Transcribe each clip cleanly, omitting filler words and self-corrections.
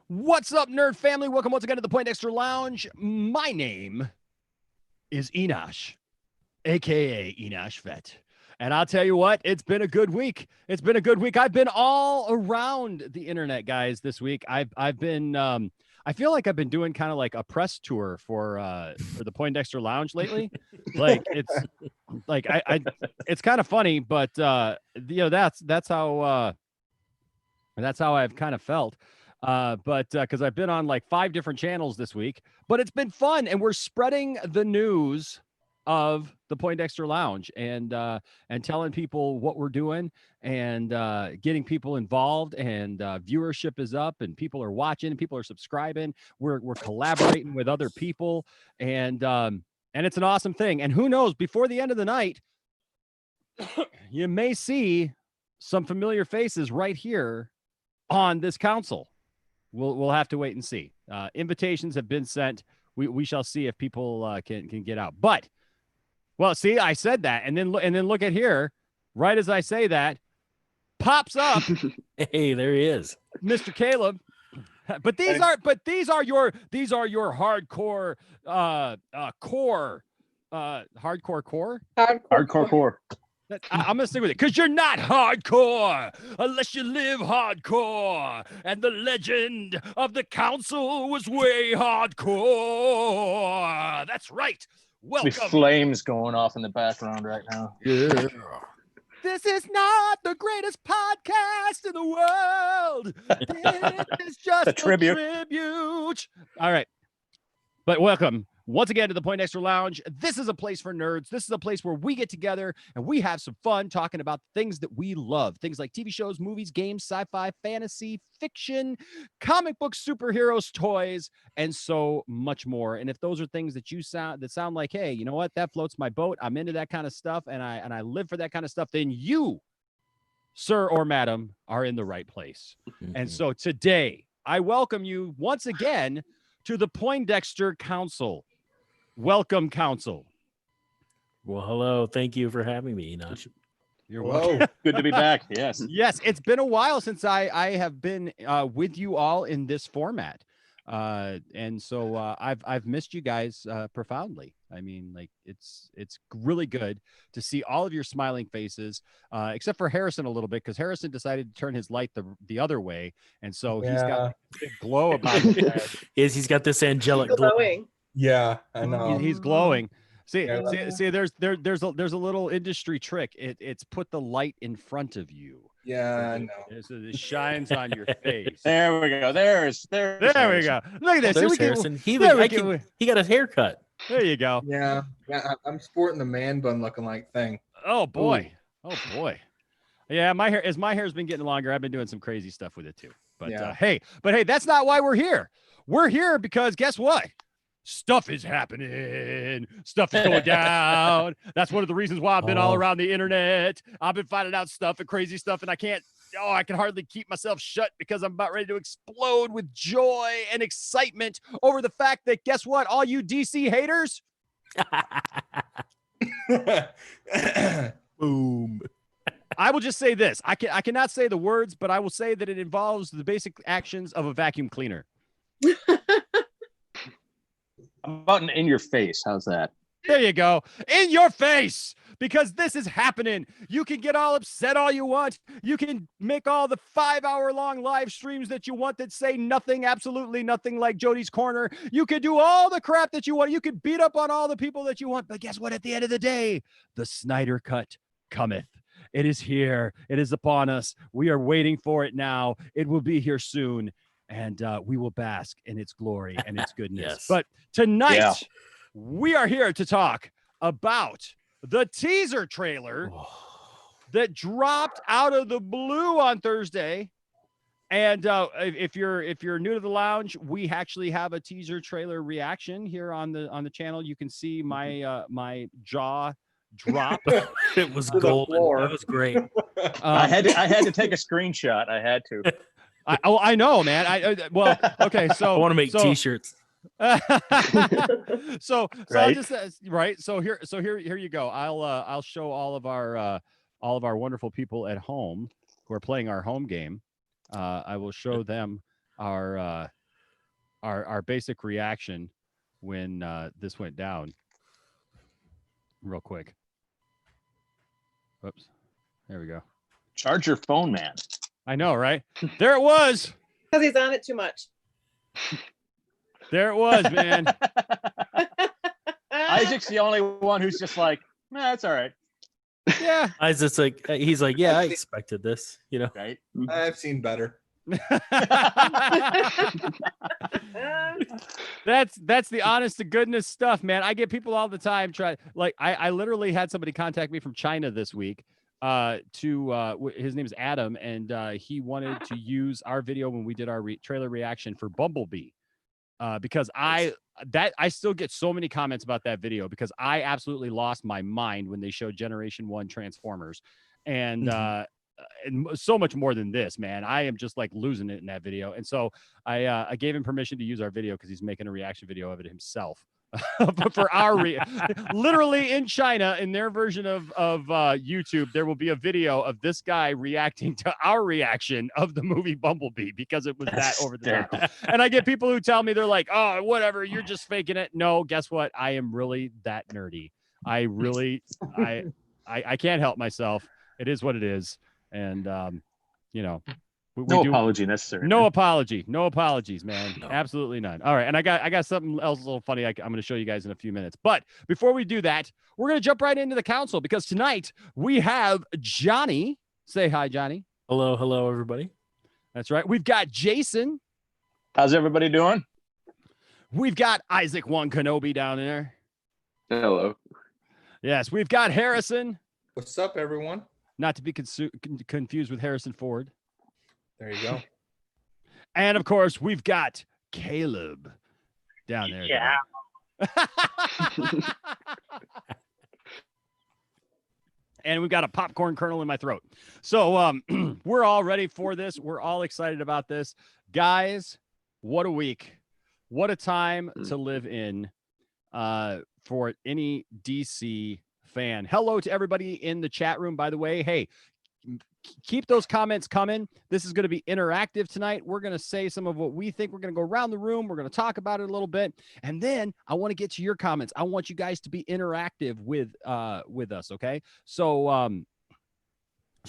What's up, nerd family? Welcome once again to the Poindexter Lounge. My name is Enosh, aka Enosh Vet. And I'll tell you what, it's been a good week. It's been a good week. I've been all around the internet, guys, this week. I've been I feel like I've been doing kind of like a press tour for the Poindexter Lounge lately. Like it's like I it's kind of funny, but that's how I've kind of felt. But because I've been on like 5 different channels this week, but it's been fun, and we're spreading the news of the Poindexter Lounge and telling people what we're doing and getting people involved, and viewership is up, and people are watching, and people are subscribing. We're collaborating with other people, and it's an awesome thing. And who knows, before the end of the night, you may see some familiar faces right here on this council. We'll have to wait and see. Invitations have been sent. We shall see if people can get out. But well, see, I said that, and then look at here. Right as I say that, pops up. Hey, there he is, Mr. Caleb. But these are your hardcore core. I'm gonna stick with it because you're not hardcore unless you live hardcore, and the legend of the council was way hardcore. That's right. Welcome. The flames going off in the background right now. Yeah. This is not the greatest podcast in the world. This is just a tribute. All right, but welcome once again to the Poindexter Lounge. This is a place for nerds. This is a place where we get together and we have some fun talking about things that we love. Things like TV shows, movies, games, sci-fi, fantasy, fiction, comic books, superheroes, toys, and so much more. And if those are things that sound like, hey, you know what, that floats my boat, I'm into that kind of stuff, and I live for that kind of stuff, then you, sir or madam, are in the right place. And so today, I welcome you once again to the Poindexter Council. Welcome, Council. Well, hello. Thank you for having me, Enosh. You're welcome. Good to be back. Yes. Yes, it's been a while since I have been with you all in this format. And so I've missed you guys profoundly. I mean, like it's really good to see all of your smiling faces, except for Harrison a little bit, because Harrison decided to turn his light the other way, and so he's got a big glow about his head. He's got this angelic glowing. Yeah, I know. He's glowing. See, there's a little industry trick. It's put the light in front of you. Yeah, I know. It shines on your face. There we go. There we go. Look at this. There's Harrison. He got his hair cut. There you go. Yeah, I'm sporting the man bun looking like thing. Oh boy. Ooh. Oh boy. Yeah, my hair's been getting longer. I've been doing some crazy stuff with it too. But hey, that's not why we're here. We're here because guess what? Stuff is happening. Stuff is going down. That's one of the reasons why I've been all around the internet. I've been finding out stuff and crazy stuff, and I can hardly keep myself shut because I'm about ready to explode with joy and excitement over the fact that guess what? All you DC haters. Boom. I will just say this. I cannot say the words, but I will say that it involves the basic actions of a vacuum cleaner. About in your face. How's that? There you go. In your face. Because this is happening. You can get all upset all you want. You can make all the 5-hour-long live streams that you want that say nothing, absolutely nothing, like Jody's Corner. You can do all the crap that you want. You can beat up on all the people that you want. But guess what? At the end of the day, the Snyder Cut cometh. It is here. It is upon us. We are waiting for it now. It will be here soon. And we will bask in its glory and its goodness. Yes. But tonight, we are here to talk about the teaser trailer that dropped out of the blue on Thursday. And if you're new to the lounge, we actually have a teaser trailer reaction here on the channel. You can see my my jaw drop. It was golden. That was great. I had to take a screenshot. I had to. I know, man. Well, okay. So I want to make t-shirts. so I'll just right. So here you go. I'll show all of our wonderful people at home who are playing our home game. I will show them our basic reaction when this went down. Real quick. Whoops. There we go. Charge your phone, man. I know, right? There it was. Because he's on it too much. There it was, man. Isaac's the only one who's just like, nah, it's all right. Yeah. Isaac's like, he's like, yeah, I expected this, you know. Right? I've seen better. That's the honest to goodness stuff, man. I get people all the time I literally had somebody contact me from China this week. His name is Adam, and he wanted to use our video when we did our trailer reaction for Bumblebee. Because I still get so many comments about that video because I absolutely lost my mind when they showed Generation 1 Transformers, and so much more than this, man. I am just like losing it in that video. And so I gave him permission to use our video because he's making a reaction video of it himself. For our literally in China, in their version of YouTube, there will be a video of this guy reacting to our reaction of the movie Bumblebee because it was that over the top. And I get people who tell me, they're like, oh, whatever, you're just faking it. No, guess what? I am really that nerdy. I can't help myself. It is what it is. And no apology necessary. No apology. No apologies, man. No. Absolutely none. All right. And I got something else a little funny I'm going to show you guys in a few minutes. But before we do that, we're going to jump right into the council because tonight we have Johnny. Say hi, Johnny. Hello, everybody. That's right. We've got Jason. How's everybody doing? We've got Isaac One Kenobi down there. Hello. Yes. We've got Harrison. What's up, everyone? Not to be confused with Harrison Ford. There you go. And of course, we've got Caleb down there. Yeah. And we've got a popcorn kernel in my throat. So we're all ready for this. We're all excited about this. Guys, what a week. What a time to live in for any DC fan. Hello to everybody in the chat room, by the way. Hey, keep those comments coming. This is going to be interactive tonight. We're going to say some of what we think. We're going to go around the room. We're going to talk about it a little bit. And then I want to get to your comments. I want you guys to be interactive with us. Okay. So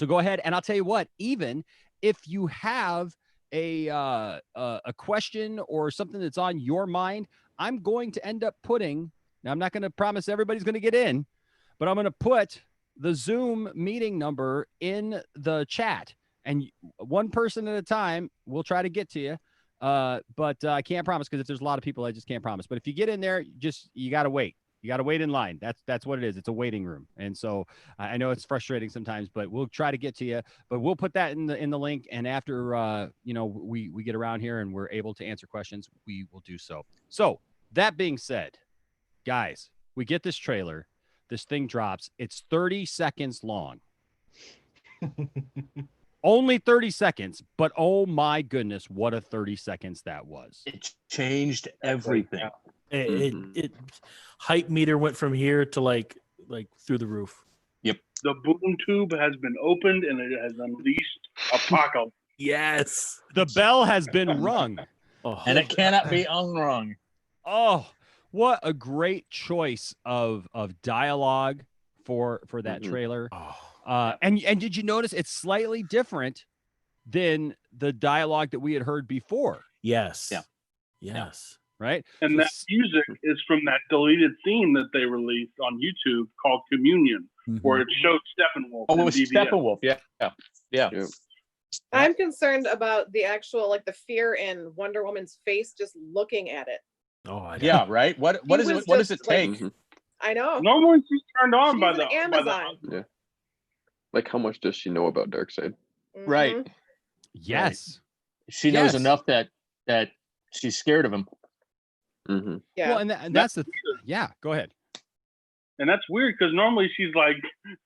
go ahead. And I'll tell you what, even if you have a question or something that's on your mind, I'm going to end up putting, now I'm not going to promise everybody's going to get in, but I'm going to put the Zoom meeting number in the chat, and one person at a time, we'll try to get to you. But I can't promise because if there's a lot of people, I just can't promise. But if you get in there, you got to wait. You got to wait in line. That's what it is. It's a waiting room. And so I know it's frustrating sometimes, but we'll try to get to you. But we'll put that in the link. And after we get around here and we're able to answer questions, we will do so. So that being said, guys, we get this trailer. This thing drops. It's 30 seconds long. Only 30 seconds, but oh my goodness, what a 30 seconds that was. It changed everything. It hype meter went from here to like through the roof. The boom tube has been opened and it has unleashed apocalypse. Yes. The bell has been rung. Oh, And it cannot be unrung. Oh, what a great choice of dialogue for that trailer. And did you notice it's slightly different than the dialogue that we had heard before? yes. Yeah. Yes. Right? And So that music is from that deleted scene that they released on YouTube called Communion, where it showed Steppenwolf. Oh, it and was BBS. Steppenwolf. Yeah. Yep. I'm concerned about the actual, like the fear in Wonder Woman's face just looking at it. Oh, I know. Yeah, right. What He is was it? What does it just, like, take? Mhm. I know. Normally she's turned on She's by an the Amazon. Yeah. Like, how much does she know about Darkseid? Right. Mhm. yes. She knows Yes. enough that she's scared of him. Mm-hmm. Yeah. Well, and that's the yeah. Go ahead. And that's weird because normally she's like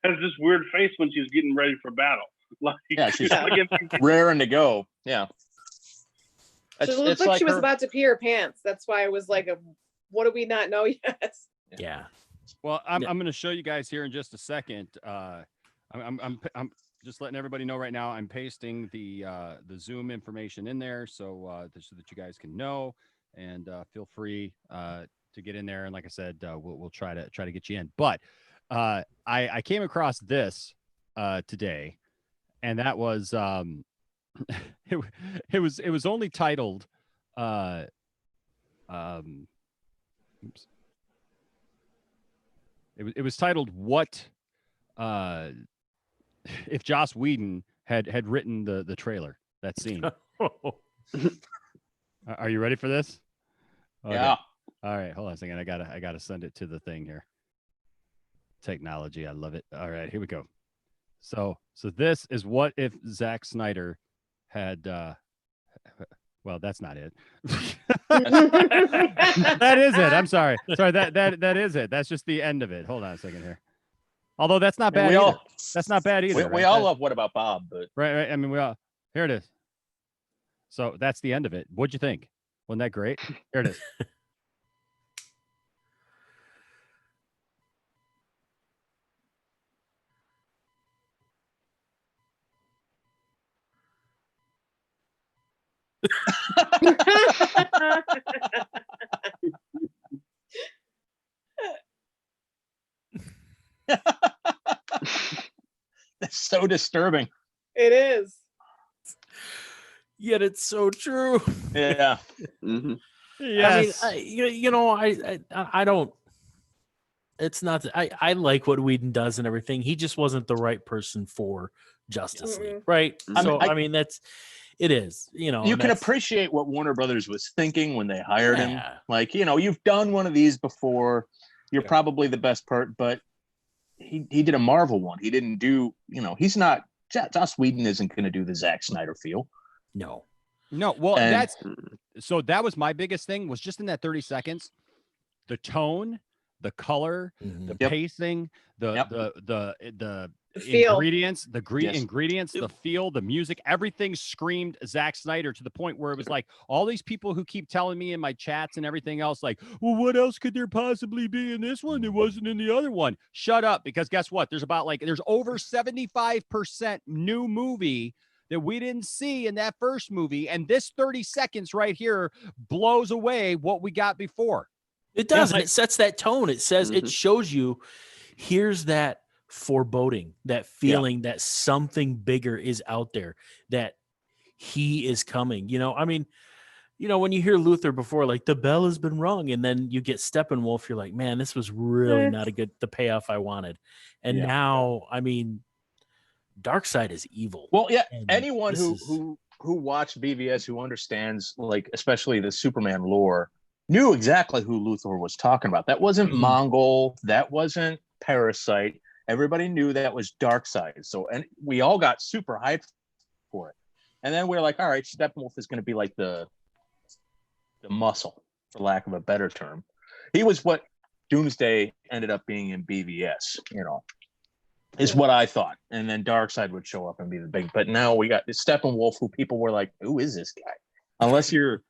has this weird face when she's getting ready for battle. Like, Yeah, she's like if- raring to go. Yeah. She looked like she was about to pee her pants. That's why I was like, what do we not know yet? Yeah. Well, I'm Yeah. going to show you guys here in just a second. I'm just letting everybody know right now, I'm pasting the Zoom information in there so that you guys can know, and feel free to get in there. And like I said, we'll try to get you in. But I came across this today, and that was it was only titled oops. It was titled what if Joss Whedon had written the trailer, that scene. Are you ready for this? Okay. Yeah. All right, hold on a second. I gotta send it to the thing here. Technology, I love it. All right, here we go. So this is what if Zack Snyder had well, that's not it. That is it. I'm sorry. That is it. That's just the end of it. Hold on a second here. Although that's not bad either. That's not bad either. We all love What About Bob, but right. I mean, we all here it is. So that's the end of it. What'd you think? Wasn't that great? Here it is. that's so disturbing. It is. Yet it's so true. Yeah. Mm-hmm. Yes. I mean, I don't. It's not. I like what Whedon does and everything. He just wasn't the right person for Justice League, right? So I mean, it is. You know, you can appreciate what Warner Brothers was thinking when they hired him. Like, you've done one of these before. You're probably the best part, but he did a Marvel one. He didn't do. He's not. Joss Whedon isn't going to do the Zack Snyder feel. No. Well, that was my biggest thing, was just in that 30 seconds, the tone, the color, the pacing, the feel. ingredients, ingredients, the feel, the music, everything screamed Zack Snyder, to the point where it was like all these people who keep telling me in my chats and everything else, like, well, what else could there possibly be in this one that wasn't in the other one? Shut up, because guess what? There's over 75% new movie that we didn't see in that first movie, and this 30 seconds right here blows away what we got before. It does, and it sets that tone. It says, it shows you, here's that foreboding, that feeling that something bigger is out there, that he is coming. I mean, when you hear Luther before, like, the bell has been rung, and then you get Steppenwolf, you're like, man, this was really not the payoff I wanted. And now, I mean, Darkseid is evil. Well, yeah, anyone who watched BVS, who understands, like, especially the Superman lore, knew exactly who Luthor was talking about. That wasn't Mongol. That wasn't Parasite. Everybody knew that was Darkseid. So, and we all got super hyped for it. And then we're like, all right, Steppenwolf is going to be like the muscle, for lack of a better term. He was what Doomsday ended up being in BVS, is what I thought. And then Darkseid would show up and be the big. But now we got Steppenwolf, who people were like, who is this guy? Unless you're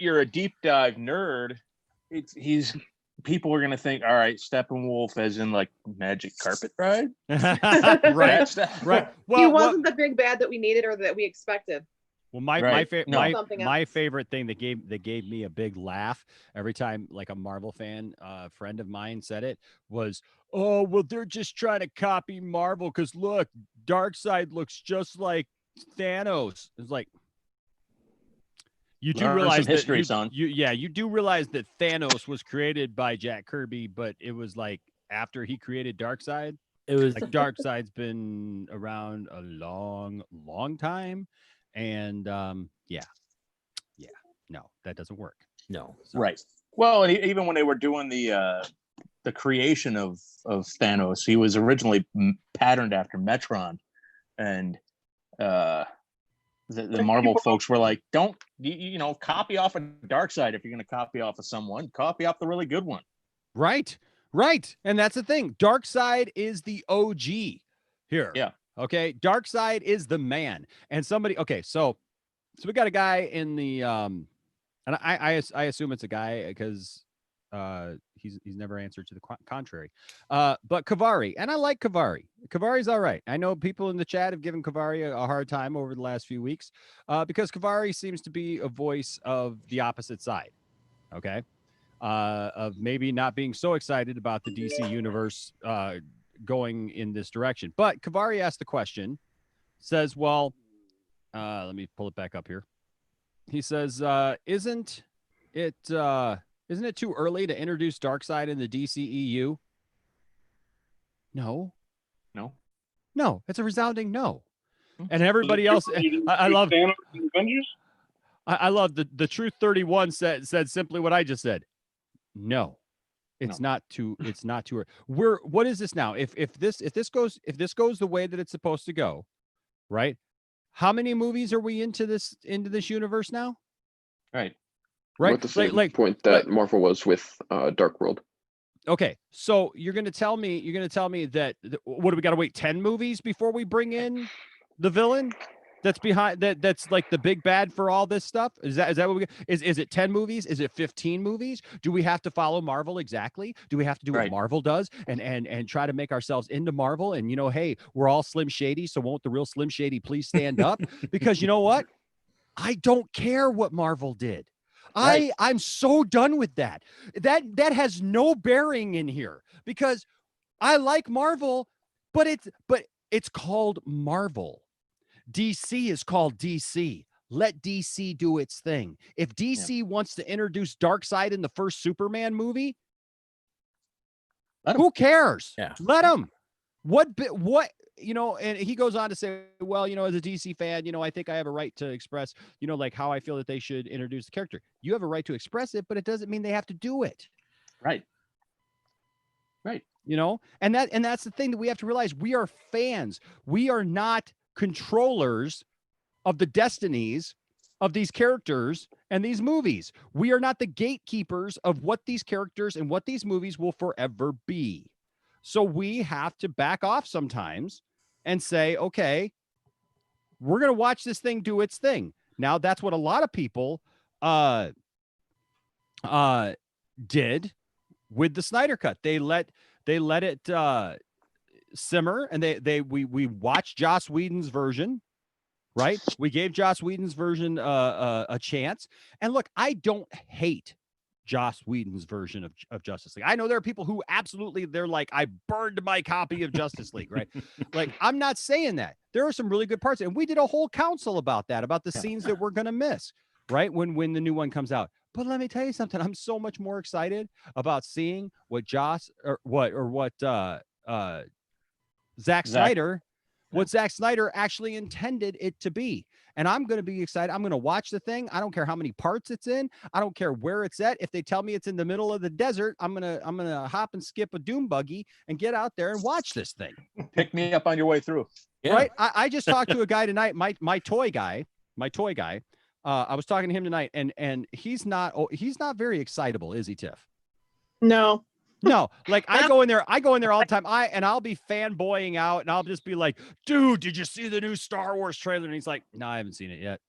a deep dive nerd, people are gonna think, all right, Steppenwolf as in like magic carpet ride. right. Well, he wasn't the big bad that we needed or that we expected. Well, my favorite thing that gave me a big laugh every time, like, a Marvel fan friend of mine said it, was, oh, well, they're just trying to copy Marvel because look, Darkseid looks just like Thanos. It's like, you do realize that you do realize that Thanos was created by Jack Kirby, but it was like after he created Darkseid. It was like Darkseid's been around a long time. And no, that doesn't work. No. So. Right. Well, and even when they were doing the creation of Thanos, he was originally patterned after Metron, and the Marvel folks were like, don't copy off of Darkseid. If you're going to copy off of someone, copy off the really good one. Right. And that's the thing. Darkseid is the OG here. Yeah. Okay, Darkseid is the man, and somebody. Okay, so we got a guy in the and I assume it's a guy because he's never answered to the contrary. But Kavari, and I like Kavari. Kavari's all right. I know people in the chat have given Kavari a hard time over the last few weeks because Kavari seems to be a voice of the opposite side. Okay. Of maybe not being so excited about the DC universe going in this direction. But Kavari asked the question, says, well, let me pull it back up here. He says, isn't it too early to introduce Darkseid in the DCEU? No. It's a resounding no. And everybody else, I love Avengers. I love the Truth 31 said simply what I just said. No, it's not too early. What is this now? If this goes the way that it's supposed to go, right? How many movies are we into this universe now? Right. At the same point that Marvel was with Dark World. Okay, so you're going to tell me that what do we got to wait 10 movies before we bring in the villain that's behind that's like the big bad for all this stuff? Is that what is it 10 movies? Is it 15 movies? Do we have to follow Marvel exactly? Do we have to do what Marvel does and try to make ourselves into Marvel? And hey, we're all Slim Shady, so won't the real Slim Shady please stand up? Because you know what? I don't care what Marvel did. Right. I'm so done with that. That has no bearing in here because I like Marvel, but it's called Marvel. DC is called DC. Let DC do its thing. If DC wants to introduce Darkseid in the first Superman movie, who cares? Yeah. Let him. What and he goes on to say, well, as a DC fan, I think I have a right to express, like how I feel that they should introduce the character. You have a right to express it, but it doesn't mean they have to do it. Right. And that's the thing that we have to realize. We are fans. We are not controllers of the destinies of these characters and these movies. We are not the gatekeepers of what these characters and what these movies will forever be. So we have to back off sometimes and say, okay, we're going to watch this thing do its thing. Now, that's what a lot of people did with the Snyder Cut. They let it simmer, and we watched Joss Whedon's version, right? We gave Joss Whedon's version a chance. And look, I don't hate Joss Whedon's version of Justice League. I know there are people who absolutely, they're like, I burned my copy of Justice League, right? Like, I'm not saying that. There are some really good parts. And we did a whole council about that, about the scenes that we're going to miss, right? When the new one comes out. But let me tell you something. I'm so much more excited about seeing what Zack Snyder actually intended it to be. And I'm going to be excited. I'm going to watch the thing. I don't care how many parts it's in. I don't care where it's at. If they tell me it's in the middle of the desert, I'm going to hop and skip a doom buggy and get out there and watch this thing. Pick me up on your way through. Yeah. Right. I just talked to a guy tonight, my toy guy. I was talking to him tonight, and he's not very excitable, is he, Tiff? No. No, like I go in there all the time. I'll be fanboying out, and I'll just be like, dude, did you see the new Star Wars trailer? And he's like, no, I haven't seen it yet.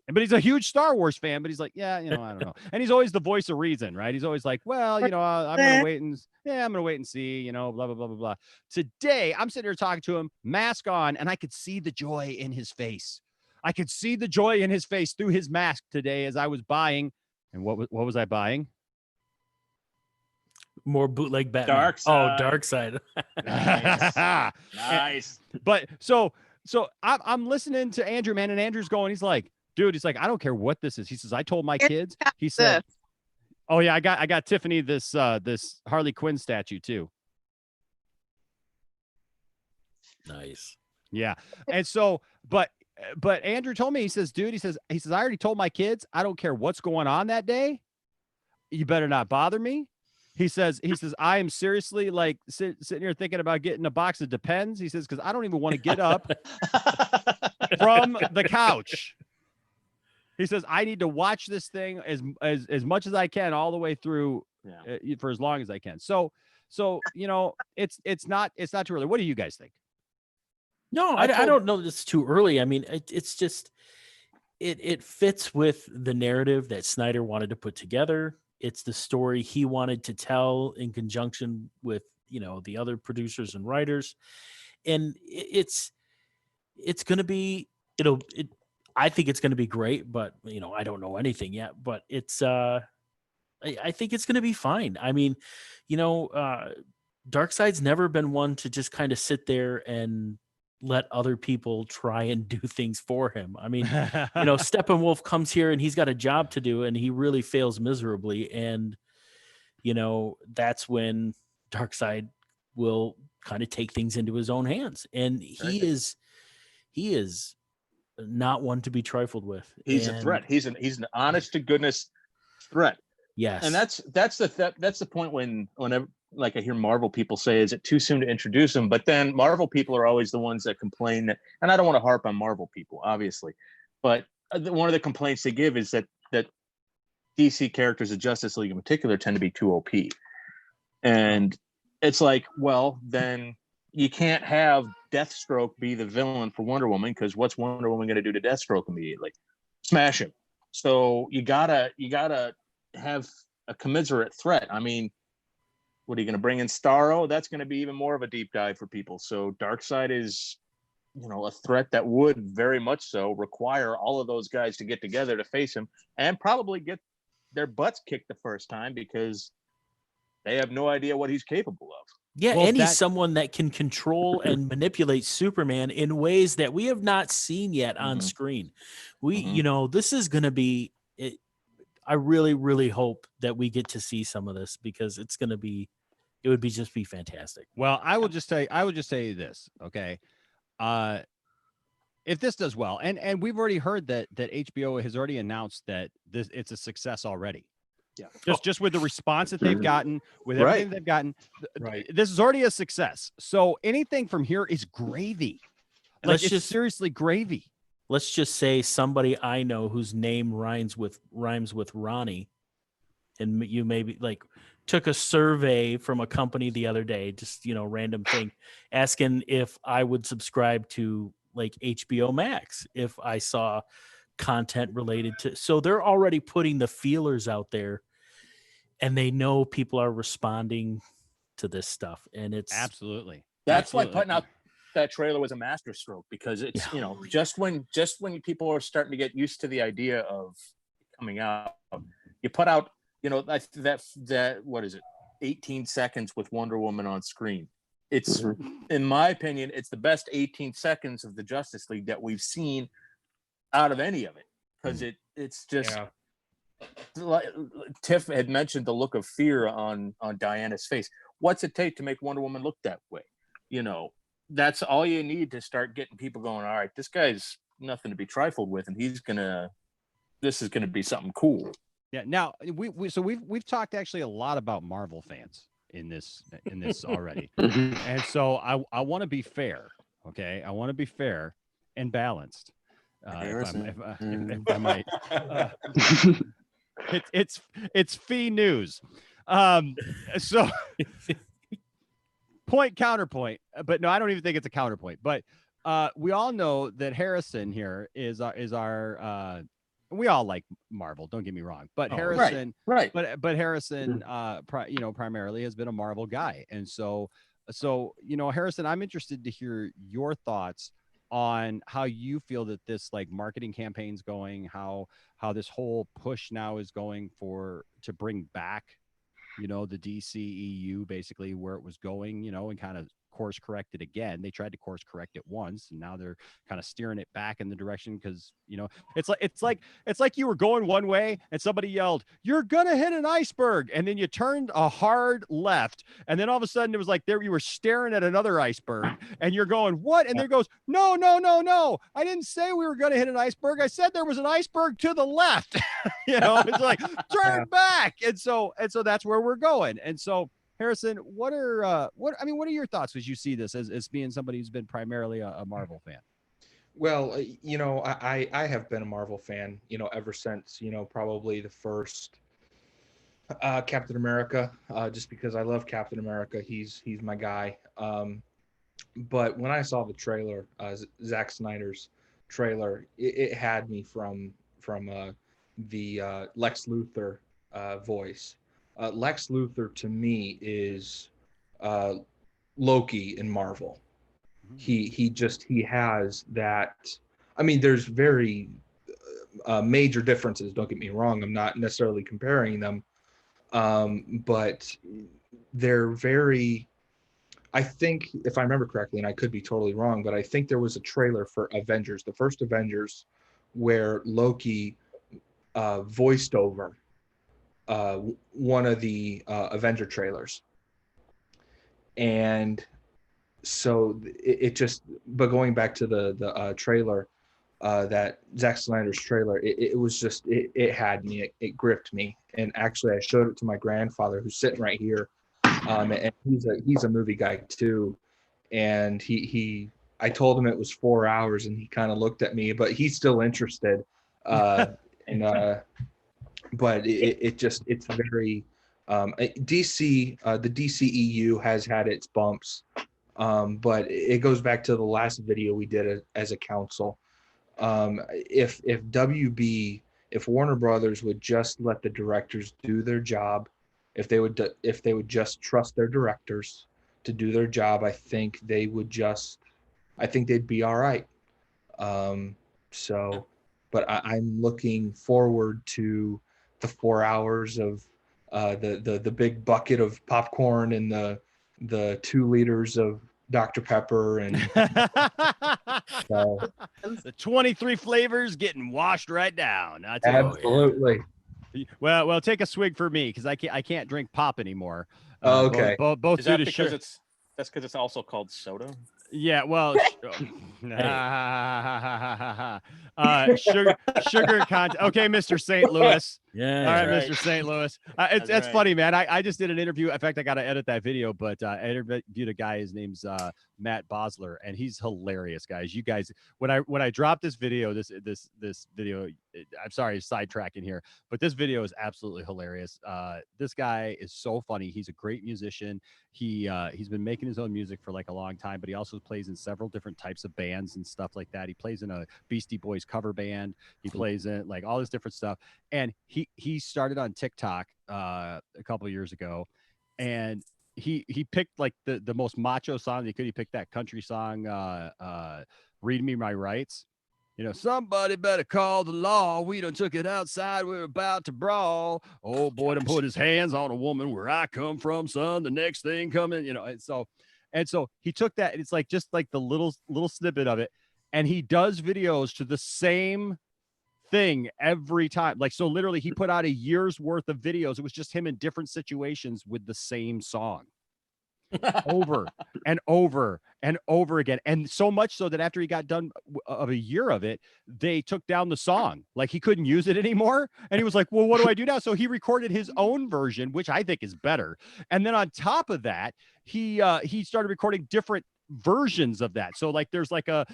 But he's a huge Star Wars fan, but he's like, yeah, I don't know. And he's always the voice of reason, right? He's always like, well, I'm going to wait and see, blah, blah, blah, blah, blah. Today, I'm sitting here talking to him, mask on, and I could see the joy in his face. I could see the joy in his face through his mask today as I was buying. And what was I buying? More bootleg Batman. Darkseid. Nice. But so I'm listening to Andrew, man, and Andrew's going, he's like, I don't care what this is. He says, I told my kids, he said, oh yeah, I got Tiffany this Harley Quinn statue too. Nice. Yeah. And so, but Andrew told me, he says, I already told my kids, I don't care what's going on that day. You better not bother me. He says, I am seriously like sitting here thinking about getting a box of Depends. He says, because I don't even want to get up from the couch. He says, I need to watch this thing as much as I can all the way through for as long as I can. So it's not too early. What do you guys think? No, I don't know that it's too early. I mean, it's just it fits with the narrative that Snyder wanted to put together. It's the story he wanted to tell in conjunction with, the other producers and writers. And it's going to be, I think it's going to be great, but I don't know anything yet, but it's, I think it's going to be fine. I mean, Darkseid's never been one to just kind of sit there and let other people try and do things for him. I mean, Steppenwolf comes here and he's got a job to do and he really fails miserably. And, that's when Darkseid will kind of take things into his own hands. And he is not one to be trifled with. He's a threat. He's an honest to goodness threat. Yes. And that's the point whenever like I hear Marvel people say, is it too soon to introduce him? But then Marvel people are always the ones that complain that, and I don't want to harp on Marvel people, obviously, but one of the complaints they give is that DC characters of Justice League in particular tend to be too OP. And it's like, well, then you can't have Deathstroke be the villain for Wonder Woman, because what's Wonder Woman going to do to Deathstroke immediately? Smash him. So you gotta have a commensurate threat. I mean, what are you going to bring in Starro? That's going to be even more of a deep dive for people. So Darkseid is, a threat that would very much so require all of those guys to get together to face him and probably get their butts kicked the first time because they have no idea what he's capable of. Yeah, well, and he's someone that can control and manipulate Superman in ways that we have not seen yet on screen. This is going to be it. I really, really hope that we get to see some of this because it would just be fantastic. Well, I will just say this, okay? If this does well, and we've already heard that HBO has already announced that it's a success already. Yeah. Just with the response that they've gotten, with everything they've gotten, this is already a success. So anything from here is gravy. Like, it's seriously gravy. Let's just say somebody I know whose name rhymes with Ronnie, and you maybe took a survey from a company the other day, just random thing, asking if I would subscribe to HBO Max if I saw content related to. So they're already putting the feelers out there, and they know people are responding to this stuff, and it's absolutely. That's why putting out that trailer was a masterstroke, because it's just when people are starting to get used to the idea of coming out, you put out that what is it, 18 seconds with Wonder Woman on screen. It's in my opinion, it's the best 18 seconds of the Justice League that we've seen out of any of it, because it's just Tiff had mentioned the look of fear on Diana's face. What's it take to make Wonder Woman look that way? That's all you need to start getting people going, all right, this guy's nothing to be trifled with, and this is gonna be something cool. Yeah. Now we've talked actually a lot about Marvel fans in this already, and so I want to be fair. Okay, I want to be fair and balanced. If I might, it's fee news. So. Point counterpoint, but no, I don't even think it's a counterpoint. But we all know that Harrison here is our. We all like Marvel. Don't get me wrong, but Harrison, right. But Harrison, primarily has been a Marvel guy, and so Harrison, I'm interested to hear your thoughts on how you feel that this marketing campaign's going, how this whole push now is going to bring back the DCEU, basically where it was going, and kind of course correct it again. They tried to course correct it once, and now they're kind of steering it back in the direction because it's like you were going one way and somebody yelled, "You're gonna hit an iceberg," and then you turned a hard left, and then all of a sudden it was like you were staring at another iceberg, and you're going, "What?" And there goes, "No, I didn't say we were gonna hit an iceberg. I said there was an iceberg to the left." It's like turn back, and so that's where we're going, and so. Harrison, what are your thoughts as you see this as being somebody who's been primarily a Marvel fan? Well, I have been a Marvel fan, ever since, probably the first Captain America, just because I love Captain America. He's my guy. But when I saw the trailer, Zack Snyder's trailer, it had me from the Lex Luthor voice. Lex Luthor to me is Loki in Marvel. He has that. I mean, there's very major differences. Don't get me wrong. I'm not necessarily comparing them, but they're very. I think, if I remember correctly, and I could be totally wrong, but I think there was a trailer for Avengers, the first Avengers, where Loki voiced over one of the Avenger trailers. And so it just, but going back to the trailer, that Zack Snyder's trailer, it was just, it had me, it gripped me. And actually I showed it to my grandfather, who's sitting right here. And he's a movie guy too. And I told him it was 4 hours, and he kind of looked at me, but he's still interested. But it's very DC. The DCEU has had its bumps, but it goes back to the last video we did as a council. If Warner Brothers would just let the directors do their job, if they would just trust their directors to do their job, I think they'd be all right. But I'm looking forward to the 4 hours of the big bucket of popcorn and the 2 liters of Dr. Pepper and the 23 flavors getting washed right down. Absolutely. Well, take a swig for me, because I can't drink pop anymore. Okay. Both Is due that to because that's because it's also called soda? Yeah, well, sugar content. Okay, Mr. St. Louis. Yeah. All right, Mr. St. Louis. It's funny, man. I just did an interview. In fact, I got to edit that video, but I interviewed a guy. His name's Matt Bosler, and he's hilarious, guys. You guys, when I dropped this video, this video, I'm sorry, sidetracking here, but this video is absolutely hilarious. This guy is so funny. He's a great musician. He's been making his own music for like a long time, but he also plays in several different types of bands and stuff like that. He plays in a Beastie Boys cover band. He plays in like all this different stuff. And he started on TikTok a couple of years ago, and he picked like the most macho song he could. He picked that country song, "Read Me My Rights." You know, somebody better call the law. We done took it outside. We're about to brawl. Oh boy, done put his hands on a woman where I come from, son. The next thing coming, you know. And so he took that, and it's like just like the little snippet of it, and he does videos to the same thing every time. Like, so literally he put out a year's worth of videos. It was just him in different situations with the same song over and over and over again. And so much so that after he got done of a year of it, they took down the song. Like, he couldn't use it anymore. And he was like, well, what do I do now? So he recorded his own version, which I think is better. And then on top of that, he started recording different versions of that. So like there's like a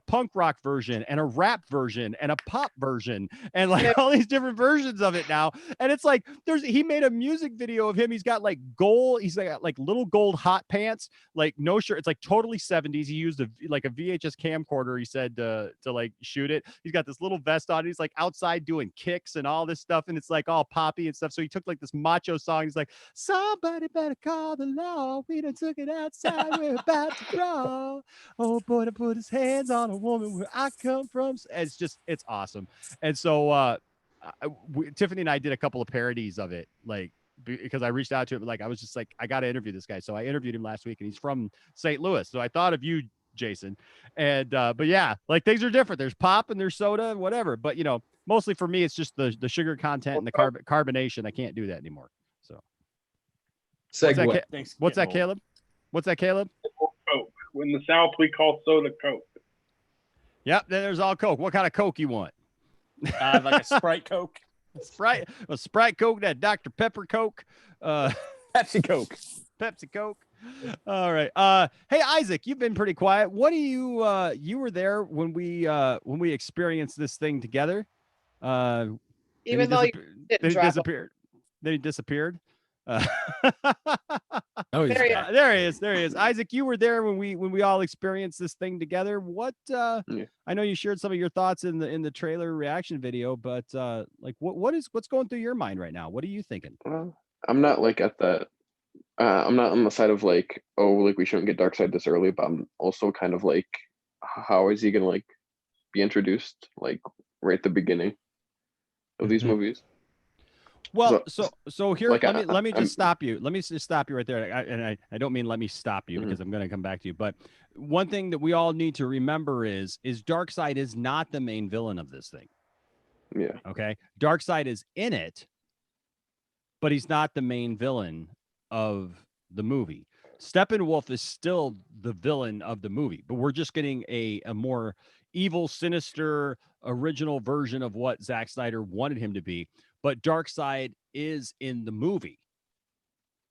punk rock version and a rap version and a pop version and like all these different versions of it now. And it's like he made a music video of him. He's got like little gold hot pants, like no shirt. It's like totally 70s. He used a VHS camcorder, he said, to like shoot it. He's got this little vest on. He's like outside doing kicks and all this stuff, and it's like all poppy and stuff. So he took like this macho song. He's like, somebody better call the law. We done took it outside. We're about to brawl. Oh boy, to put his hands on a woman where I come from. It's awesome. And so Tiffany and I did a couple of parodies of it, like, because I reached out to him. Like, I was just like, I got to interview this guy. So I interviewed him last week, and he's from St. Louis. So I thought of you, Jason. And but yeah, like, things are different. There's pop and there's soda and whatever. But, you know, mostly for me, it's just the sugar content and the carbonation. I can't do that anymore. So what's that, Caleb? What's that, Caleb? Coke. In the South, we call soda Coke. Yep. Then there's all Coke. What kind of Coke you want? Like a Sprite Coke. Sprite Coke, that Dr. Pepper Coke, Pepsi Coke. All right. Hey, Isaac, you've been pretty quiet. What do you were there when we experienced this thing together? Even though you didn't disappeared. Then he disappeared. Oh, There you there he is. There he is. Isaac, you were there when we all experienced this thing together. What? I know you shared some of your thoughts in the trailer reaction video, but like, what's going through your mind right now? What are you thinking? Well, I'm not like at that. I'm not on the side of like, oh, like we shouldn't get Darkseid this early, but I'm also kind of like, how is he gonna like be introduced like right at the beginning of these movies? Well, so here, like, let me just stop you. Let me just stop you right there. I don't mean let me stop you because I'm going to come back to you. But one thing that we all need to remember is Darkseid is not the main villain of this thing. Yeah. Okay. Darkseid is in it, but he's not the main villain of the movie. Steppenwolf is still the villain of the movie, but we're just getting a more evil, sinister, original version of what Zack Snyder wanted him to be. But Darkseid is in the movie.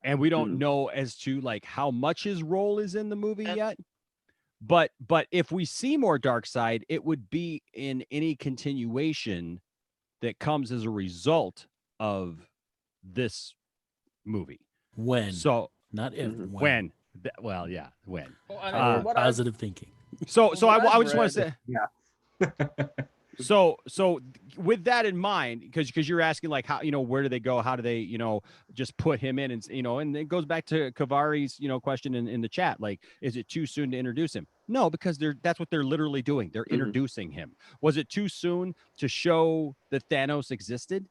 And we don't know as to like how much his role is in the movie yet. But if we see more Darkseid, it would be in any continuation that comes as a result of this movie. When? So not if. When? Well, yeah, when. Positive thinking. So I just want to say, So with that in mind, because you're asking like how, where do they go? How do they, just put him in? And, and it goes back to Kavari's, question in the chat. Like, is it too soon to introduce him? No, because that's what they're literally doing. They're introducing him. Was it too soon to show that Thanos existed?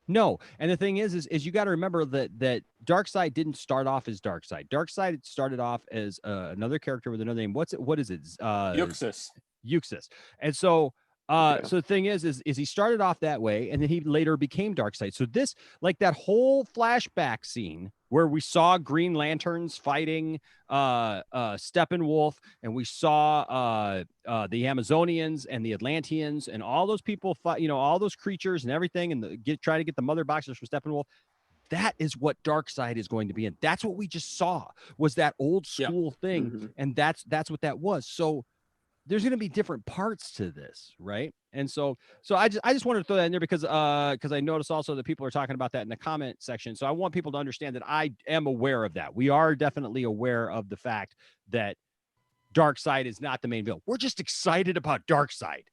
No. And the thing is you got to remember that Darkseid didn't start off as Darkseid. Darkseid started off as another character with another name. What is it? Euxis. And so, so the thing is he started off that way, and then he later became Darkseid. So this, like that whole flashback scene where we saw Green Lanterns fighting Steppenwolf, and we saw the Amazonians and the Atlanteans and all those people fight, all those creatures and everything, and try to get the mother boxes from Steppenwolf. That is what Darkseid is going to be in. That's what we just saw, was that old school thing, and that's what that was. So there's going to be different parts to this, right? And so I just wanted to throw that in there because I noticed also that people are talking about that in the comment section. So I want people to understand that I am aware of that. We are definitely aware of the fact that Darkseid is not the main villain. We're just excited about Darkseid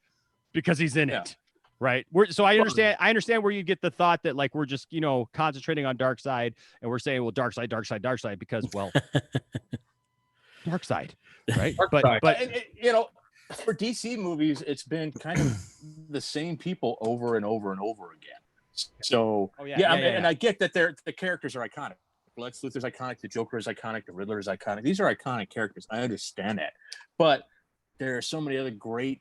because he's in it, right? I understand where you get the thought that like we're just concentrating on Darkseid and we're saying, well, Darkseid because, well, Darkseid, right? Darkseid. But for DC movies, it's been kind of the same people over and over and over again. So and I get that the characters are iconic. Lex Luthor's iconic, the Joker is iconic, the Riddler is iconic. These are iconic characters. I understand that, but there are so many other great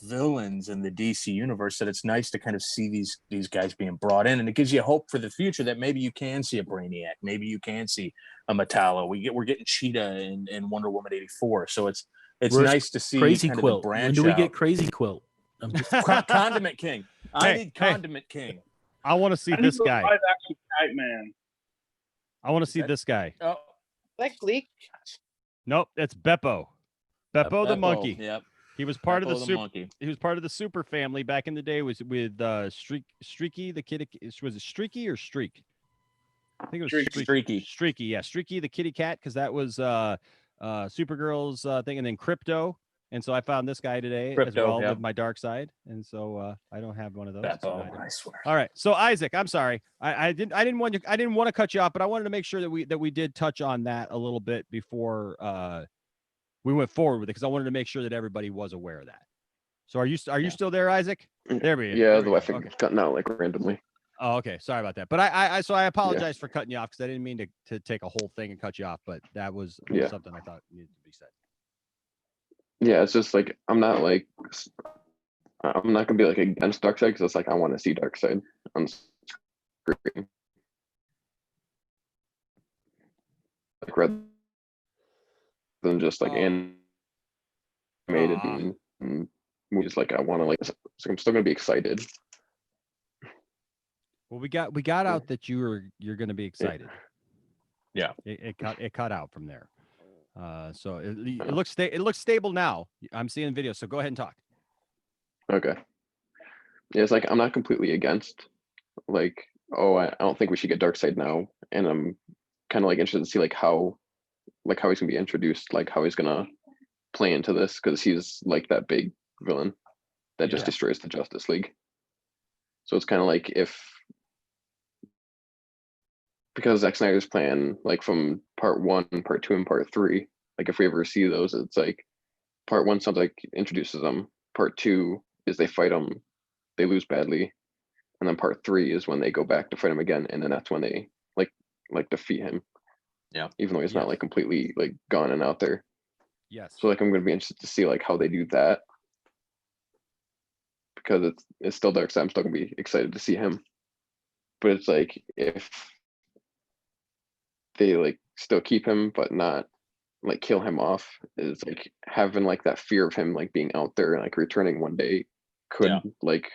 villains in the DC universe that it's nice to kind of see these guys being brought in, and it gives you hope for the future that maybe you can see a Brainiac, maybe you can see a Metallo. We're getting Cheetah in Wonder Woman 84, so it's nice to see Crazy kind Quilt. Of the branch when do we out. get Crazy Quilt? I'm just Condiment King. I need Condiment King. I want to see this guy. Live action Kite Man. I want to see this guy. Oh, That Gleek. Nope, that's Beppo. Beppo the monkey. Yep. He was part of the super. Monkey. He was part of the super family back in the day. Was with Streaky the kitty. Was it Streaky or Streak? I think it was Streaky. Streaky, yeah, Streaky the kitty cat, because that was Supergirl's thing, and then Crypto. And so I found this guy today as well with my Darkseid, and so I don't have one of those. I swear. All right, so Isaac, I'm sorry, I didn't want to cut you off, but I wanted to make sure that we did touch on that a little bit before we went forward with it, because I wanted to make sure that everybody was aware of that. So are you still there, Isaac? There we go. Yeah, the Wi-Fi cutting out like randomly. Oh, okay. Sorry about that. But I apologize for cutting you off, because I didn't mean to take a whole thing and cut you off, but that was something I thought needed to be said. Yeah, it's just like I'm not gonna be like against Darkseid, because it's like I want to see Darkseid on screen, like rather than just like animated and movies. Like I want to like, so I'm still gonna be excited. Well, we got out that you're gonna be excited. Yeah. It cut out from there. So it looks stable now. I'm seeing videos. So go ahead and talk. Okay. Yeah, it's like I'm not completely against like oh, I don't think we should get Darkseid now, and I'm kind of like interested to see like how he's gonna be introduced, like how he's gonna play into this, because he's like that big villain that just destroys the Justice League. So it's kind of like because Zack Snyder's plan, like from part 1, part 2, and part 3, like if we ever see those, it's like part 1 sounds like introduces them. Part 2 is they fight him, they lose badly, and then part 3 is when they go back to fight him again, and then that's when they like defeat him. Yeah. Even though he's not like completely like gone and out there. Yes. So like I'm gonna be interested to see like how they do that. Because it's still Darkseid. I'm still gonna be excited to see him. But it's like if they like still keep him but not like kill him off, is like having like that fear of him like being out there and like returning one day could like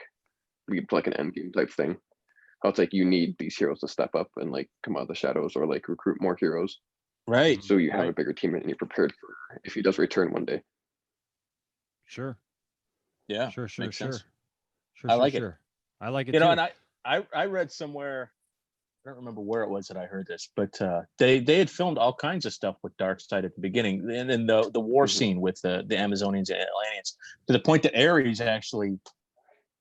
lead to like an end game type thing. How it's like you need these heroes to step up and like come out of the shadows or like recruit more heroes. Right. So you have a bigger team and you're prepared for if he does return one day. Sure. Yeah. Sure. Makes sense. Sure. I like it. I like it you too. know, and I read somewhere, I don't remember where it was that I heard this, but they had filmed all kinds of stuff with Darkseid at the beginning, and then the war scene with the Amazonians and Atlanteans, to the point that Ares actually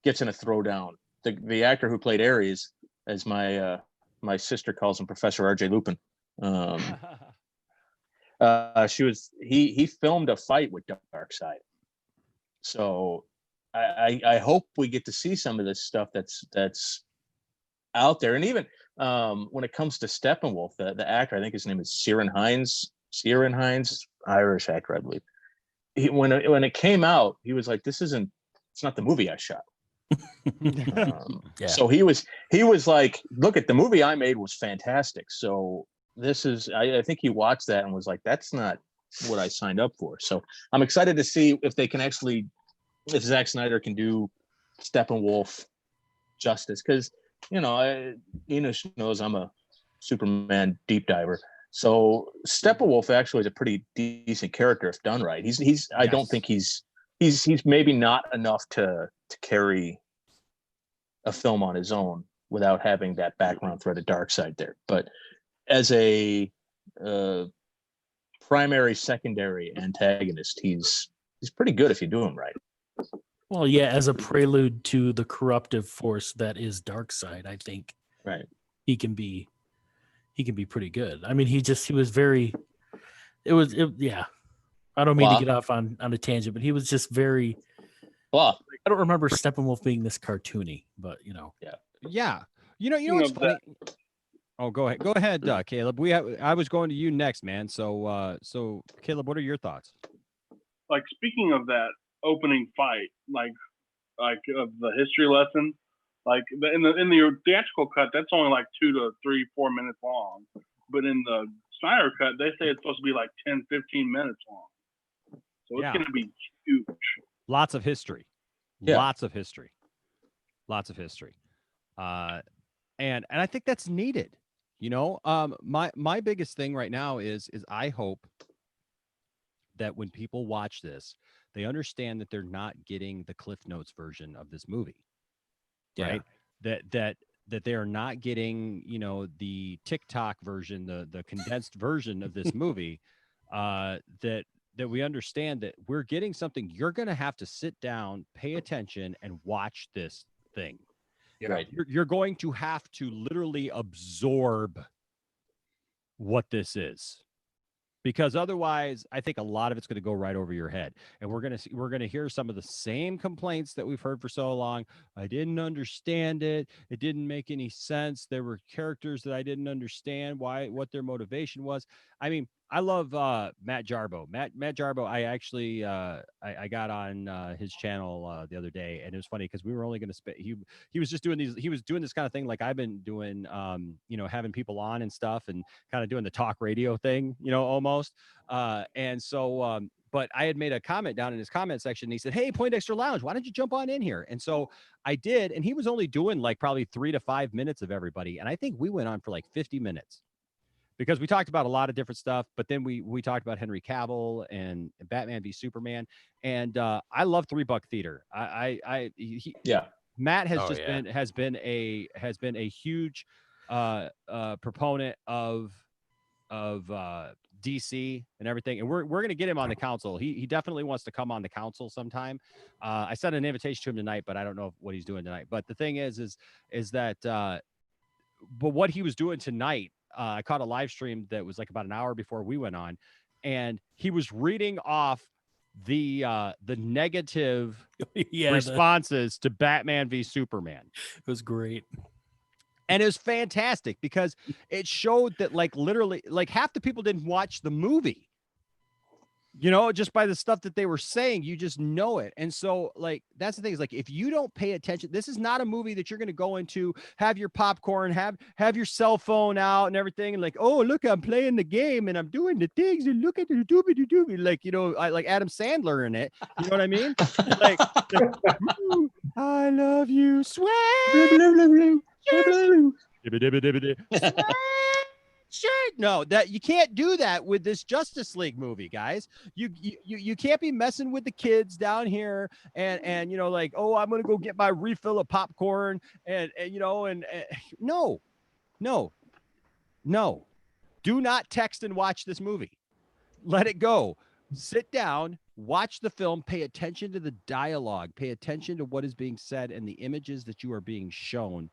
gets in a throwdown. The actor who played Ares, as my sister calls him, Professor R.J. Lupin. He filmed a fight with Darkseid. So I hope we get to see some of this stuff that's out there. And even when it comes to Steppenwolf, the actor, I think his name is Ciarán Hinds, Irish actor, I believe. When it came out, he was like, it's not the movie I shot. So he was like, look, at the movie I made was fantastic. So this is, I think he watched that and was like, that's not what I signed up for. So I'm excited to see if they can actually, if Zack Snyder can do Steppenwolf justice, because Enos knows I'm a Superman deep diver. So Steppenwolf actually is a pretty decent character if done right. He's I don't think he's maybe not enough to carry a film on his own without having that background thread of Darkseid there. But as a primary, secondary antagonist, he's pretty good if you do him right. Well, yeah, as a prelude to the corruptive force that is Darkseid, I think he can be pretty good. I mean, he was very, yeah. I don't mean to get off on a tangent, but he was just very, I don't remember Steppenwolf being this cartoony, but Yeah. You know what's funny? Oh, go ahead, Caleb. I was going to you next, man. So Caleb, what are your thoughts? Like, speaking of that opening fight, like of the history lesson, like in the theatrical cut, that's only like 2 to 3, 4 minutes long, but in the Snyder cut, they say it's supposed to be like 10, 15 minutes long. So it's going to be huge. Lots of history. Yeah. Lots of history. And I think that's needed. My biggest thing right now is I hope that when people watch this, they understand that they're not getting the Cliff Notes version of this movie, right? That they are not getting, the TikTok version, the condensed version of this movie. That we understand that we're getting something. You're going to have to sit down, pay attention, and watch this thing. Right. You're going to have to literally absorb what this is. Because otherwise, I think a lot of it's going to go right over your head, and we're going to hear some of the same complaints that we've heard for so long. I didn't understand it. It didn't make any sense. There were characters that I didn't understand what their motivation was. I mean, I love Matt Jarbo. Matt Jarbo. I actually I got on his channel the other day, and it was funny because we were only going to spend. He was just doing these. He was doing this kind of thing like I've been doing. Having people on and stuff, and kind of doing the talk radio thing. Almost. And so. But I had made a comment down in his comment section. And he said, "Hey, Poindexter Lounge, why don't you jump on in here?" And so I did, and he was only doing like probably 3 to 5 minutes of everybody, and I think we went on for like 50 minutes. Because we talked about a lot of different stuff, but then we talked about Henry Cavill and Batman v Superman, and I love $3 Theater. Matt has been a huge proponent of DC and everything, and we're gonna get him on the council. He definitely wants to come on the council sometime. I sent an invitation to him tonight, but I don't know what he's doing tonight. But the thing is that but what he was doing tonight, I caught a live stream that was like about an hour before we went on, and he was reading off the negative responses to Batman v Superman. It was great. And it was fantastic because it showed that like literally like half the people didn't watch the movie. You know, just by the stuff that they were saying, you just know it. And so like that's the thing is like if you don't pay attention, this is not a movie that you're going to go into, have your popcorn, have your cell phone out and everything, and like, oh, look, I'm playing the game and I'm doing the things and look at the doobie, like, you know, I like Adam Sandler in it. You know what I mean? Like I love you, sweat. Shit, no, that you can't do that with this Justice League movie, guys. You can't be messing with the kids down here and you know, like, oh, I'm gonna go get my refill of popcorn and you know and no, do not text and watch this movie. Let it go. Sit down, watch the film, pay attention to the dialogue, pay attention to what is being said and the images that you are being shown.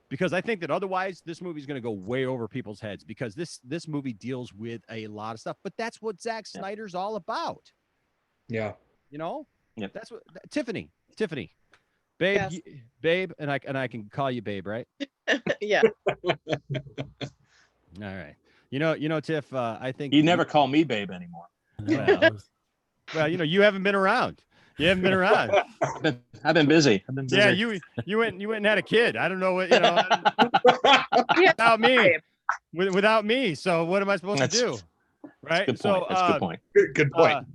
Because I think that otherwise this movie is going to go way over people's heads because this movie deals with a lot of stuff, but that's what Zack Snyder's all about. Yeah. You know, Yep. That's what Tiffany, babe, Yes. babe. And I can call you babe, right? Yeah. All right. You know, Tiff, I think You never call me babe anymore. Well, you know, you haven't been around. You haven't been around. I've been busy. Yeah, you went and had a kid. I don't know what, you know, without me. So what am I supposed to do? Right. That's a good point. Good point.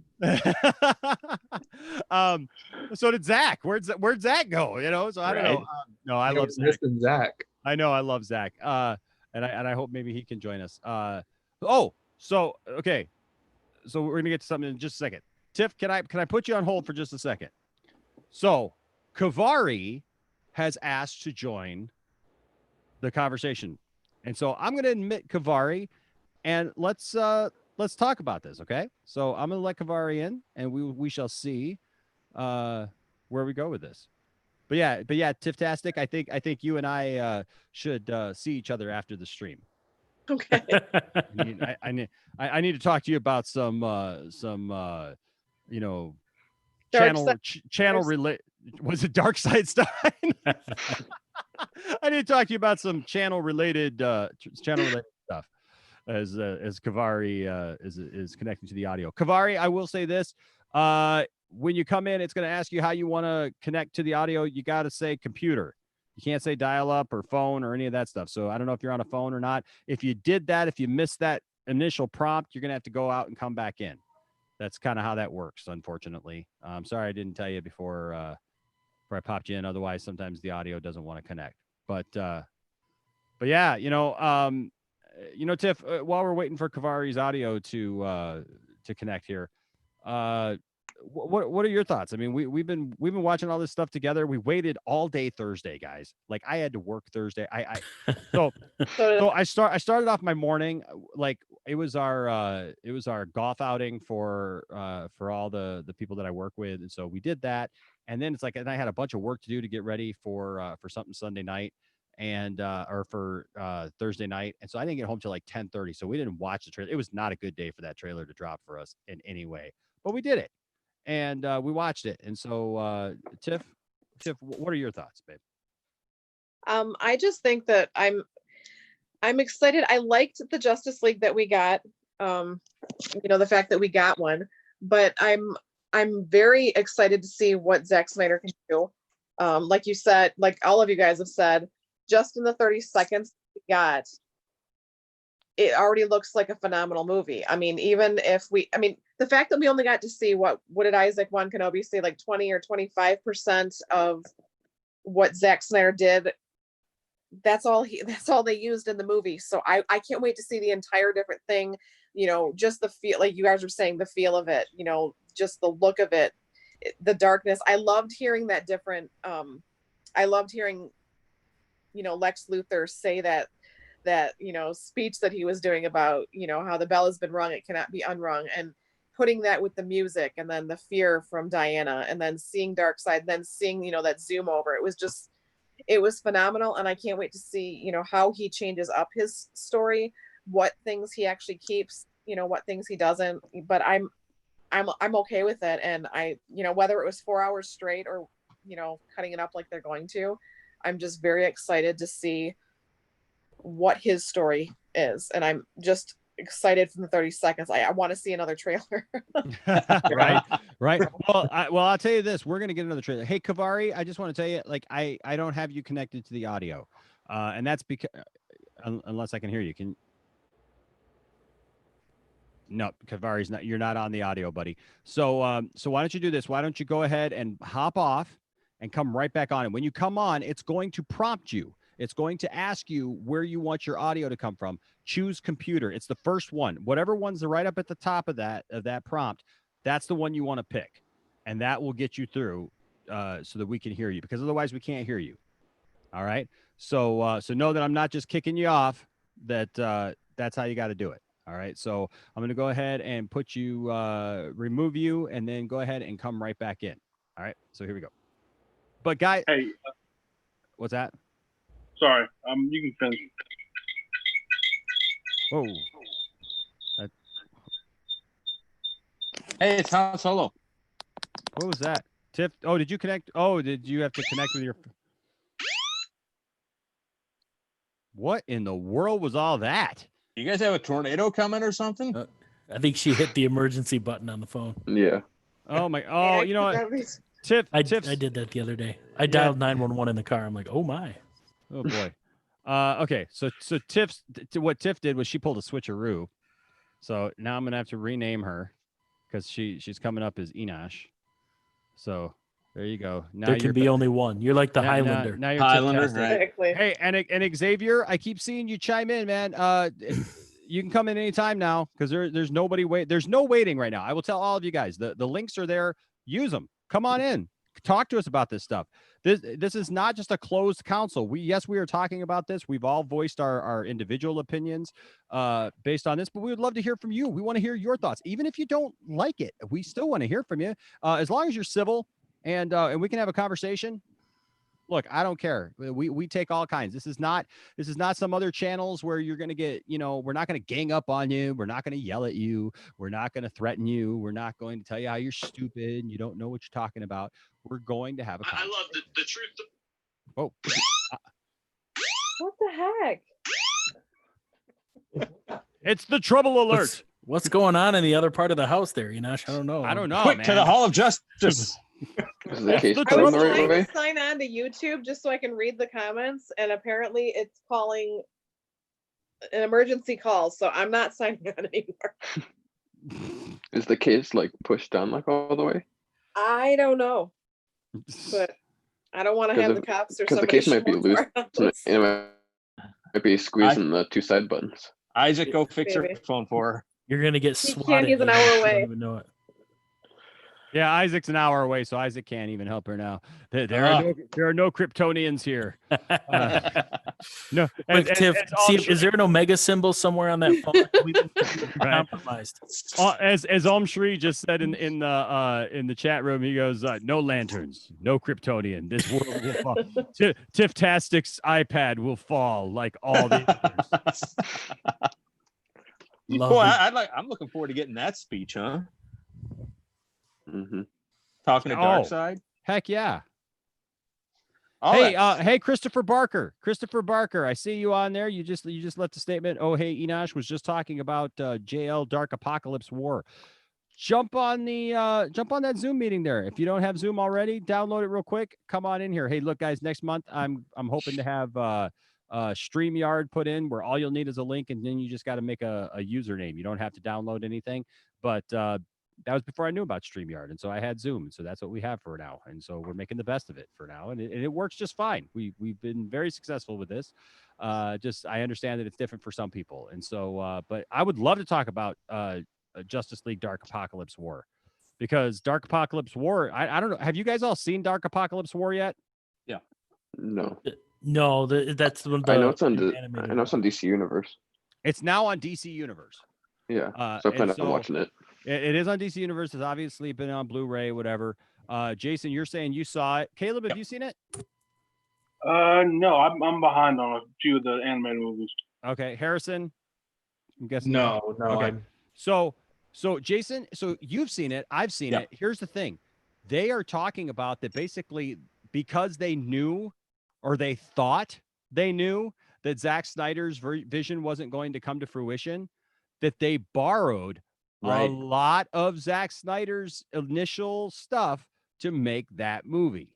So did Zach. Where'd Zach go? You know, so I don't know. No, I love Zach. I know I love Zach. And I hope maybe he can join us. So okay. So we're gonna get to something in just a second. Tiff, can I put you on hold for just a second? So Kavari has asked to join the conversation. And so I'm going to admit Kavari and let's talk about this. Okay. So I'm going to let Kavari in and we shall see where we go with this. But yeah, Tifftastic, I think you and I should see each other after the stream. Okay. I need to talk to you about some you know, channel relate. Was it Dark Side Stein? I need to talk to you about some channel related stuff as Kavari is connecting to the audio. Kavari, I will say this: when you come in, it's going to ask you how you want to connect to the audio. You got to say computer. You can't say dial up or phone or any of that stuff. So I don't know if you're on a phone or not. If you did that, if you missed that initial prompt, you're going to have to go out and come back in. That's kind of how that works, unfortunately. I'm sorry I didn't tell you before I popped you in. Otherwise, sometimes the audio doesn't want to connect. But yeah, you know, Tiff, while we're waiting for Kavari's audio to connect here, what are your thoughts? I mean, we've been watching all this stuff together. We waited all day Thursday, guys. Like I had to work Thursday. So I started off my morning like it was our golf outing for all the people that I work with, and so we did that. And then it's like, and I had a bunch of work to do to get ready for something Sunday night and or for Thursday night, and so I didn't get home till like 10:30. So we didn't watch the trailer. It was not a good day for that trailer to drop for us in any way, but we did it. And we watched it. And so Tiff, what are your thoughts, babe? I just think that I'm excited. I liked the Justice League that we got. You know, the fact that we got one, but I'm very excited to see what Zack Snyder can do. Like you said, like all of you guys have said, just in the 30 seconds we got, it already looks like a phenomenal movie. I mean, the fact that we only got to see what did Isaac One Kenobi say, like 20 or 25% of what Zack Snyder did. That's all they used in the movie. So I can't wait to see the entire different thing. You know, just the feel, like you guys were saying, the feel of it, you know, just the look of it, the darkness. I loved hearing that different I loved hearing, Lex Luthor say that speech that he was doing about, how the bell has been rung, it cannot be unrung, and putting that with the music, and then the fear from Diana, and then seeing Darkseid, then seeing, that zoom over. It was phenomenal, and I can't wait to see, how he changes up his story, what things he actually keeps, what things he doesn't. But I'm okay with it, and I, whether it was 4 hours straight or, cutting it up like they're going to, I'm just very excited to see what his story is, and I'm just excited from the 30 seconds. I want to see another trailer. Right. Well, I'll tell you this: we're gonna get another trailer. Hey, Kavari, I just want to tell you, like, I don't have you connected to the audio, and that's because unless I can hear you. No, Kavari's not. You're not on the audio, buddy. So why don't you do this? Why don't you go ahead and hop off and come right back on? And when you come on, it's going to prompt you. It's going to ask you where you want your audio to come from. Choose computer. It's the first one. Whatever one's right up at the top of that prompt, that's the one you want to pick, and that will get you through, so that we can hear you. Because otherwise, we can't hear you. All right. So know that I'm not just kicking you off. That's how you got to do it. All right. So I'm going to go ahead and put you, remove you, and then go ahead and come right back in. All right. So here we go. But guys, Hey, what's that? sorry. You can finish. Whoa. Hey, it's Han Solo. What was that? Tiff? Oh, did you connect? Oh, did you have to connect with your? What in the world was all that? You guys have a tornado coming or something? I think she hit the emergency button on the phone. Yeah. Oh my! Oh, you know what? Tiff, I did that the other day. I dialed 911 in the car. I'm like, oh my. Oh boy. Okay. So what Tiff did was she pulled a switcheroo. So now I'm gonna have to rename her because she's coming up as Enosh. So there you go. Now There can be only one. You're like the Highlander. Now you're Highlander, Tiff-tastic. right? Exactly. Hey, and Xavier, I keep seeing you chime in, man. You can come in anytime now because there's nobody wait. There's no waiting right now. I will tell all of you guys. The links are there. Use them. Come on in. Talk to us about this stuff. This is not just a closed council. We are talking about this. We've all voiced our individual opinions based on this, but we would love to hear from you. We want to hear your thoughts, even if you don't like it. We still want to hear from you, as long as you're civil and we can have a conversation. Look, I don't care. We take all kinds. This is not some other channels where you're going to get, we're not going to gang up on you. We're not going to yell at you. We're not going to threaten you. We're not going to tell you how you're stupid and you don't know what you're talking about. We're going to have a conversation. I love the truth. Oh. What the heck? It's the trouble alert. What's going on in the other part of the house there, Enosh? I don't know. I don't know, Quick man. to the Hall of Justice. Is the case the I going was the right trying way? to sign on to YouTube just so I can read the comments, and apparently it's calling an emergency call, so I'm not signing on anymore. Is the case like pushed down like all the way? I don't know, but I don't want to have the cops or Because the somebody case might be show up loose. to our And house. it might be squeezing the two side buttons. Isaac, go fix her Maybe. phone for her. You're gonna get He can't, swatted. he's an Enosh. hour You away. don't even know it. Yeah, Isaac's an hour away, so Isaac can't even help her now. There are no Kryptonians here. No, Quick, Tiff, see, is there an Omega symbol somewhere on that phone? We've been Right. compromised. As Om Shri just said in the chat room, he goes, "No lanterns, no Kryptonian. This world will fall. Tiff-tastic's iPad will fall like all the others." Love Boy, it. I'm looking forward to getting that speech, huh? Mm-hmm. Talking to Darkseid. Heck yeah. All Hey, that- hey, Christopher Barker. I see you on there. You just left a statement. Oh, hey, Enosh was just talking about JL Dark Apocalypse War. Jump on that Zoom meeting there. If you don't have Zoom already, download it real quick. Come on in here. Hey, look, guys, next month I'm hoping to have StreamYard put in where all you'll need is a link, and then you just got to make a username. You don't have to download anything, but that was before I knew about StreamYard, and so I had Zoom, so that's what we have for now, and so we're making the best of it for now, and it works just fine. We've been very successful with this. Just I understand that it's different for some people, and so but I would love to talk about Justice League Dark Apocalypse War, because Dark Apocalypse War, I don't know, have you guys all seen Dark Apocalypse War yet? Yeah. No, No, that's the I know it's on animated I know it's on DC Universe. It's now on DC Universe. Yeah, so I plan on watching it. It is on DC Universe. It's obviously been on Blu-ray, whatever. Jason, you're saying you saw it. Caleb, have you seen it? No, I'm behind on a few of the animated movies. Okay, Harrison. I'm guessing. No. Okay. So Jason, so you've seen it. I've seen it. Here's the thing. They are talking about that basically because they knew or they thought they knew that Zack Snyder's vision wasn't going to come to fruition, that they borrowed a lot of Zack Snyder's initial stuff to make that movie,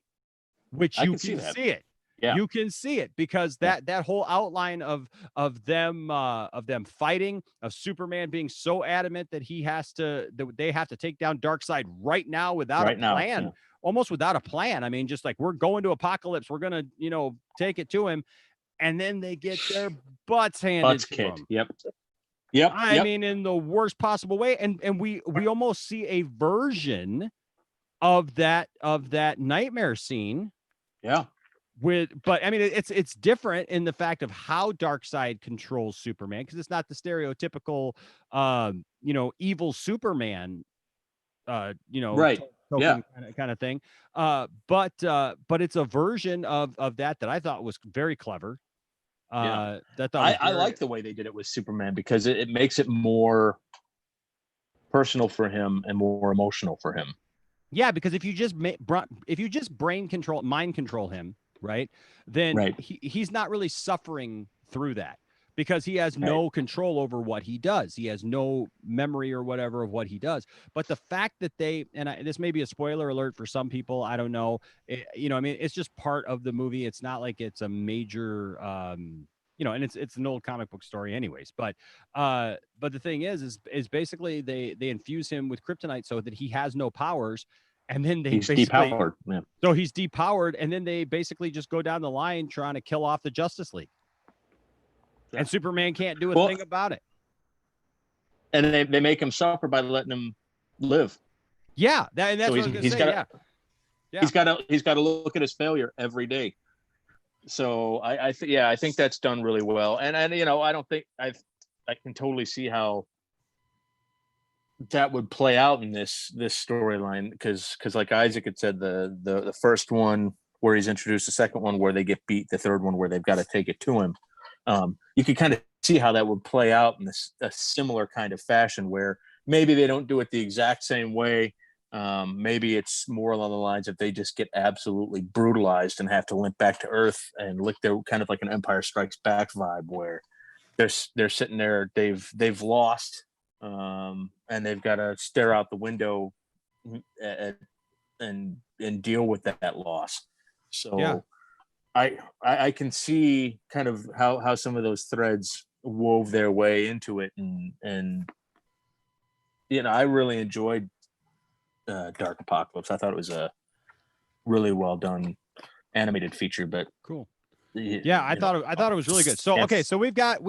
which you can see it. Yeah. You can see it because that whole outline of them fighting, of Superman being so adamant that they have to take down Darkseid right now without a plan, almost without a plan. I mean, just like we're going to apocalypse, we're gonna take it to him, and then they get their butts handed to them. Yep. I mean, in the worst possible way, and we almost see a version of that nightmare scene. Yeah. But I mean, it's different in the fact of how Darkseid controls Superman, because it's not the stereotypical, evil Superman, token kind of thing. But it's a version of that I thought was very clever. I like the way they did it with Superman because it makes it more personal for him and more emotional for him. Yeah, because if you just mind control him, right, then he's not really suffering through that because he has no control over what he does. He has no memory or whatever of what he does. But the fact that this may be a spoiler alert for some people, I don't know. It's just part of the movie. It's not like it's a major, and it's an old comic book story anyways. But the thing is basically they infuse him with kryptonite so that he has no powers. And then he's depowered. Yeah. So he's depowered, and then they basically just go down the line trying to kill off the Justice League. Yeah. And Superman can't do a thing about it. And they make him suffer by letting him live. Yeah, that's what I was going to say. He's got to look at his failure every day. So I think that's done really well. And I don't think I can totally see how that would play out in this storyline because like Isaac had said, the first one where he's introduced, the second one where they get beat, the third one where they've got to take it to him. You could kind of see how that would play out in a similar kind of fashion where maybe they don't do it the exact same way. Maybe it's more along the lines of they just get absolutely brutalized and have to limp back to Earth and lick their kind of like an Empire Strikes Back vibe where they're sitting there, they've lost. And they've got to stare out the window and deal with that loss. So I can see kind of how some of those threads wove their way into it. And I really enjoyed Dark Apocalypse. I thought it was a really well done animated feature, but cool. Yeah, I thought it was really good. So okay, so we've got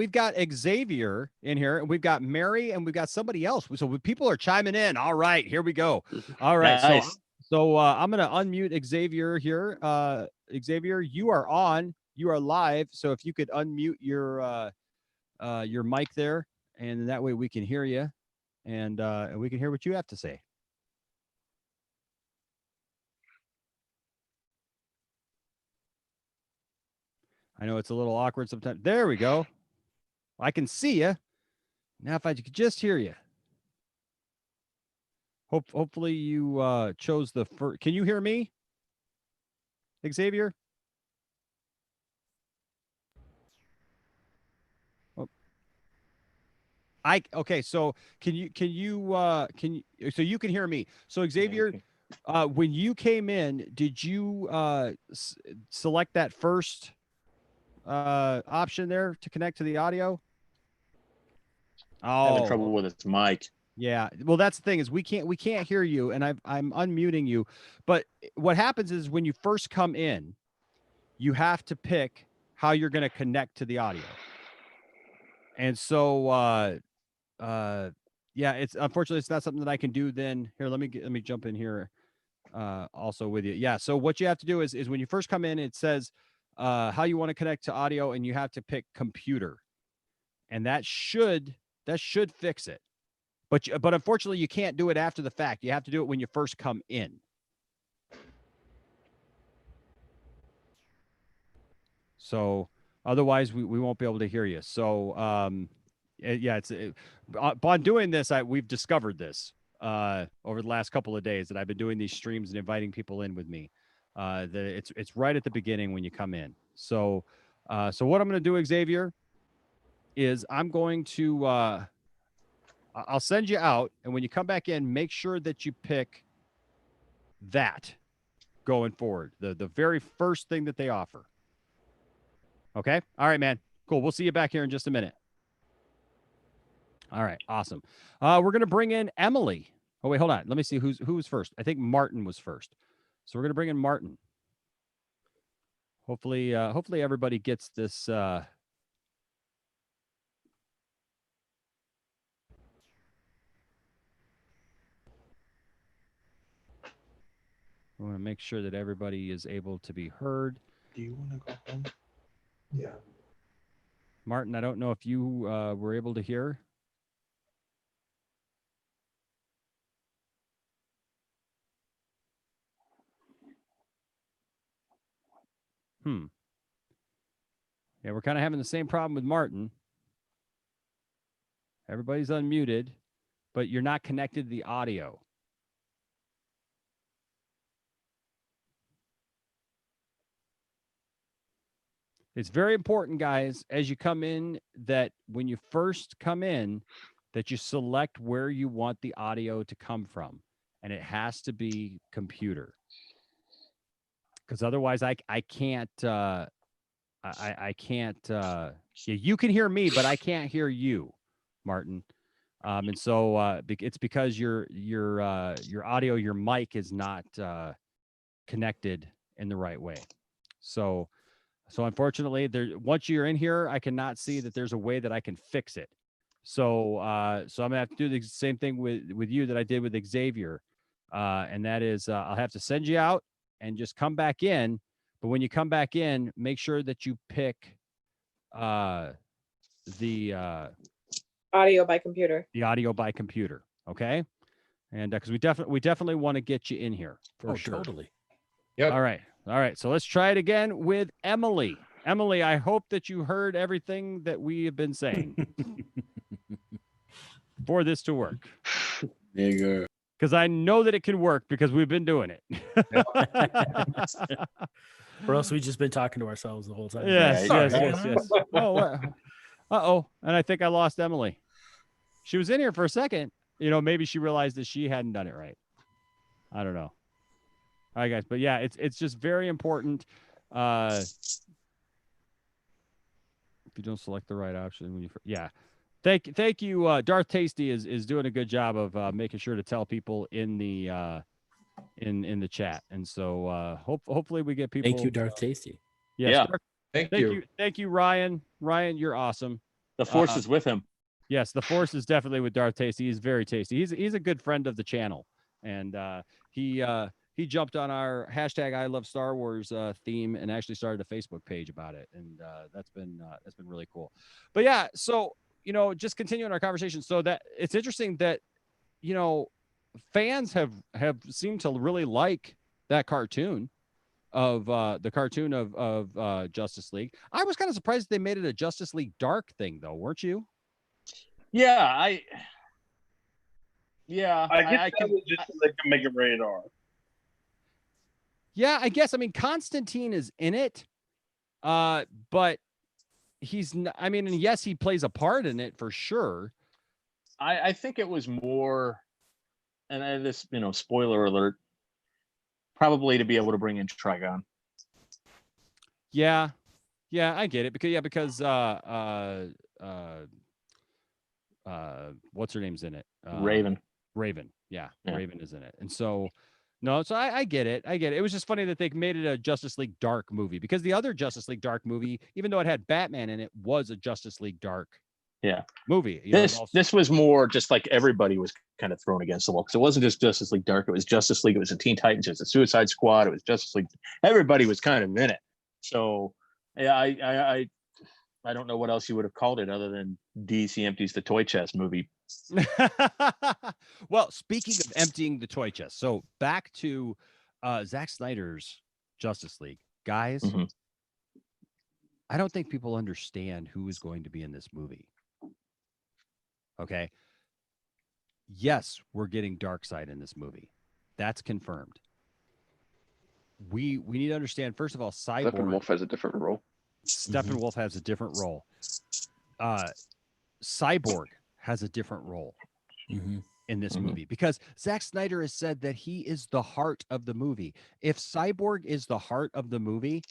Xavier in here, and we've got Mary, and we've got somebody else. So people are chiming in. All right, here we go. All right, nice. So I'm gonna unmute Xavier here. Xavier, you are on. You are live. So if you could unmute your mic there, and that way we can hear you, and we can hear what you have to say. I know it's a little awkward sometimes. There we go. I can see you. Now, if I could just hear you. Hopefully you chose the first. Can you hear me, Xavier? Oh. Okay. So can you so you can hear me? So Xavier, when you came in, did you select that first option there to connect to the audio? Having trouble with its mic. Yeah, well, that's the thing is we can't hear you, and I'm unmuting you. But what happens is when you first come in, you have to pick how you're going to connect to the audio. And so, it's unfortunately it's not something that I can do. Then here, let me jump in here, also with you. Yeah. So what you have to do is when you first come in, it says how you want to connect to audio, and you have to pick computer, and that should fix it. But unfortunately, you can't do it after the fact. You have to do it when you first come in. So otherwise, we won't be able to hear you. So yeah, upon doing this, we've discovered this over the last couple of days that I've been doing these streams and inviting people in with me. That it's right at the beginning when you come in. So what I'm going to do, Xavier, is I'm going to I'll send you out, and when you come back in, make sure that you pick that going forward, the very first thing that they offer. Okay. All right, man. Cool. We'll see you back here in just a minute. All right. Awesome. We're going to bring in Emily. Oh, wait, hold on. Let me see who was first. I think Martin was first. So we're going to bring in Martin. Hopefully everybody gets this. I want to make sure that everybody is able to be heard. Do you want to go home? Yeah. Martin, I don't know if you were able to hear. Yeah, we're kind of having the same problem with Martin. Everybody's unmuted, but you're not connected to the audio. It's very important, guys, as you come in, that when you first come in, that you select where you want the audio to come from. And it has to be computer. Because otherwise I can't, I can't, yeah, you can hear me, but I can't hear you, Martin. And so it's because your audio, your mic is not connected in the right way. So unfortunately, once you're in here, I cannot see that there's a way that I can fix it. So I'm gonna have to do the same thing with you that I did with Xavier, and that is I'll have to send you out and just come back in. But when you come back in, make sure that you pick the audio by computer. The audio by computer, okay? And because we definitely want to get you in here for sure. Totally. Yep. All right. So let's try it again with Emily. Emily, I hope that you heard everything that we have been saying for this to work. Nigga. Because I know that it can work because we've been doing it. Or else we've just been talking to ourselves the whole time. Yes. Oh, uh-oh. And I think I lost Emily. She was in here for a second. Maybe she realized that she hadn't done it right. I don't know. All right, guys. But yeah, it's just very important. If you don't select the right option when yeah. Thank you. Darth Tasty is doing a good job of making sure to tell people in the chat. And so hopefully we get people. Thank you, Darth Tasty. Yes, yeah. Thank you. Thank you, Ryan. Ryan, you're awesome. The force is with him. Yes, the force is definitely with Darth Tasty. He's very tasty. He's a good friend of the channel, and he jumped on our hashtag I Love Star Wars theme and actually started a Facebook page about it, and that's been really cool. But yeah, so just continuing our conversation. So that it's interesting that fans have seemed to really like that cartoon of the cartoon of Justice League. I was kind of surprised they made it a Justice League Dark thing, though, weren't you? Yeah, I guess that was just so they can make it rated R. Yeah, I guess. I mean, Constantine is in it, but he's not, I mean, and yes, he plays a part in it for sure. I think it was more, and this, spoiler alert, probably to be able to bring in Trigon. Yeah, I get it because what's her name's in it? Raven. Yeah, Raven is in it, and so. No, so I get it. It was just funny that they made it a Justice League Dark movie because the other Justice League Dark movie, even though it had Batman in it, was a Justice League Dark movie. This was more just like everybody was kind of thrown against the wall because it wasn't just Justice League Dark. It was Justice League. It was the Teen Titans. It was the Suicide Squad. It was Justice League. Everybody was kind of in it. So Yeah, I don't know what else you would have called it other than DC empties the toy chest movie. Well, speaking of emptying the toy chest, so back to Zack Snyder's Justice League, guys. Mm-hmm. I don't think people understand who is going to be in this movie. Okay. Yes, we're getting Darkseid in this movie. That's confirmed. We need to understand, first of all, Steppenwolf has a different role. Steppenwolf has a different role. Cyborg has a different role in this movie, because Zack Snyder has said that he is the heart of the movie. If Cyborg is the heart of the movie,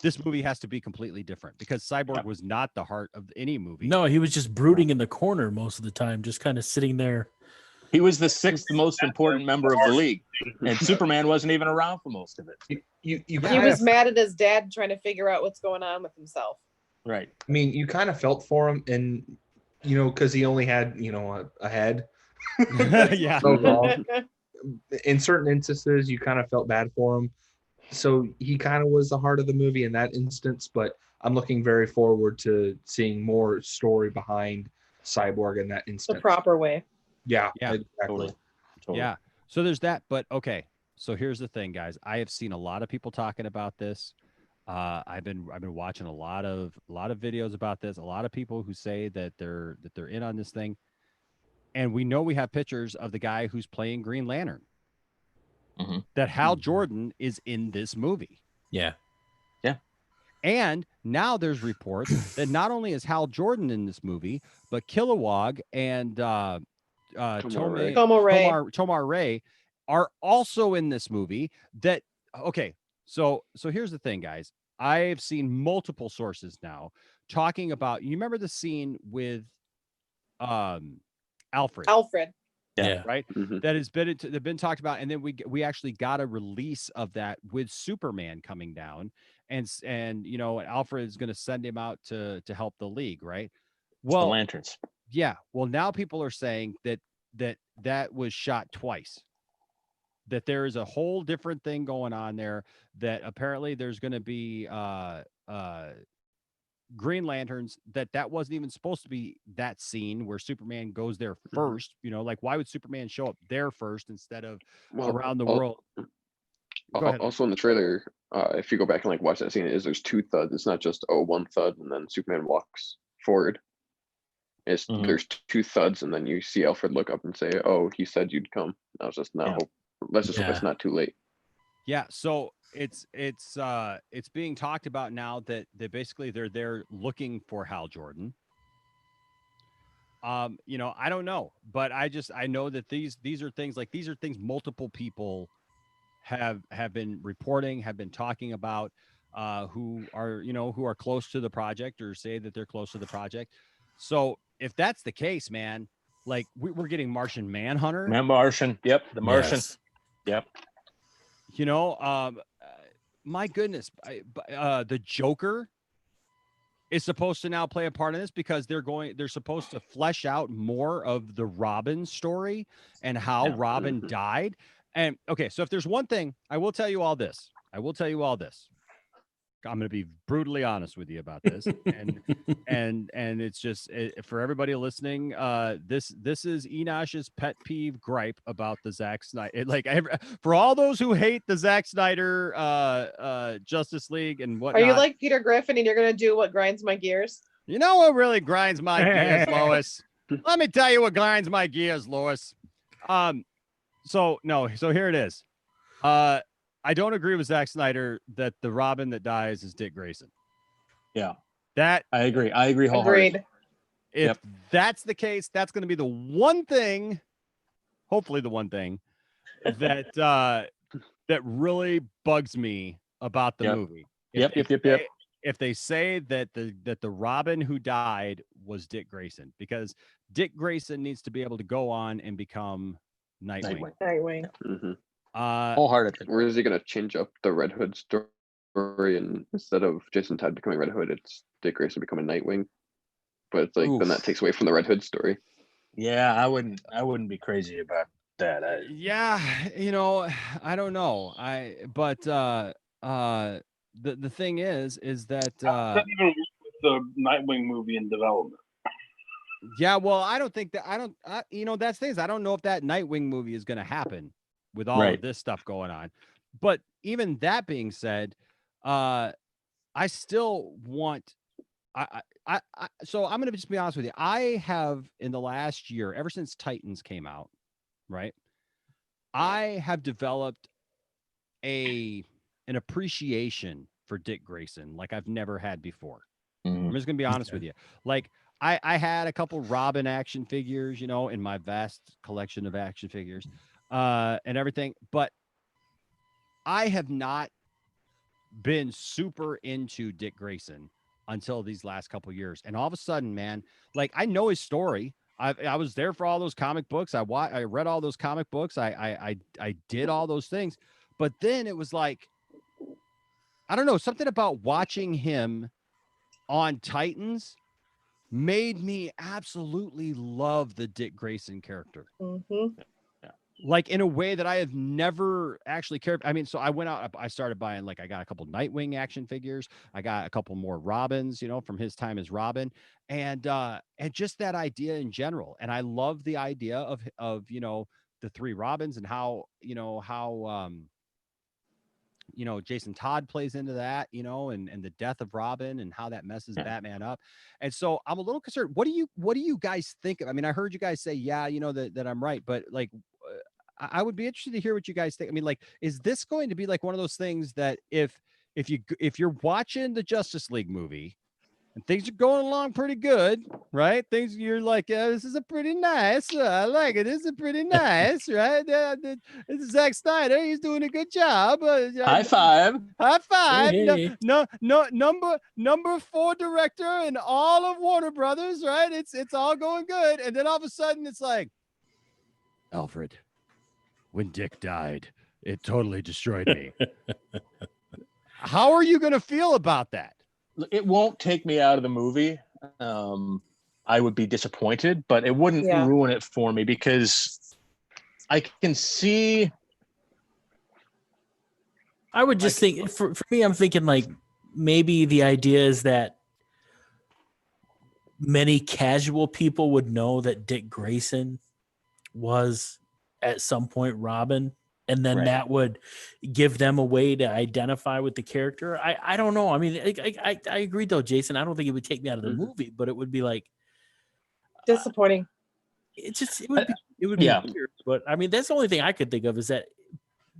this movie has to be completely different, because Cyborg was not the heart of any movie. No, he was just brooding in the corner most of the time, just kind of sitting there. He was the sixth most important member of the league, and Superman wasn't even around for most of it. He was mad at his dad trying to figure out what's going on with himself. Right. I mean, you kind of felt for him, and because he only had a head. Yeah. In certain instances, you kind of felt bad for him. So he kind of was the heart of the movie in that instance, but I'm looking very forward to seeing more story behind Cyborg in that instance. The proper way. Yeah, exactly. Totally. Yeah. So there's that, but okay. So here's the thing, guys. I have seen a lot of people talking about this. I've been watching a lot of videos about this. A lot of people who say that they're in on this thing. And we know we have pictures of the guy who's playing Green Lantern. That Hal Jordan is in this movie. Yeah. Yeah. And now there's reports that not only is Hal Jordan in this movie, but Kilowog and Tomar Ray are also in this movie. That so here's the thing, guys. I've seen multiple sources now talking about, you remember the scene with Alfred. Yeah. Right. That has been talked about, and then we actually got a release of that with Superman coming down, and Alfred is going to send him out to help the League, right? Well, the Lanterns. Yeah. Well, now people are saying that was shot twice. That there is a whole different thing going on there. That apparently there's going to be Green Lanterns, that wasn't even supposed to be that scene where Superman goes there first. Like, why would Superman show up there first instead of around the world? Go ahead. Also in the trailer, if you go back and watch that scene, there's two thuds. It's not just one thud and then Superman walks forward. There's two thuds, and then you see Alfred look up and say, "Oh, he said you'd come." I was just let's just hope it's not too late. Yeah. So it's being talked about now that basically they're there looking for Hal Jordan. I don't know, but I know that these are things multiple people have been reporting, have been talking about, who are close to the project or say that they're close to the project. So if that's the case, man, we're getting Martian Manhunter. Martian. Yep. The Martian. Yes. Yep. My goodness, the Joker is supposed to now play a part in this, because they're supposed to flesh out more of the Robin story and how Robin died. And okay, so if there's one thing, I will tell you all this. I'm going to be brutally honest with you about this, and it's just for everybody listening. This is Enosh's pet peeve gripe about the Zack Snyder. For all those who hate the Zack Snyder Justice League and whatnot. Are you like Peter Griffin and you're going to do what grinds my gears? You know what really grinds my gears, Lois? Let me tell you what grinds my gears, Lois. So here it is. I don't agree with Zack Snyder that the Robin that dies is Dick Grayson. Yeah. That I agree wholeheartedly. If that's the case, that's going to be the one thing, hopefully the one thing that that really bugs me about the movie. If they say that the Robin who died was Dick Grayson, because Dick Grayson needs to be able to go on and become Nightwing. Wholeheartedly. Or is he going to change up the Red Hood story, and instead of Jason Todd becoming Red Hood, it's Dick Grayson becoming Nightwing? But it's then that takes away from the Red Hood story. Yeah, I wouldn't be crazy about that. I don't know. the thing is that Not even with the Nightwing movie in development. yeah, well, I don't think that you know, that's things. I don't know if that Nightwing movie is going to happen with all of this stuff going on. But even that being said, I still want so I'm going to just be honest with you. I have in the last year, ever since Titans came out, right? I have developed an appreciation for Dick Grayson like I've never had before. I'm just going to be honest with you. Like I had a couple Robin action figures, you know, in my vast collection of action figures and everything, but I have not been super into Dick Grayson until these last couple years. And all of a sudden, man, like I know his story. I was there for all those comic books. I read all those comic books. I did all those things. But then it was like, I don't know, something about watching him on Titans made me absolutely love the Dick Grayson character. Mm-hmm. Like in a way that I have never actually cared. I mean, so I went out, I started buying, like, I got a couple Nightwing action figures. I got a couple more Robins, you know, from his time as Robin, and just that idea in general. And I love the idea of, you know, the three Robins and how, you know, Jason Todd plays into that, you know, and the death of Robin and how that messes Batman up. And so I'm a little concerned. What do you guys think? I mean, I heard you guys say, yeah, you know, that I'm right, but like, I would be interested to hear what you guys think. I mean, like, is this going to be like one of those things that if you're watching the Justice League movie and things are going along pretty good, right? Things you're like, yeah, this is a pretty nice. I like it. This is pretty nice, right? This is Zack Snyder. He's doing a good job. High five. High five. Hey. No, number 4 director in all of Warner Brothers, right? It's all going good. And then all of a sudden it's like, Alfred, when Dick died, it totally destroyed me. How are you going to feel about that? It won't take me out of the movie. I would be disappointed, but it wouldn't ruin it for me because I can see. I would just think, for me, I'm thinking like maybe the idea is that many casual people would know that Dick Grayson was at some point Robin, and then that would give them a way to identify with the character. I don't know. I mean, I agree though, Jason. I don't think it would take me out of the movie, but it would be like disappointing. It would be weird. But I mean, that's the only thing I could think of is that,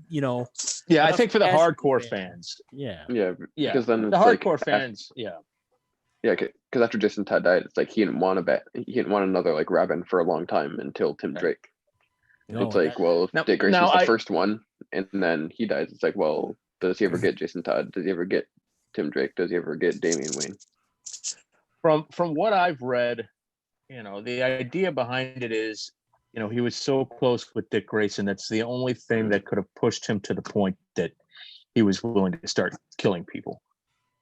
you know. Yeah, I think for the hardcore fans. Yeah. Because then the hardcore fans. Yeah, because after Jason Todd died, it's like he didn't want another like Robin for a long time until Tim Drake. It's like, well, Dick Grayson's the first one, and then he dies. It's like, well, does he ever get Jason Todd? Does he ever get Tim Drake? Does he ever get Damian Wayne? From what I've read, you know, the idea behind it is, you know, he was so close with Dick Grayson. That's the only thing that could have pushed him to the point that he was willing to start killing people.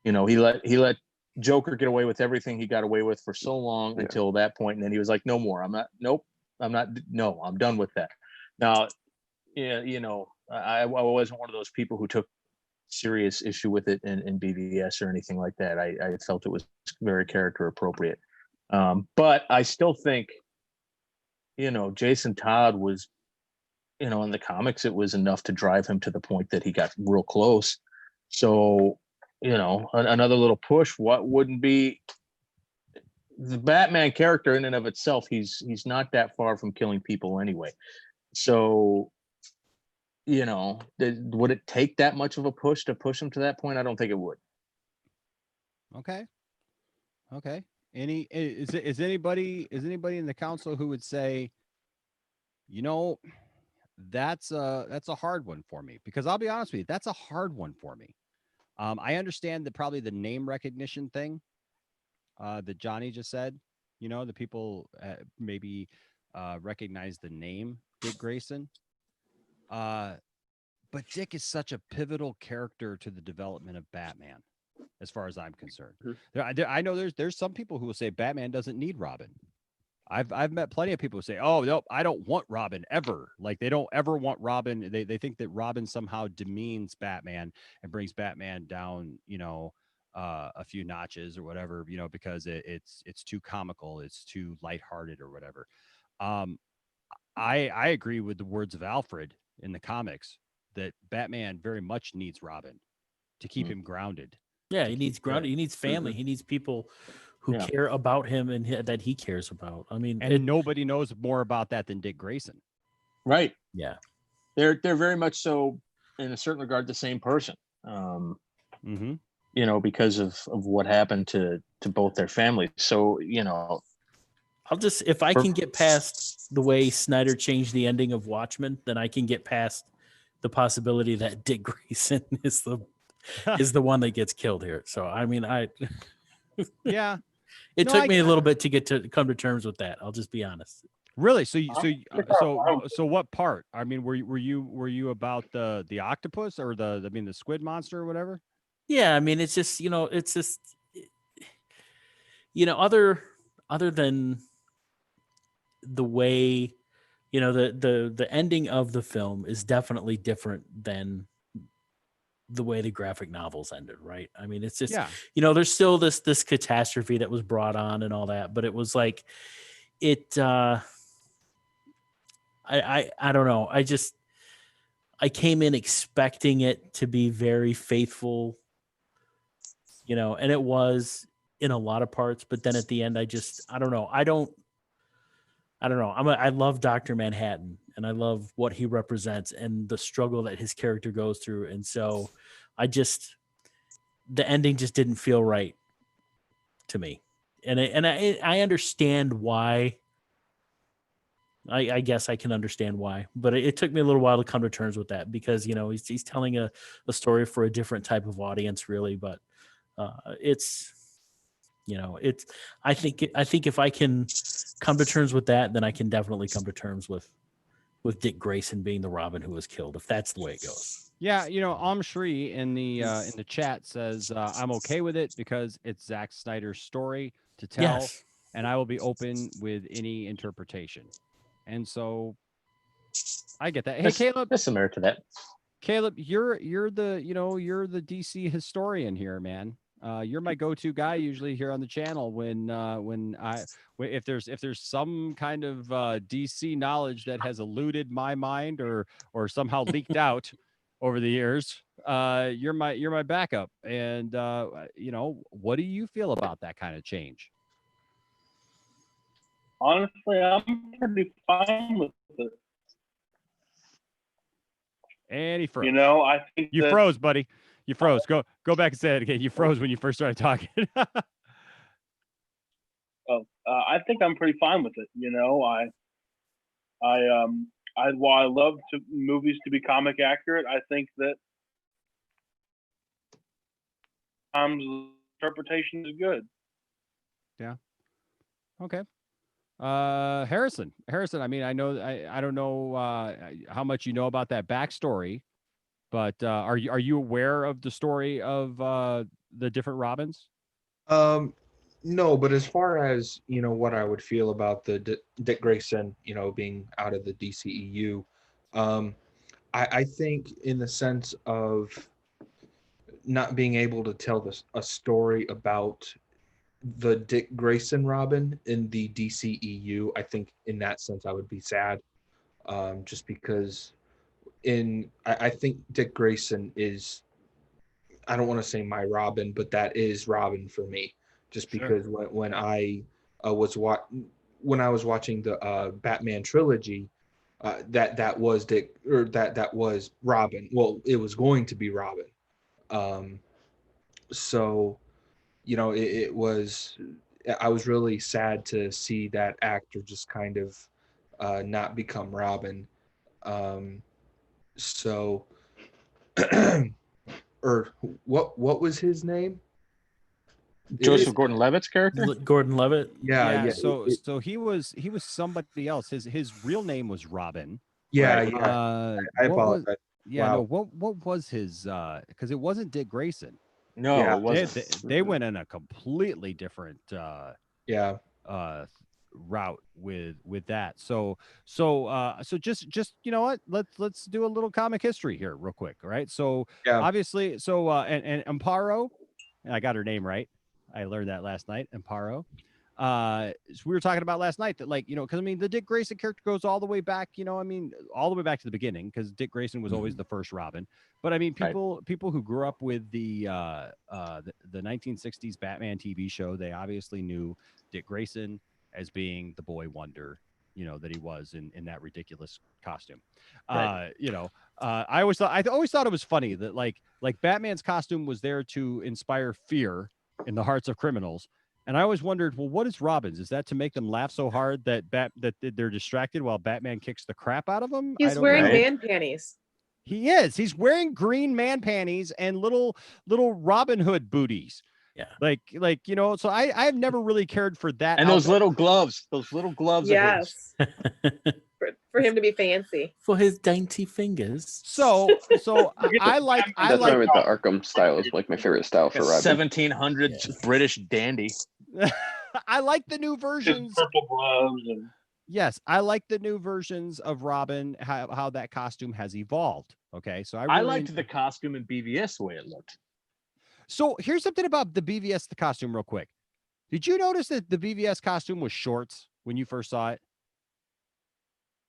You know, he let Joker get away with everything he got away with for so long until that point, and then he was like, no more. I'm done with that. Now, you know, I wasn't one of those people who took serious issue with it in BVS or anything like that. I felt it was very character appropriate. But I still think, you know, Jason Todd was, you know, in the comics, it was enough to drive him to the point that he got real close. So, you know, another little push, what wouldn't be the Batman character in and of itself? He's not that far from killing people anyway. So, you know, would it take that much of a push to push him to that point? I don't think it would. Okay. Is anybody in the council who would say, you know, that's a hard one for me? Because I'll be honest with you, that's a hard one for me. I understand that probably the name recognition thing that Johnny just said, you know, the people maybe recognize the name Dick Grayson. But Dick is such a pivotal character to the development of Batman, as far as I'm concerned. I know there's some people who will say Batman doesn't need Robin. I've met plenty of people who say, "Oh, no, I don't want Robin ever." Like they don't ever want Robin. They think that Robin somehow demeans Batman and brings Batman down, a few notches or whatever, because it's too comical, it's too lighthearted or whatever. Um, I agree with the words of Alfred in the comics that Batman very much needs Robin to keep him grounded. Yeah, he needs grounded. He needs family. He needs people who care about him and that he cares about. I mean, and nobody knows more about that than Dick Grayson. Right. Yeah. They're very much so, in a certain regard, the same person. Because of what happened to both their families. So, I'll just, if I can get past the way Snyder changed the ending of Watchmen, then I can get past the possibility that Dick Grayson is the one that gets killed here. So, I mean, yeah, it took me a little bit to come to terms with that. I'll just be honest. Really? So what part? I mean, were you about the octopus or the squid monster or whatever? Yeah, I mean, it's just, other than the way, the ending of the film is definitely different than the way the graphic novels ended, right? I mean, it's just, there's still this catastrophe that was brought on and all that, but it was like, I don't know. I came in expecting it to be very faithful, and it was in a lot of parts, but then at the end, I don't know. I don't know. I love Dr. Manhattan and I love what he represents and the struggle that his character goes through. And so the ending just didn't feel right to me. And I understand why. I guess I can understand why, but it took me a little while to come to terms with that because, he's telling a story for a different type of audience really, but I think if I can come to terms with that, then I can definitely come to terms with Dick Grayson being the Robin who was killed, if that's the way it goes. Yeah, Shri in the chat says I'm okay with it because it's Zack Snyder's story to tell, and I will be open with any interpretation. And so I get that. Hey, Caleb, there's some merit to that. Caleb, you're the DC historian here, man. You're my go-to guy usually here on the channel if there's some kind of DC knowledge that has eluded my mind or somehow leaked out over the years. You're my backup. And what do you feel about that kind of change? Honestly, I'm pretty fine with it. And he froze. I think you froze, buddy. You froze. Go back and say it again. You froze when you first started talking. I think I'm pretty fine with it. While I love movies to be comic accurate, I think that interpretation is good. Yeah. Okay. Harrison. I mean, I don't know how much you know about that backstory, but are you aware of the story of the different Robins? No, but as far as what I would feel about the Dick Grayson, being out of the DCEU, I think in the sense of not being able to tell a story about the Dick Grayson Robin in the DCEU, I think in that sense I would be sad, just because I think Dick Grayson is, I don't want to say my Robin, but that is Robin for me, just because when I was watching the Batman trilogy, that was Dick, or that was Robin. Well, it was going to be Robin. So it was, I was really sad to see that actor just kind of not become Robin. So or what was his name? Joseph Gordon-Levitt's character? Gordon-Levitt? Yeah. So he was somebody else. His real name was Robin. Yeah, right. Yeah. I apologize. No, what was his because it wasn't Dick Grayson. No, it wasn't. They went in a completely different route with that. So just you know what? Let's do a little comic history here real quick. All right. So Yeah. obviously, and Amparo, I got her name right. I learned that last night. Amparo. So we were talking about last night that, like, you know, because I mean the Dick Grayson character goes all the way back, you know, I mean all the way back to the beginning, because Dick Grayson was always the first Robin. But I mean people who grew up with the 1960s Batman TV show, they obviously knew Dick Grayson as being the boy wonder, you know, that he was in that ridiculous costume. You know, I always thought it was funny that like Batman's costume was there to inspire fear in the hearts of criminals. And I always wondered, well, what is Robin's? Is that to make them laugh so hard that they're distracted while Batman kicks the crap out of them? He's wearing man panties. He is. He's wearing green man panties and little Robin Hood booties. Yeah. Like, you know, so I've never really cared for that. And those little gloves. Yes. for him to be fancy. For his dainty fingers. So I like That's why with the Arkham style is like my favorite style for Robin. 1700s British dandy. I like the new versions. Purple gloves and Yes, I like the new versions of Robin, how that costume has evolved. Okay, so I liked the costume in BVS the way it looked. So here's something about the BVS the costume real quick. Did you notice that the BVS costume was shorts when you first saw it?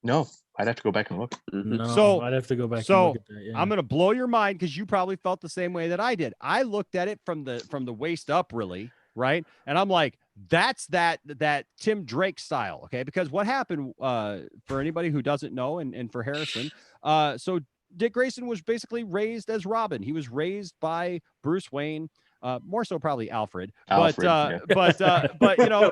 No, I'd have to go back and look. No, So I'd have to go back so and look at that. Yeah. I'm gonna blow your mind because you probably felt the same way that I did. I looked at it from the waist up, really, right? And I'm like, that's that Tim Drake style, okay? Because what happened, for anybody who doesn't know, and for Harrison, so Dick Grayson was basically raised as Robin. He was raised by Bruce Wayne, more so probably Alfred. But you know,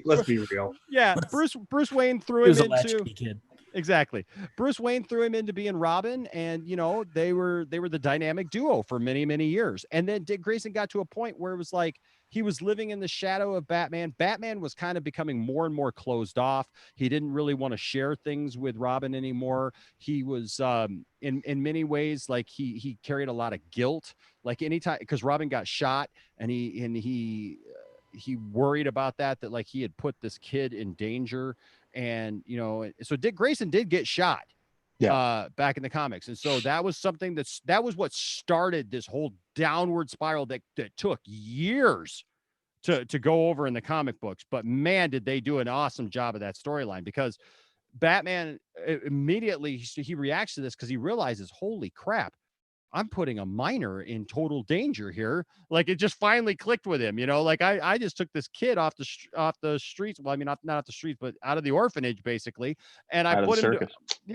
let's be real. Yeah, Bruce Wayne threw He was him a into latchkey kid. exactly. Bruce Wayne threw him into being Robin, and you know they were the dynamic duo for many years. And then Dick Grayson got to a point where it was like he was living in the shadow of Batman. Batman was kind of becoming more and more closed off. He didn't really want to share things with Robin anymore. He was in many ways like he carried a lot of guilt. Like anytime, because Robin got shot, and he worried about that like he had put this kid in danger. And you know, so Dick Grayson did get shot back in the comics, and so that was something that was what started this whole downward spiral that took years to go over in the comic books. But man, did they do an awesome job of that storyline, because Batman immediately he reacts to this because he realizes, holy crap, I'm putting a minor in total danger here. Like, it just finally clicked with him, you know, like I just took this kid off the streets. Well, I mean, not off the streets, but out of the orphanage, basically. And I put him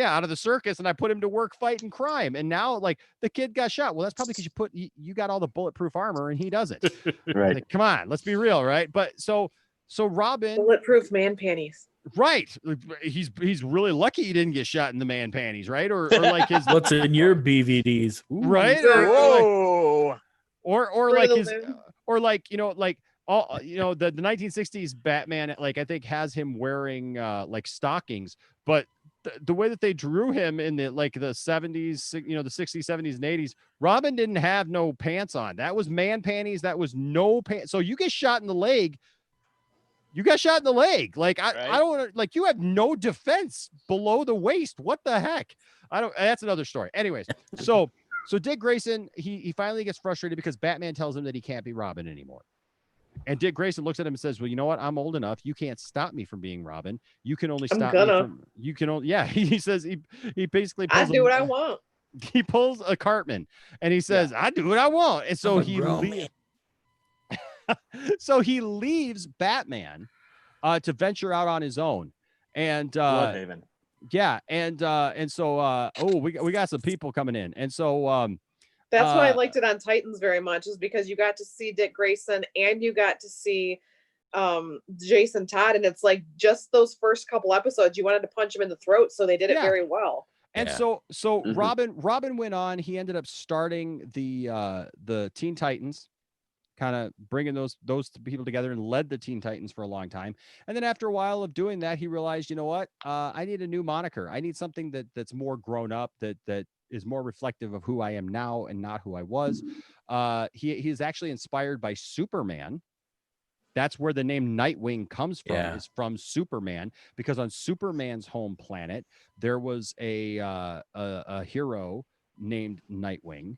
out of the circus, and I put him to work fighting crime. And now, like, the kid got shot. Well, that's probably because you got all the bulletproof armor and he doesn't. Right. Like, come on, let's be real. Right. But so Robin, bulletproof man panties. right. He's really lucky he didn't get shot in the man panties, right? Or like his What's in your BVDs? Ooh. right? Whoa. Or like his or like, you know, like all, you know, the 1960s Batman, like I think has him wearing like stockings, but the way that they drew him in the 70s, you know, the 60s, 70s, and 80s, Robin didn't have no pants on. That was man panties. That was no pants. So you get shot in the leg. You got shot in the leg. Like, I don't, like, you have no defense below the waist. What the heck? That's another story. Anyways, so Dick Grayson, he finally gets frustrated because Batman tells him that he can't be Robin anymore. And Dick Grayson looks at him and says, well, you know what? I'm old enough. You can't stop me from being Robin. You can only stop me from, you can only, yeah. He says, he basically pulls I do what I want. He pulls a Cartman and he says, I do what I want. And so so he leaves Batman to venture out on his own. And Bloodhaven. yeah, and so we got some people coming in. And so that's why I liked it on Titans very much, is because you got to see Dick Grayson and you got to see Jason Todd, and it's like just those first couple episodes you wanted to punch him in the throat, so they did it very well. And so Robin went on. He ended up starting the Teen Titans, kind of bringing those people together, and led the Teen Titans for a long time. And then after a while of doing that, he realized, you know what? I need a new moniker. I need something that's more grown up, that is more reflective of who I am now and not who I was. He is actually inspired by Superman. That's where the name Nightwing comes from, Yeah. is from Superman, because on Superman's home planet, there was a hero named Nightwing.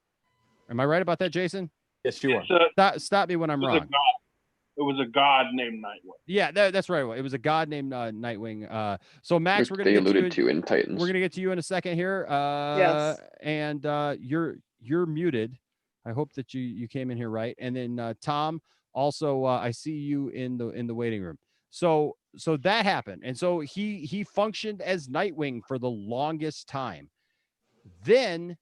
Am I right about that, Jason? Yes, you are. Stop me when I'm wrong. It was a god named Nightwing. Yeah, that's right. It was a god named Nightwing. So Max, we're gonna they get alluded to you. to in Titans. We're gonna get to you in a second here. Yes. And you're muted. I hope that you came in here right. And then Tom, also I see you in the waiting room. So that happened, and so he functioned as Nightwing for the longest time. Then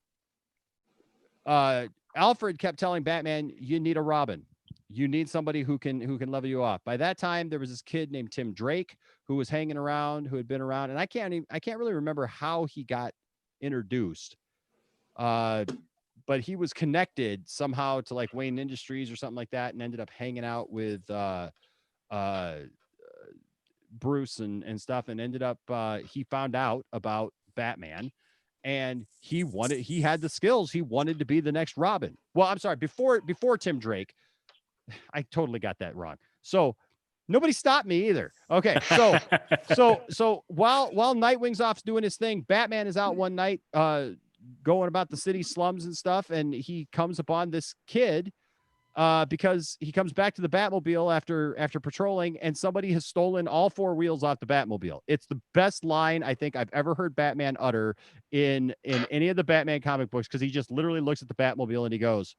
Alfred kept telling Batman, "You need a Robin. You need somebody who can level you off." By that time, there was this kid named Tim Drake who was hanging around, who had been around, and I can't really remember how he got introduced. But he was connected somehow to like Wayne Industries or something like that, and ended up hanging out with Bruce and stuff, and ended up he found out about Batman. And he had the skills. He wanted to be the next Robin. Well, I'm sorry, before Tim Drake, I totally got that wrong. So nobody stopped me either. Okay. So while Nightwing's off doing his thing, Batman is out one night, going about the city slums and stuff. And he comes upon this kid, because he comes back to the Batmobile after patrolling, and somebody has stolen all four wheels off the Batmobile. It's the best line I think I've ever heard Batman utter in any of the Batman comic books, because he just literally looks at the Batmobile and he goes,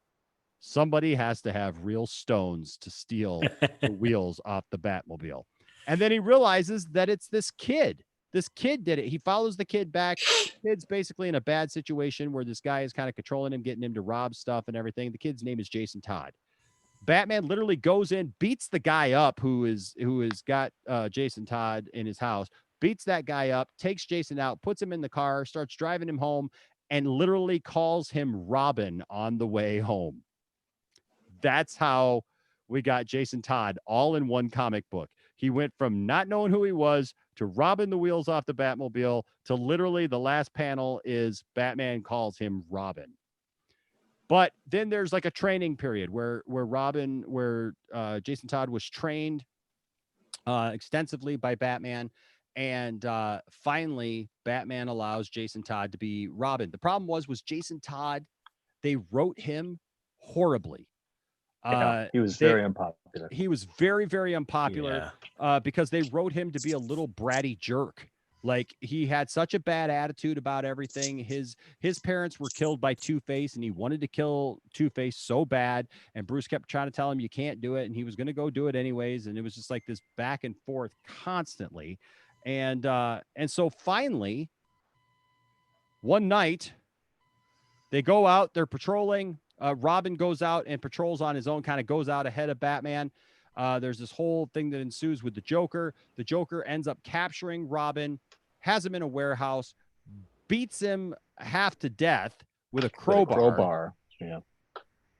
"Somebody has to have real stones to steal the wheels off the Batmobile." And then he realizes that it's this kid. This kid did it. He follows the kid back. The kid's basically in a bad situation where this guy is kind of controlling him, getting him to rob stuff and everything. The kid's name is Jason Todd. Batman literally goes in, beats the guy up who has got Jason Todd in his house, beats that guy up, takes Jason out, puts him in the car, starts driving him home, and literally calls him Robin on the way home. That's how we got Jason Todd all in one comic book. He went from not knowing who he was to robbing the wheels off the Batmobile to literally the last panel is Batman calls him Robin. But then there's like a training period where Jason Todd was trained extensively by Batman. And finally, Batman allows Jason Todd to be Robin. The problem was Jason Todd, they wrote him horribly. He was very unpopular. He was very, very unpopular because they wrote him to be a little bratty jerk. Like, he had such a bad attitude about everything. His parents were killed by Two-Face, and he wanted to kill Two-Face so bad. And Bruce kept trying to tell him you can't do it, and he was going to go do it anyways. And it was just like this back and forth constantly. And so finally, one night, they go out. They're patrolling. Robin goes out and patrols on his own, kind of goes out ahead of Batman. There's this whole thing that ensues with the Joker. The Joker ends up capturing Robin, has him in a warehouse, beats him half to death with a crowbar. Yeah.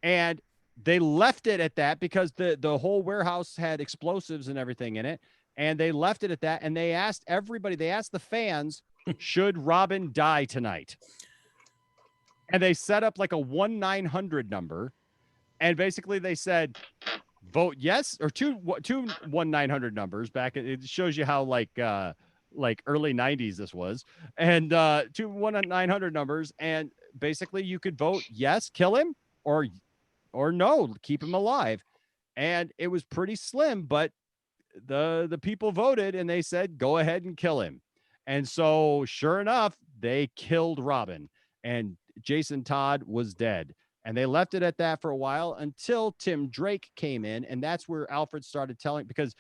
And they left it at that because the whole warehouse had explosives and everything in it. And they left it at that. And they asked everybody, they asked the fans, should Robin die tonight? And they set up like a 1-900 number. And basically they said, vote yes, or two 1-900 numbers back. It shows you how like early 90s this was. And 2 1-900 numbers. And basically you could vote yes, kill him, or no, keep him alive. And it was pretty slim, but the people voted and they said, go ahead and kill him. And so sure enough, they killed Robin, and Jason Todd was dead. And they left it at that for a while until Tim Drake came in. And that's where Alfred started telling, because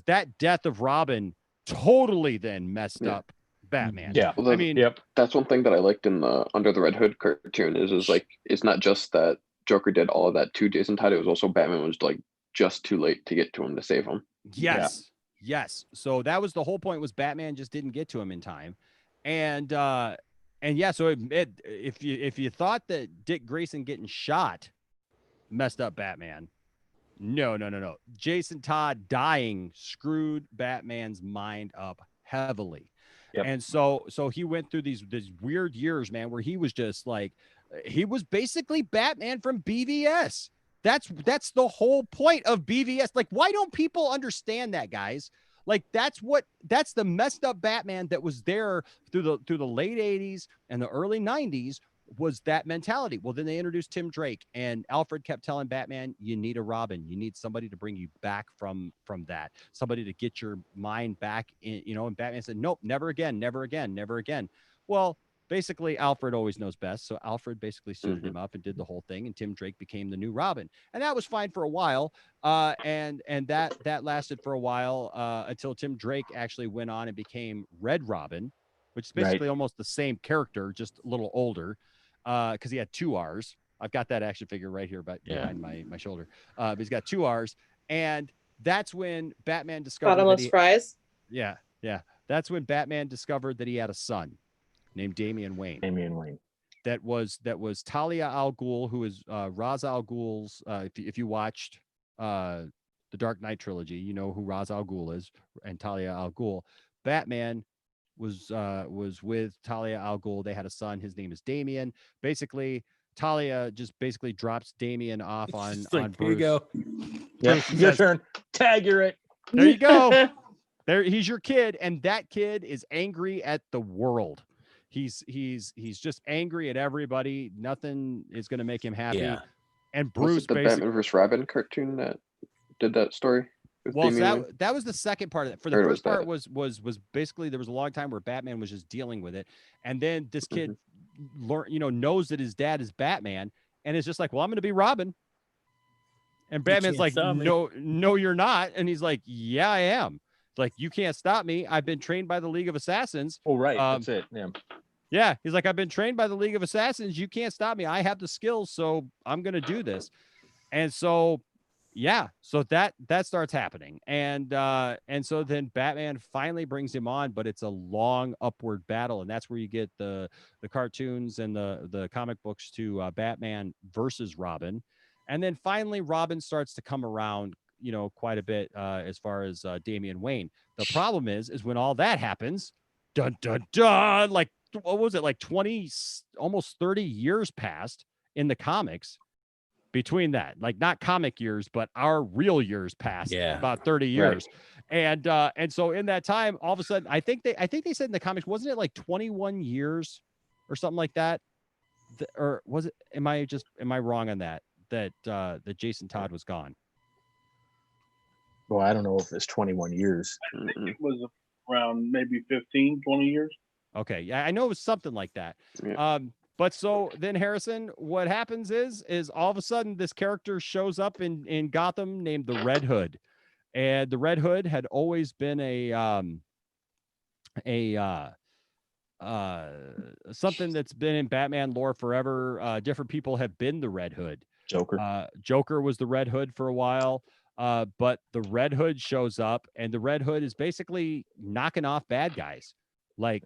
that death of Robin totally then messed up Batman. Yeah. Well, that's one thing that I liked in the Under the Red Hood cartoon is like, it's not just that Joker did all of that to Jason Todd. It was also Batman was like just too late to get to him to save him. Yes. Yeah. Yes. So that was the whole point, was Batman just didn't get to him in time. And yeah, so if you thought that Dick Grayson getting shot messed up Batman, no. Jason Todd dying screwed Batman's mind up heavily. Yep. And so he went through these weird years, man, where he was just like, he was basically Batman from BVS. That's the whole point of BVS. Like, why don't people understand that, guys? Like, that's the messed up Batman that was there through the late 80s and the early 90s, was that mentality. Well, then they introduced Tim Drake, and Alfred kept telling Batman, you need a Robin. You need somebody to bring you back from that, somebody to get your mind back in, and Batman said, nope, never again, never again, never again. Well, basically, Alfred always knows best. So Alfred basically suited him up and did the whole thing, and Tim Drake became the new Robin. And that was fine for a while. And that lasted for a while until Tim Drake actually went on and became Red Robin, which is basically almost the same character, just a little older, because he had 2 R's. I've got that action figure right here behind my shoulder. But he's got 2 R's. And that's when Batman discovered bottomless fries. Yeah. That's when Batman discovered that he had a son named Damian Wayne. That was Talia al Ghul, who is Ra's al Ghul's. If you watched the Dark Knight trilogy, you know who Ra's al Ghul is, and Talia al Ghul. Batman was with Talia al Ghul. They had a son. His name is Damian. Basically, Talia just basically drops Damian off on like, Bruce. Here you go. Yeah, your turn. Tag, you're it. There you go. There, he's your kid, and that kid is angry at the world. He's just angry at everybody. Nothing is going to make him happy. Yeah. And Bruce, was it the Batman vs. Robin cartoon that did that story? Well, so that was the second part of it. For the first part was was basically, there was a long time where Batman was just dealing with it, and then this kid knows that his dad is Batman, and it's just like, well, I'm going to be Robin. And Batman's like, no, you're not. And he's like, yeah, I am. Like, you can't stop me. I've been trained by the League of Assassins. Oh, right. That's it. Yeah. Yeah. He's like, I've been trained by the League of Assassins. You can't stop me. I have the skills, so I'm going to do this. And so, yeah. So that starts happening. And so then Batman finally brings him on, but it's a long upward battle. And that's where you get the cartoons and the comic books to Batman versus Robin. And then finally, Robin starts to come around, quite a bit as far as Damian Wayne. The problem is when all that happens, dun, dun, dun, like, what was it? Like 20, almost 30 years passed in the comics between that, like not comic years, but our real years passed about 30 years. Right. And so in that time, all of a sudden, I think they said in the comics, wasn't it like 21 years or something like that? Or was it, am I wrong on that Jason Todd was gone? Well, I don't know if it's 21 years. I think it was around maybe 15, 20 years. Okay. Yeah, I know it was something like that. Yeah. But so then, Harrison, what happens is all of a sudden this character shows up in Gotham named the Red Hood. And the Red Hood had always been something that's been in Batman lore forever. Different people have been the Red Hood. Joker was the Red Hood for a while. But the Red Hood shows up, and the Red Hood is basically knocking off bad guys, like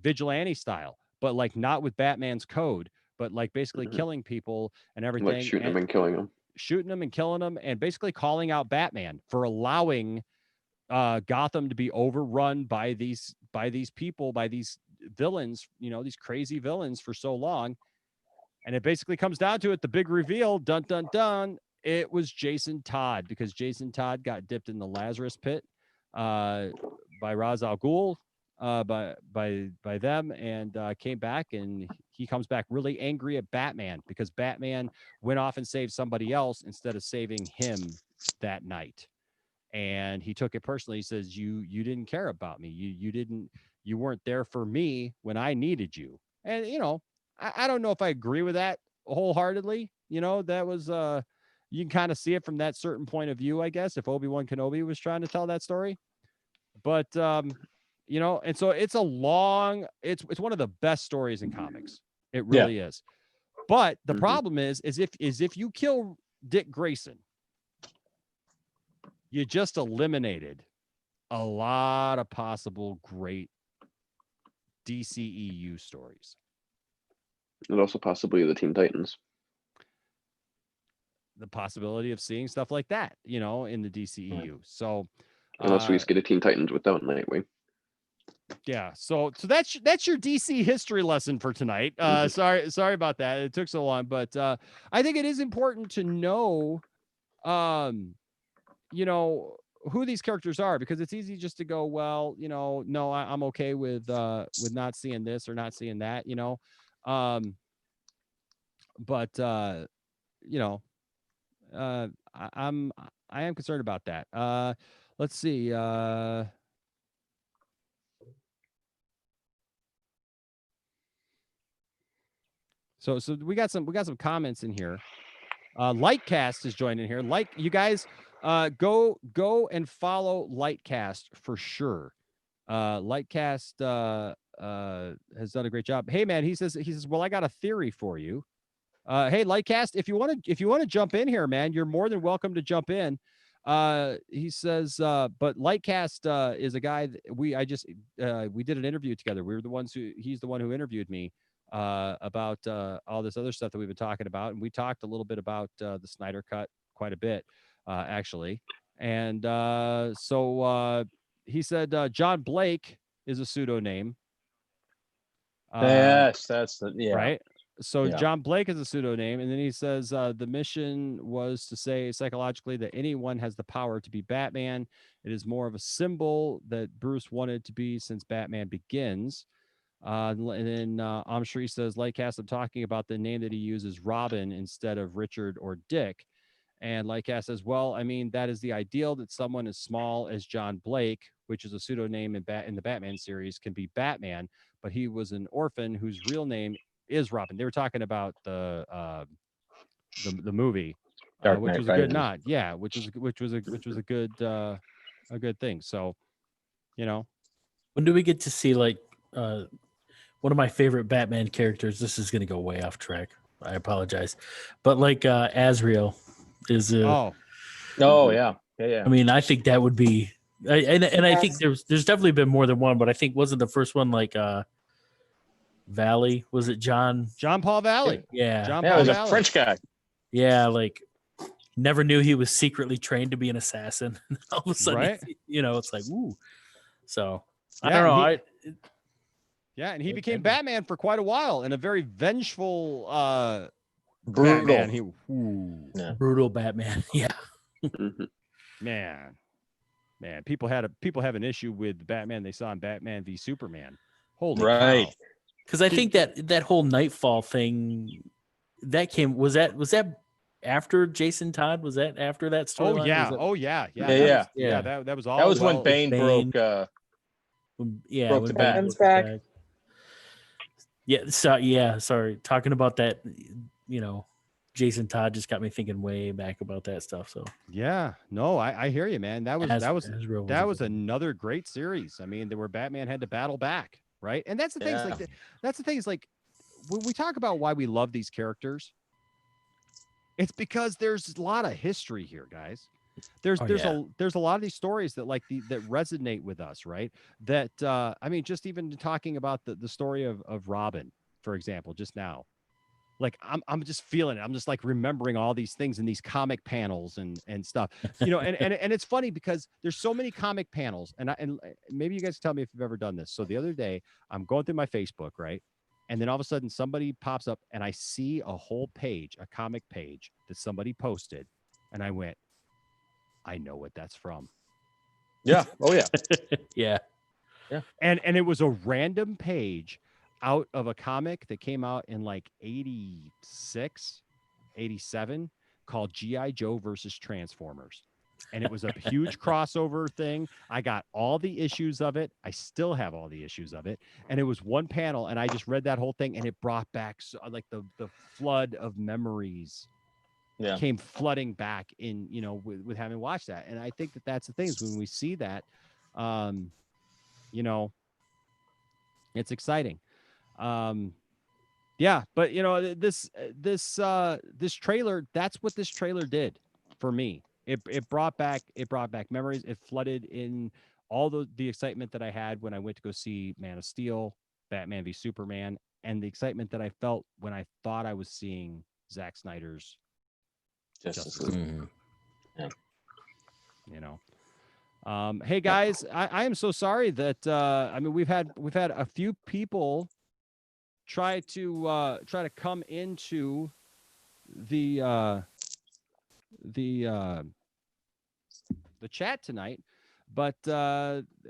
vigilante style, but like not with Batman's code, but like basically killing people and everything, like shooting them and killing them, and basically calling out Batman for allowing Gotham to be overrun by these people, by these villains, these crazy villains for so long. And it basically comes down to it. The big reveal, dun, dun, dun. It was Jason Todd, because Jason Todd got dipped in the Lazarus pit by Ra's al Ghul, by them, and came back, and he comes back really angry at Batman because Batman went off and saved somebody else instead of saving him that night. And he took it personally. He says, you didn't care about me. You weren't there for me when I needed you. And, I don't know if I agree with that wholeheartedly. That was, you can kind of see it from that certain point of view, I guess, if Obi-Wan Kenobi was trying to tell that story. But, and so it's it's one of the best stories in comics. It really is. But the problem is if you kill Dick Grayson, you just eliminated a lot of possible great DCEU stories. And also possibly the Teen Titans. The possibility of seeing stuff like that, in the DCEU. So unless we just get a Teen Titans without Nightwing. Yeah, so that's your DC history lesson for tonight. Sorry about that. It took so long, but I think it is important to know, who these characters are, because it's easy just to go, well, no, I'm okay with not seeing this or not seeing that, but I am concerned about that. Let's see. So we got some comments in here. Lightcast is joining here. You guys, go and follow Lightcast for sure. Lightcast has done a great job. Hey man, he says, well, I got a theory for you. Hey Lightcast, if you want to jump in here, man, you're more than welcome to jump in. He says, but Lightcast is a guy that we did an interview together. He's the one who interviewed me about all this other stuff that we've been talking about, and we talked a little bit about the Snyder Cut quite a bit, actually. And so he said John Blake is a pseudonym. Yes, that's right. So yeah. John Blake is a pseudonym, and then he says the mission was to say psychologically that anyone has the power to be Batman. It is more of a symbol that Bruce wanted to be since Batman Begins. And then I'm sure he says, Lightcast, I'm talking about the name that he uses, Robin, instead of Richard or Dick. And Lightcast says, well, I mean, that is the ideal, that someone as small as John Blake, which is a pseudonym in the Batman series, can be Batman, but he was an orphan whose real name is Robin. They were talking about the movie, which was a good nod. Yeah, which was a good thing. So, when do we get to see like one of my favorite Batman characters? This is going to go way off track. I apologize, but like Azrael is yeah. I mean, I think that would be, and I think there's definitely been more than one, but I think wasn't the first one like Valley? Was it John Paul Valley? Yeah, John Paul Valley. A French guy. Yeah, like never knew he was secretly trained to be an assassin. All of a sudden, right? It's like ooh. So yeah, I don't know. And he became Batman for quite a while, and a very vengeful, brutal Batman. Brutal Batman. Yeah. Man, people have an issue with Batman they saw in Batman v Superman. Holy cow. Because I think that whole Nightfall thing that was that after Jason Todd? Was that after that storyline? Oh yeah. That was all. That was when Bane broke. Broke the back. Yeah. So sorry. Talking about that, Jason Todd just got me thinking way back about that stuff. So yeah, no, I hear you, man. That was another great series. I mean, where Batman had to battle back, right? And that's the thing. That's the thing is like when we talk about why we love these characters, it's because there's a lot of history here, guys. There's a lot of these stories that that resonate with us, right? That I mean, just even talking about the story of Robin, for example, just now. Like I'm just feeling it. I'm just like remembering all these things in these comic panels and stuff, and it's funny because there's so many comic panels, and maybe you guys tell me if you've ever done this. So the other day I'm going through my Facebook, right? And then all of a sudden somebody pops up and I see a whole page, a comic page that somebody posted. And I went, I know what that's from. Yeah. Oh yeah. Yeah. And it was a random page out of a comic that came out in like 86, 87 called G.I. Joe versus Transformers. And it was a huge crossover thing. I got all the issues of it. I still have all the issues of it. And it was one panel, and I just read that whole thing, and it brought back like the flood of memories came flooding back in, with having watched that. And I think that's the thing is when we see that, it's exciting. Yeah, but this trailer, that's what this trailer did for me. It brought back memories. It flooded in all the excitement that I had when I went to go see Man of Steel, Batman v Superman, and the excitement that I felt when I thought I was seeing Zack Snyder's Justice League. Yeah. Hey guys, I am so sorry that I mean we've had a few people try to come into the chat tonight, but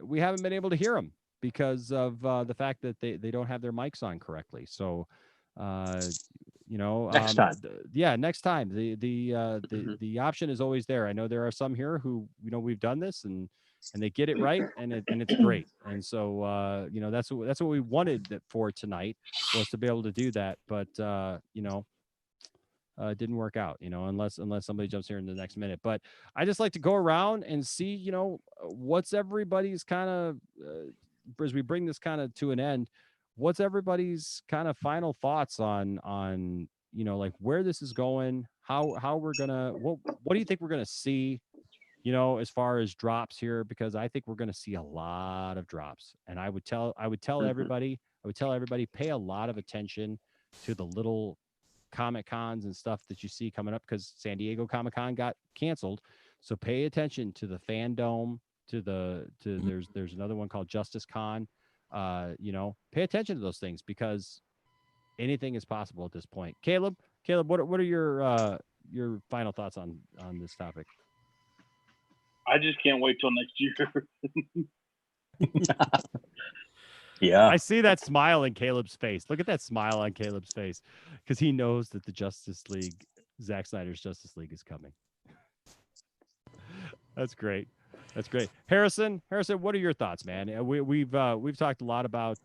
we haven't been able to hear them because of the fact that they don't have their mics on correctly. So Next time. next time the option is always there. I know there are some here who we've done this and they get it right and it's great. And so that's what we wanted for tonight, was to be able to do that, but it didn't work out, unless somebody jumps here in the next minute. But I just like to go around and see, what's everybody's kind of as we bring this kind of to an end, what's everybody's kind of final thoughts on like where this is going, how we're gonna, what do you think we're gonna see, as far as drops here? Because I think we're gonna see a lot of drops, and I would tell everybody, pay a lot of attention to the little Comic Cons and stuff that you see coming up, because San Diego Comic Con got canceled. So pay attention to the Fandom, there's another one called Justice Con. Pay attention to those things, because anything is possible at this point. Caleb, what are your final thoughts on this topic? I just can't wait till next year. Yeah. I see that smile in Caleb's face. Look at that smile on Caleb's face, because he knows that the Justice League, Zack Snyder's Justice League, is coming. That's great. That's great. Harrison, what are your thoughts, man? We've talked a lot about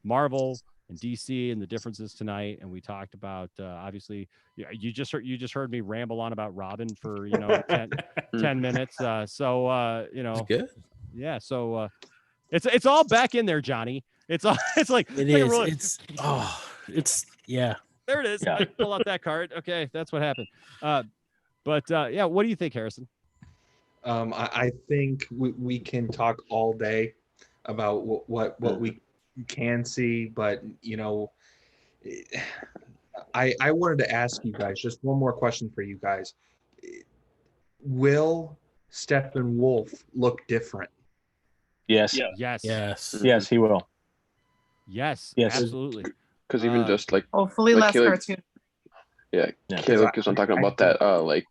Marvel and DC and the differences tonight, and we talked about obviously you just heard me ramble on about Robin for 10 minutes. So good. Yeah. So it's all back in there, Johnny. It's all it is. Yeah. There it is. Yeah. I pull out that card. Okay, that's what happened. But what do you think, Harrison? I think we can talk all day about what we can see, but I wanted to ask you guys just one more question for you guys. Will Steppenwolf look different? Yes. Yeah. Yes, he will. Yes, Yes. Absolutely. Because even just like Hopefully like less Caleb, cartoon. Caleb keeps on talking about that. Like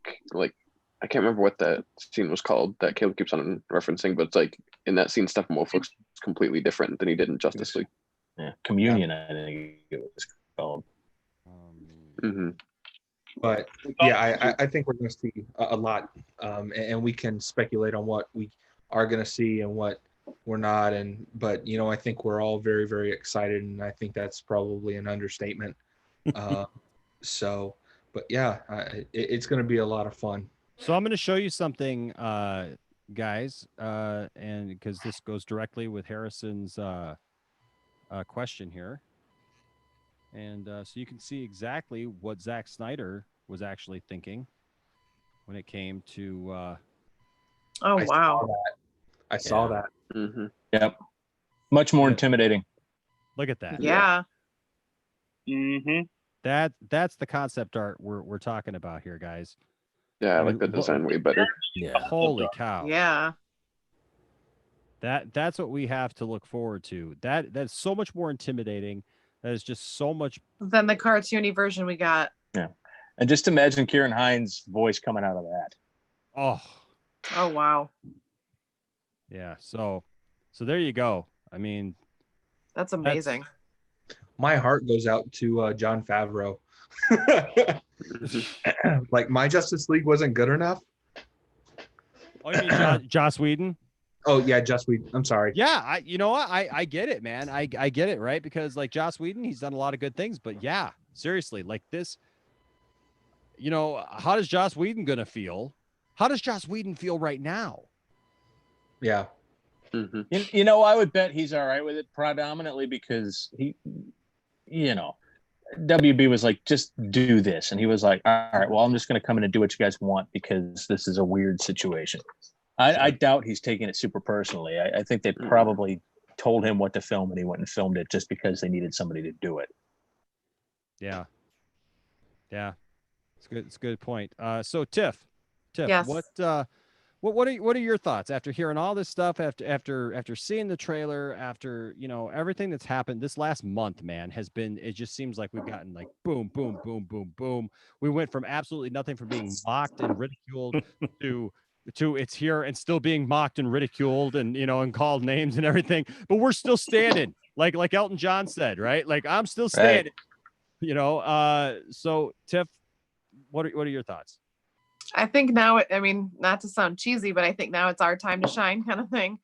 I can't remember what that scene was called that Caleb keeps on referencing, but it's like in that scene, Steppenwolf looks completely different than he did in Justice League. Yeah. Communion, I think it was called. But yeah, I think we're going to see a lot, and we can speculate on what we are going to see and what we're not. But I think we're all very, very excited, and I think that's probably an understatement. But yeah, it's going to be a lot of fun. So I'm going to show you something, guys, and because this goes directly with Harrison's question here. And so you can see exactly what Zack Snyder was actually thinking when it came to. Wow! I saw that. Mm-hmm. Yep. Much more intimidating. Look at that. Yeah. Mm-hmm. That's the concept art we're talking about here, guys. Yeah, I like the design way better. Yeah. Holy cow! Yeah. That's what we have to look forward to. That's so much more intimidating. That is just so much Than the cartoony version we got. Yeah. And just imagine Kieran Hines' voice coming out of that. Oh wow. Yeah. So there you go. I mean, That's amazing. My heart goes out to Jon Favreau. Like, my Justice League wasn't good enough. Oh, you mean Joss Whedon? Oh yeah, Joss Whedon. I'm sorry. Yeah, you know what? I get it, man. I get it, right? Because like Joss Whedon, he's done a lot of good things, but yeah, seriously, like this, how does Joss Whedon gonna feel? How does Joss Whedon feel right now? Yeah. Mm-hmm. I would bet he's all right with it, predominantly because he, WB was like, just do this. And he was like, all right, well, I'm just going to come in and do what you guys want because this is a weird situation. I doubt he's taking it super personally. I think they probably told him what to film and he went and filmed it just because they needed somebody to do it. Yeah. It's good. It's a good point. So Tiff, Yes. What are your thoughts after hearing all this stuff, after seeing the trailer, after everything that's happened this last month, man, it just seems like we've gotten like boom, boom, boom, boom, boom. We went from absolutely nothing, from being mocked and ridiculed to it's here and still being mocked and ridiculed and and called names and everything, but we're still standing, like Elton John said, right? Like, I'm still standing, so Tiff, what are your thoughts? I think now, I mean, not to sound cheesy, but I think now it's our time to shine, kind of thing.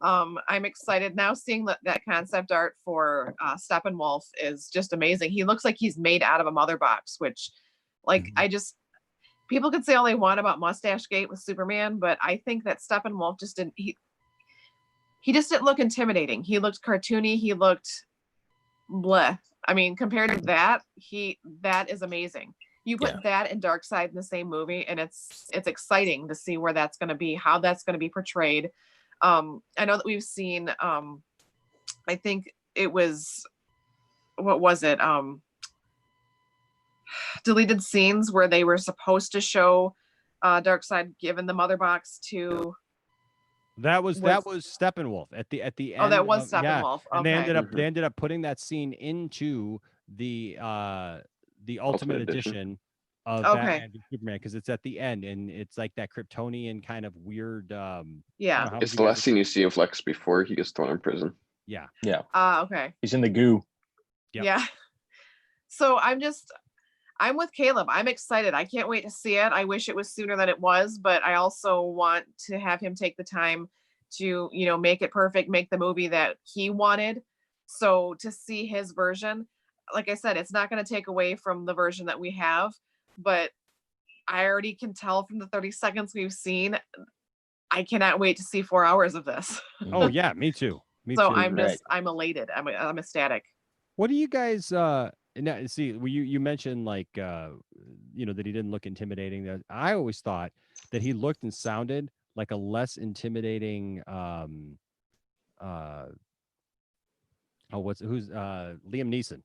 I'm excited now. Seeing that concept art for Steppenwolf is just amazing. He looks like he's made out of a mother box, which, like, people could say all they want about Mustache Gate with Superman, but I think that Steppenwolf just didn't. He just didn't look intimidating. He looked cartoony. He looked bleh. I mean, compared to that, that is amazing. You put that and Darkseid in the same movie, and it's exciting to see where that's going to be, how that's going to be portrayed. I know that we've seen, I think it was, what was it? Deleted scenes where they were supposed to show Darkseid given the mother box to. That was Steppenwolf at the end. Oh, that was Steppenwolf. Yeah. And okay. they ended up putting that scene into the Ultimate Edition of Batman v Superman, because it's at the end and it's like that Kryptonian kind of weird. It's the last scene you see of Lex before he gets thrown in prison. Yeah. Okay. He's in the goo. Yep. Yeah. So I'm with Caleb. I'm excited. I can't wait to see it. I wish it was sooner than it was, but I also want to have him take the time to, make it perfect, make the movie that he wanted. So to see his version, like I said, it's not going to take away from the version that we have, but I already can tell from the 30 seconds we've seen, I cannot wait to see 4 hours of this. Oh yeah, me too. So I'm elated. I'm ecstatic. What do you guys now, see, you mentioned like that he didn't look intimidating. I always thought that he looked and sounded like a less intimidating who's Liam Neeson.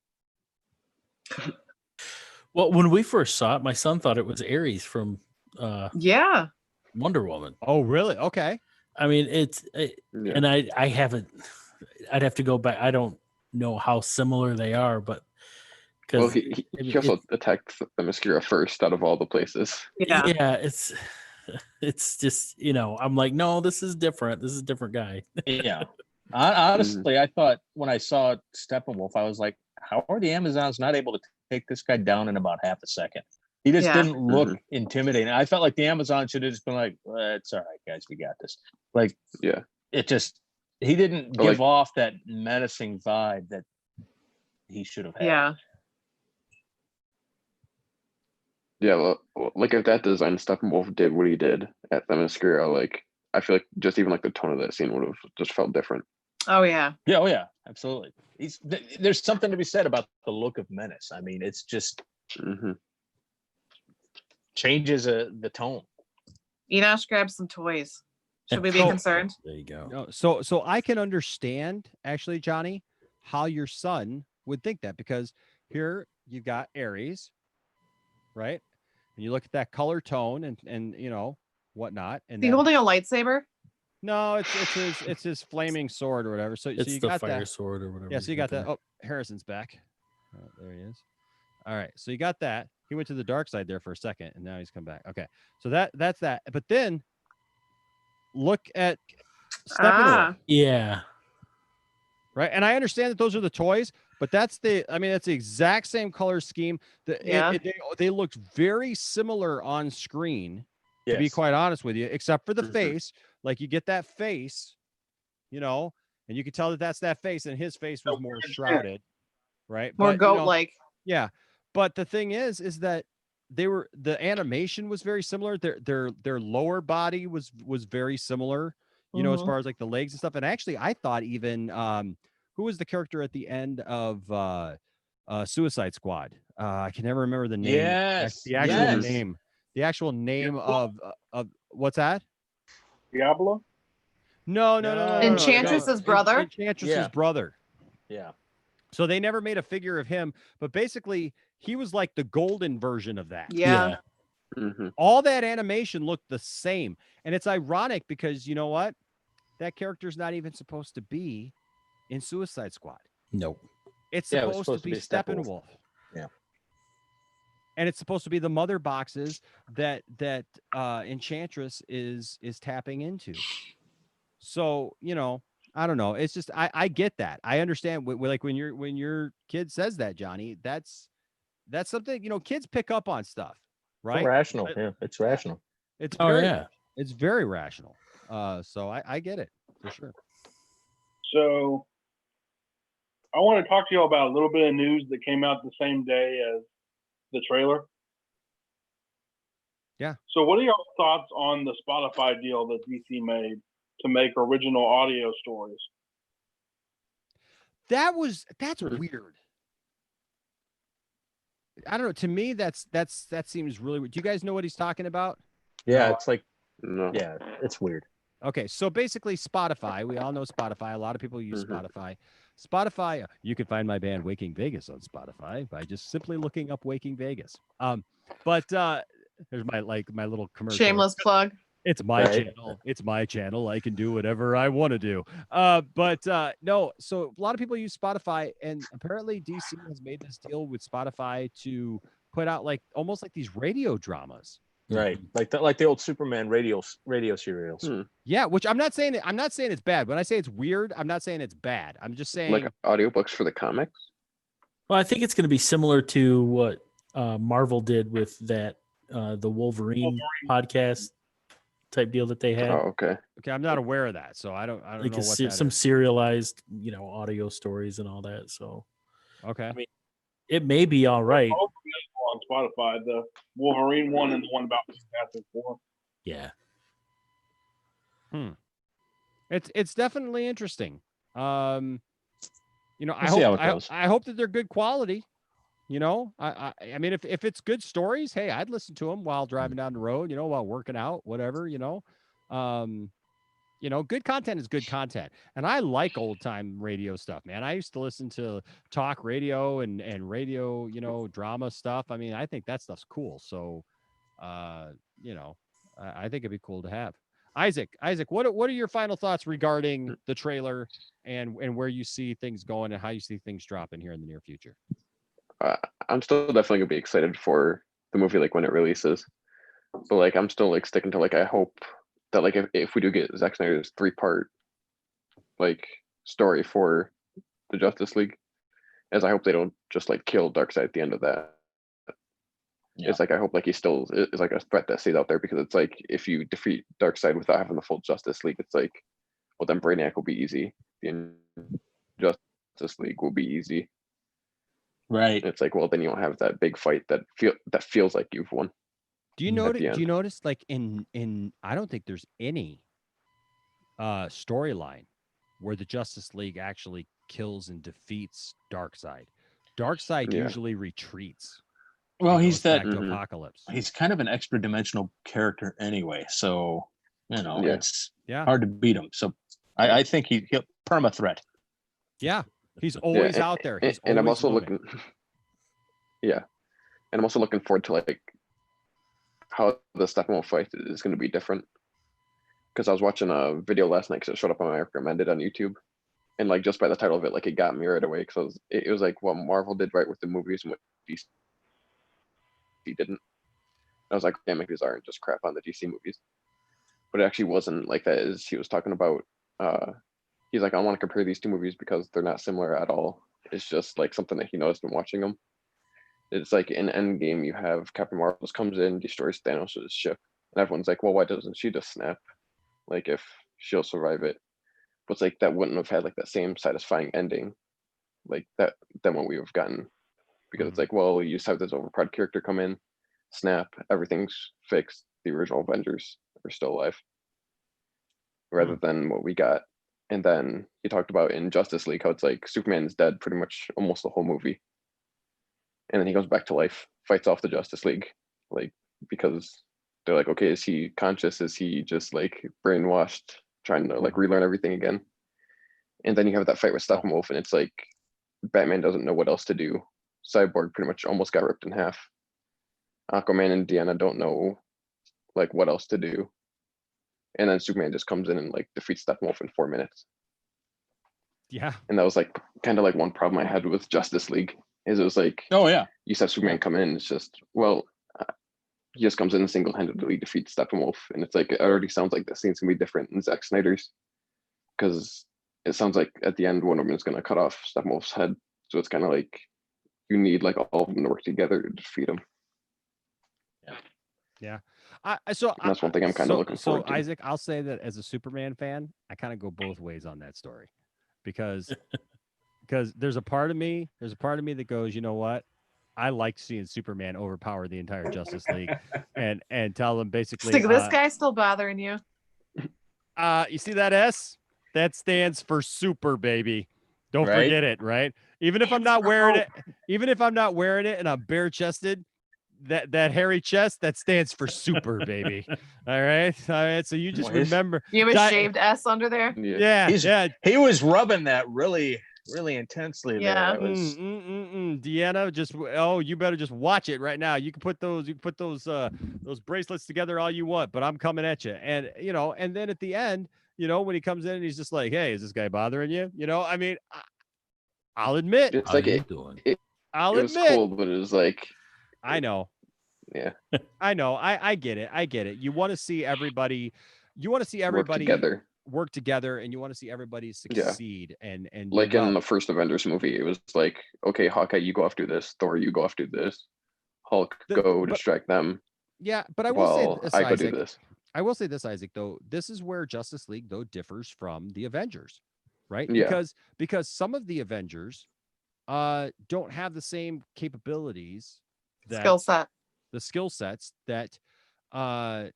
Well, when we first saw it, my son thought it was Ares from Wonder Woman. Oh, really? Okay. I mean, and I haven't. I'd have to go back. I don't know how similar they are, but he also attacked the Themyscira first out of all the places. Yeah, it's just I'm like, no, this is different. This is a different guy. Yeah. Honestly, I thought when I saw Steppenwolf, I was like, how are the Amazons not able to take this guy down in about half a second? He just didn't look intimidating. I felt like the Amazon should have just been like, well, it's all right, guys, we got this. Like, he didn't give off that menacing vibe that he should have had. Yeah. Yeah, well, like if that design Steppenwolf did what he did at Themyscira, like I feel like just even like the tone of that scene would have just felt different. Oh yeah. Yeah, oh yeah, absolutely. There's something to be said about the look of menace. I mean, it's just changes the tone. Enosh grabs some toys. Should we be concerned? There you go. No, so I can understand actually, Johnny, how your son would think that, because here you've got Ares, right? And you look at that color tone and whatnot. And is he holding a lightsaber? No, it's his flaming sword or whatever. So it's you the got fire that sword or whatever. Yeah, so you got that. Oh, Harrison's back. Oh, there he is. All right, so you got that. He went to the dark side there for a second, and now he's come back. Okay, so that's that. But then look at Steppenwolf. Yeah. Right, and I understand that those are the toys, but that's the exact same color scheme. They looked very similar on screen, to be quite honest with you, except for the face. Like you get that face, and you can tell that that's that face, and his face was more shrouded, right? More goat-like. Yeah, but the thing is that the animation was very similar. Their lower body was very similar, as far as like the legs and stuff. And actually, I thought even who was the character at the end of Suicide Squad? I can never remember the name. Yes, the actual name. The actual name of what's that? Diablo? No. Enchantress's brother. Enchantress's brother. Yeah. So they never made a figure of him, but basically he was like the golden version of that. Yeah. All that animation looked the same. And it's ironic because you know what? That character's not even supposed to be in Suicide Squad. Nope. It's Yeah, it was supposed to be Steppenwolf. Yeah. And it's supposed to be the mother boxes that Enchantress is tapping into. So, you know, I don't know. It's just I get that. I understand like when your kid says that, Johnny, that's something, you know, kids pick up on stuff, right? Rational. Yeah, it's rational. It's Oh very yeah. it's very rational. So I get it for sure. So I want to talk to you about a little bit of news that came out the same day as the trailer. Yeah. So what are your thoughts on the Spotify deal that DC made to make original audio stories? That's weird. I don't know. To me, that seems really weird. Do you guys know what he's talking about? Yeah, No. it's like, No. yeah, it's weird. Okay, so basically Spotify, we all know Spotify. A lot of people use Spotify. Spotify, you can find my band Waking Vegas on Spotify by just simply looking up Waking Vegas. But there's my little commercial. Shameless plug. It's my Right. channel. It's my channel. I can do whatever I want to do. But no, so a lot of people use Spotify, and apparently DC has made this deal with Spotify to put out like almost like these radio dramas. Right. Like the old Superman radio serials. Yeah, which I'm not saying it's bad. When I say it's weird, I'm not saying it's bad. I'm just saying Like audiobooks for the comics. Well, I think it's going to be similar to what Marvel did with that the Wolverine podcast type deal that they had. Oh, okay. okay, I'm not aware of that. So I don't Like know what that some is. serialized, you know, audio stories and all that. So Okay. I mean, it may be all right. Both available on Spotify, the Wolverine one and the one about Fantastic Four. Yeah. It's definitely interesting. You know, We'll see how it goes. I hope that they're good quality. You know, I mean, if it's good stories, hey, I'd listen to them while driving down the road. You know, while working out, whatever. You know, good content is good content, and I like old time radio stuff, man. I used to listen to talk radio and radio, you know, drama stuff. I mean, I think that stuff's cool. So, you know, I think it'd be cool to have. Isaac, what are your final thoughts regarding the trailer and where you see things going and how you see things dropping here in the near future? I'm still definitely gonna be excited for the movie, like when it releases. But like, I'm still like sticking to like, I hope that like if we do get Zack Snyder's 3-part like story for the Justice League, as I hope they don't just like kill Darkseid at the end of that. Yeah. It's like I hope like he still is like a threat that stays out there, because it's like if you defeat Darkseid without having the full Justice League, it's like, well then Brainiac will be easy. The Justice League will be easy. Right. It's like, well then you don't have that big fight that feels like you've won. Do you notice? Do you notice like in I don't think there's any storyline where the Justice League actually kills and defeats Darkseid. Darkseid usually retreats. Well, he's that Apocalypse. He's kind of an extra dimensional character anyway, so you know it's Yeah. hard to beat him. So I think he'll perma threat. Yeah, he's always out there. He's and I'm always also looming. looking. Yeah, and I'm also looking forward to like how the Steppenwolf fight is going to be different. Because I was watching a video last night because it showed up on my recommended on YouTube, and like just by the title of it, like it got me right away, because it was like what Marvel did right with the movies and what DC didn't. I was like, damn it, these aren't just crap on the DC movies. But it actually wasn't like that. As he was talking about, he's like, I want to compare these two movies because they're not similar at all. It's just like something that he noticed in watching them. It's like in Endgame, you have Captain Marvel just comes in, destroys Thanos' ship, and everyone's like, well, why doesn't she just snap? Like if she'll survive it. But it's like that wouldn't have had like that same satisfying ending like that than what we have gotten. Because it's like, well, you just have this overpowered character come in, snap, everything's fixed. The original Avengers are still alive. Rather than what we got. And then he talked about in Justice League how it's like Superman's dead pretty much almost the whole movie. And then he goes back to life, fights off the Justice League, like because they're like, okay, is he conscious? Is he just like brainwashed, trying to like relearn everything again? And then you have that fight with Steppenwolf, and it's like Batman doesn't know what else to do. Cyborg pretty much almost got ripped in half. Aquaman and Deanna don't know like what else to do, and then Superman just comes in and like defeats Steppenwolf in 4 minutes. Yeah. And that was like kind of like one problem I had with Justice League is it was like, Oh yeah, you said Superman come in, it's just he just comes in and single-handedly defeats Steppenwolf, and it's like it already sounds like this scene's gonna be different in Zack Snyder's, because it sounds like at the end Wonder Woman's gonna cut off Steppenwolf's head, so it's kind of like you need like all of them to work together to defeat him. Yeah. And that's one thing I'm kind of looking forward to. Isaac, I'll say that as a Superman fan, I kind of go both ways on that story, because there's a part of me that goes, you know what? I like seeing Superman overpower the entire Justice League and tell them basically, This guy's still bothering you. You see that S? That stands for super, baby. Don't Right? forget it, right? Even if I'm not wearing it, and I'm bare chested, that hairy chest, that stands for super, baby. All right. So you just remember. You have a shaved S under there? Yeah. He was rubbing that really intensely there. Yeah. That was Deanna, you better just watch it right now. You can put those bracelets together all you want, but I'm coming at you. And and then at the end, when he comes in and he's just like, "Hey, is this guy bothering you?" I mean, I'll admit, it's like it was cool, but it was like, I know. Yeah. I know. I get it. You want to see everybody work together, and you want to see everybody succeed. And like in the first Avengers movie, it was like, okay, Hawkeye, you go after this, Thor, you go after this, Hulk, distract them. Yeah, but I will say this, I go Isaac, do this. I will say this, Isaac, though. This is where Justice League, though, differs from the Avengers, right? Yeah. Because some of the Avengers don't have the same capabilities, the skill sets that or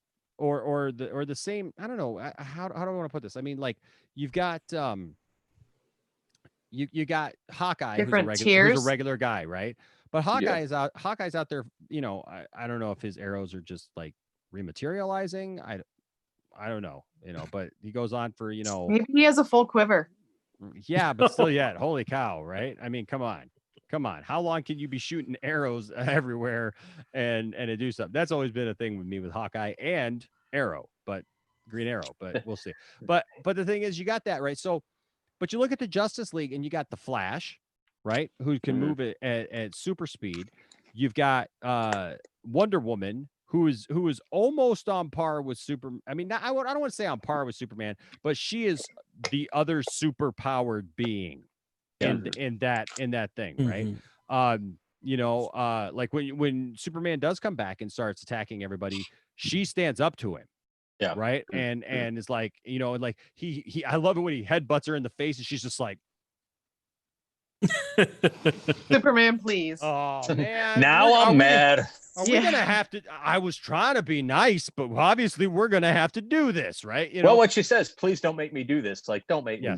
the same, I don't know, how do I want to put this? I mean, like, you've got you got Hawkeye, who's a regular guy, right? But Hawkeye's out there, I don't know if his arrows are just like rematerializing. I don't know, but he goes on for, Maybe he has a full quiver. Yeah, but still yet, holy cow, right? I mean, come on. How long can you be shooting arrows everywhere and to do something? That's always been a thing with me with Hawkeye and Green Arrow, but we'll see. But the thing is, you got that, right? So, but you look at the Justice League and you got the Flash, right? Who can move it at super speed. You've got Wonder Woman, who is almost on par with Superman. I mean, I don't want to say on par with Superman, but she is the other super powered being in that thing, right? Like when Superman does come back and starts attacking everybody, she stands up to him. Yeah. Right. And is like, like he I love it when he headbutts her in the face and she's just like, Superman, please. Oh man. Now I'm mad. Are we gonna have to? I was trying to be nice, but obviously we're gonna have to do this, right? Well, what she says, please don't make me do this. Like, don't make me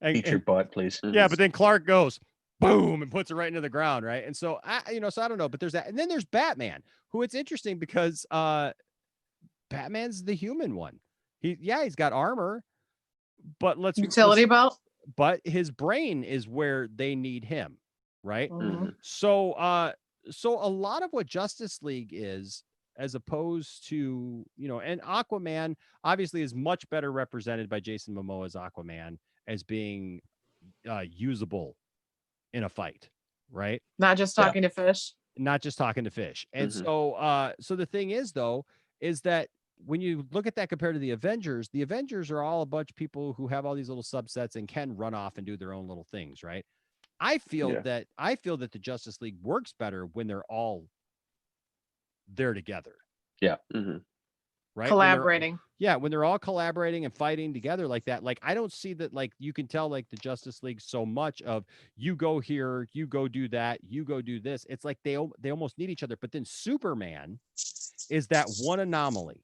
beat your butt, please. Yeah, but then Clark goes boom and puts it right into the ground, right? And so I don't know, but there's that, and then there's Batman, who it's interesting because Batman's the human one. He's got armor, but utility belt. But his brain is where they need him, right? Mm-hmm. So a lot of what Justice League is, as opposed to, and Aquaman obviously is much better represented by Jason Momoa's Aquaman as being usable in a fight, right? Not just talking to fish. And so the thing is, though, is that when you look at that compared to the Avengers are all a bunch of people who have all these little subsets and can run off and do their own little things, right? I feel that the Justice League works better when they're all there together. Yeah. Mm-hmm. Right. Collaborating. When they're all collaborating and fighting together like that. Like, I don't see that, like, you can tell like the Justice League so much of you go here, you go do that, you go do this. It's like they almost need each other. But then Superman is that one anomaly.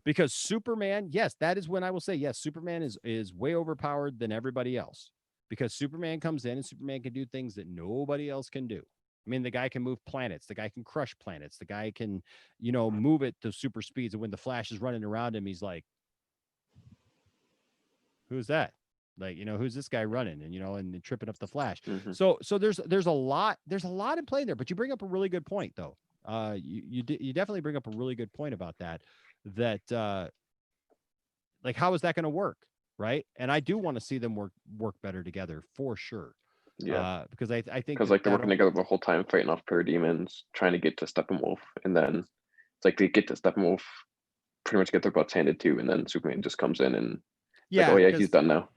Because Superman, yes, that is when I will say, yes, Superman is way overpowered than everybody else. Because Superman comes in and Superman can do things that nobody else can do. I mean, the guy can move planets. The guy can crush planets. The guy can, move it to super speeds. And when the Flash is running around him, he's like, who's that? Like, who's this guy running? And, and tripping up the Flash. Mm-hmm. So there's a lot in play there. But you bring up a really good point, though. You definitely bring up a really good point about that. Like, how is that going to work, right? And I do want to see them work better together for sure. Yeah. Because I think Because like they're working together the whole time, fighting off parademons, trying to get to Steppenwolf, and then it's like they get to Steppenwolf, pretty much get their butts handed to, and then Superman just comes in and like, oh yeah, he's done now.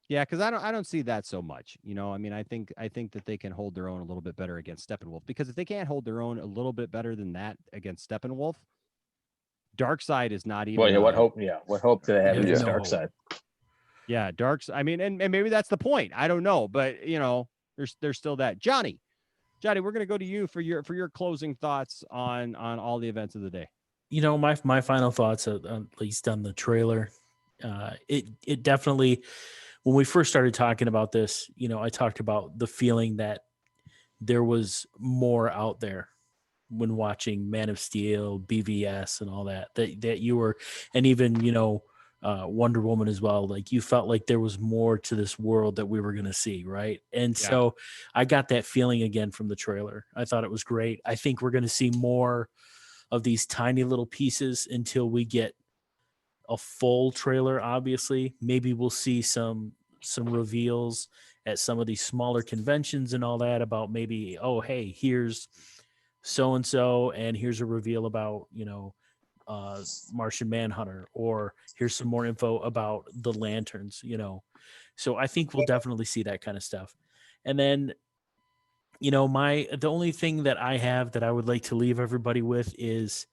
Yeah, because I don't see that so much. I mean, I think that they can hold their own a little bit better against Steppenwolf, because if they can't hold their own a little bit better than that against Steppenwolf, Darkseid is not even. Well, yeah, what hope? Yeah, what hope do they have against no Darkseid? Yeah, I mean, and maybe that's the point. I don't know, but there's still that. Johnny, we're gonna go to you for your closing thoughts on all the events of the day. My final thoughts, at least on the trailer, it definitely, when we first started talking about this, I talked about the feeling that there was more out there when watching Man of Steel, BVS, and all that you were, and even Wonder Woman as well. Like, you felt like there was more to this world that we were going to see, right? And so I got that feeling again from the trailer. I thought it was great. I think we're going to see more of these tiny little pieces until we get a full trailer. Obviously, maybe we'll see some reveals at some of these smaller conventions and all that about maybe, oh, hey, here's so and so, and here's a reveal about Martian Manhunter, or here's some more info about the Lanterns. So I think we'll definitely see that kind of stuff. And then the only thing that I have that I would like to leave everybody with is,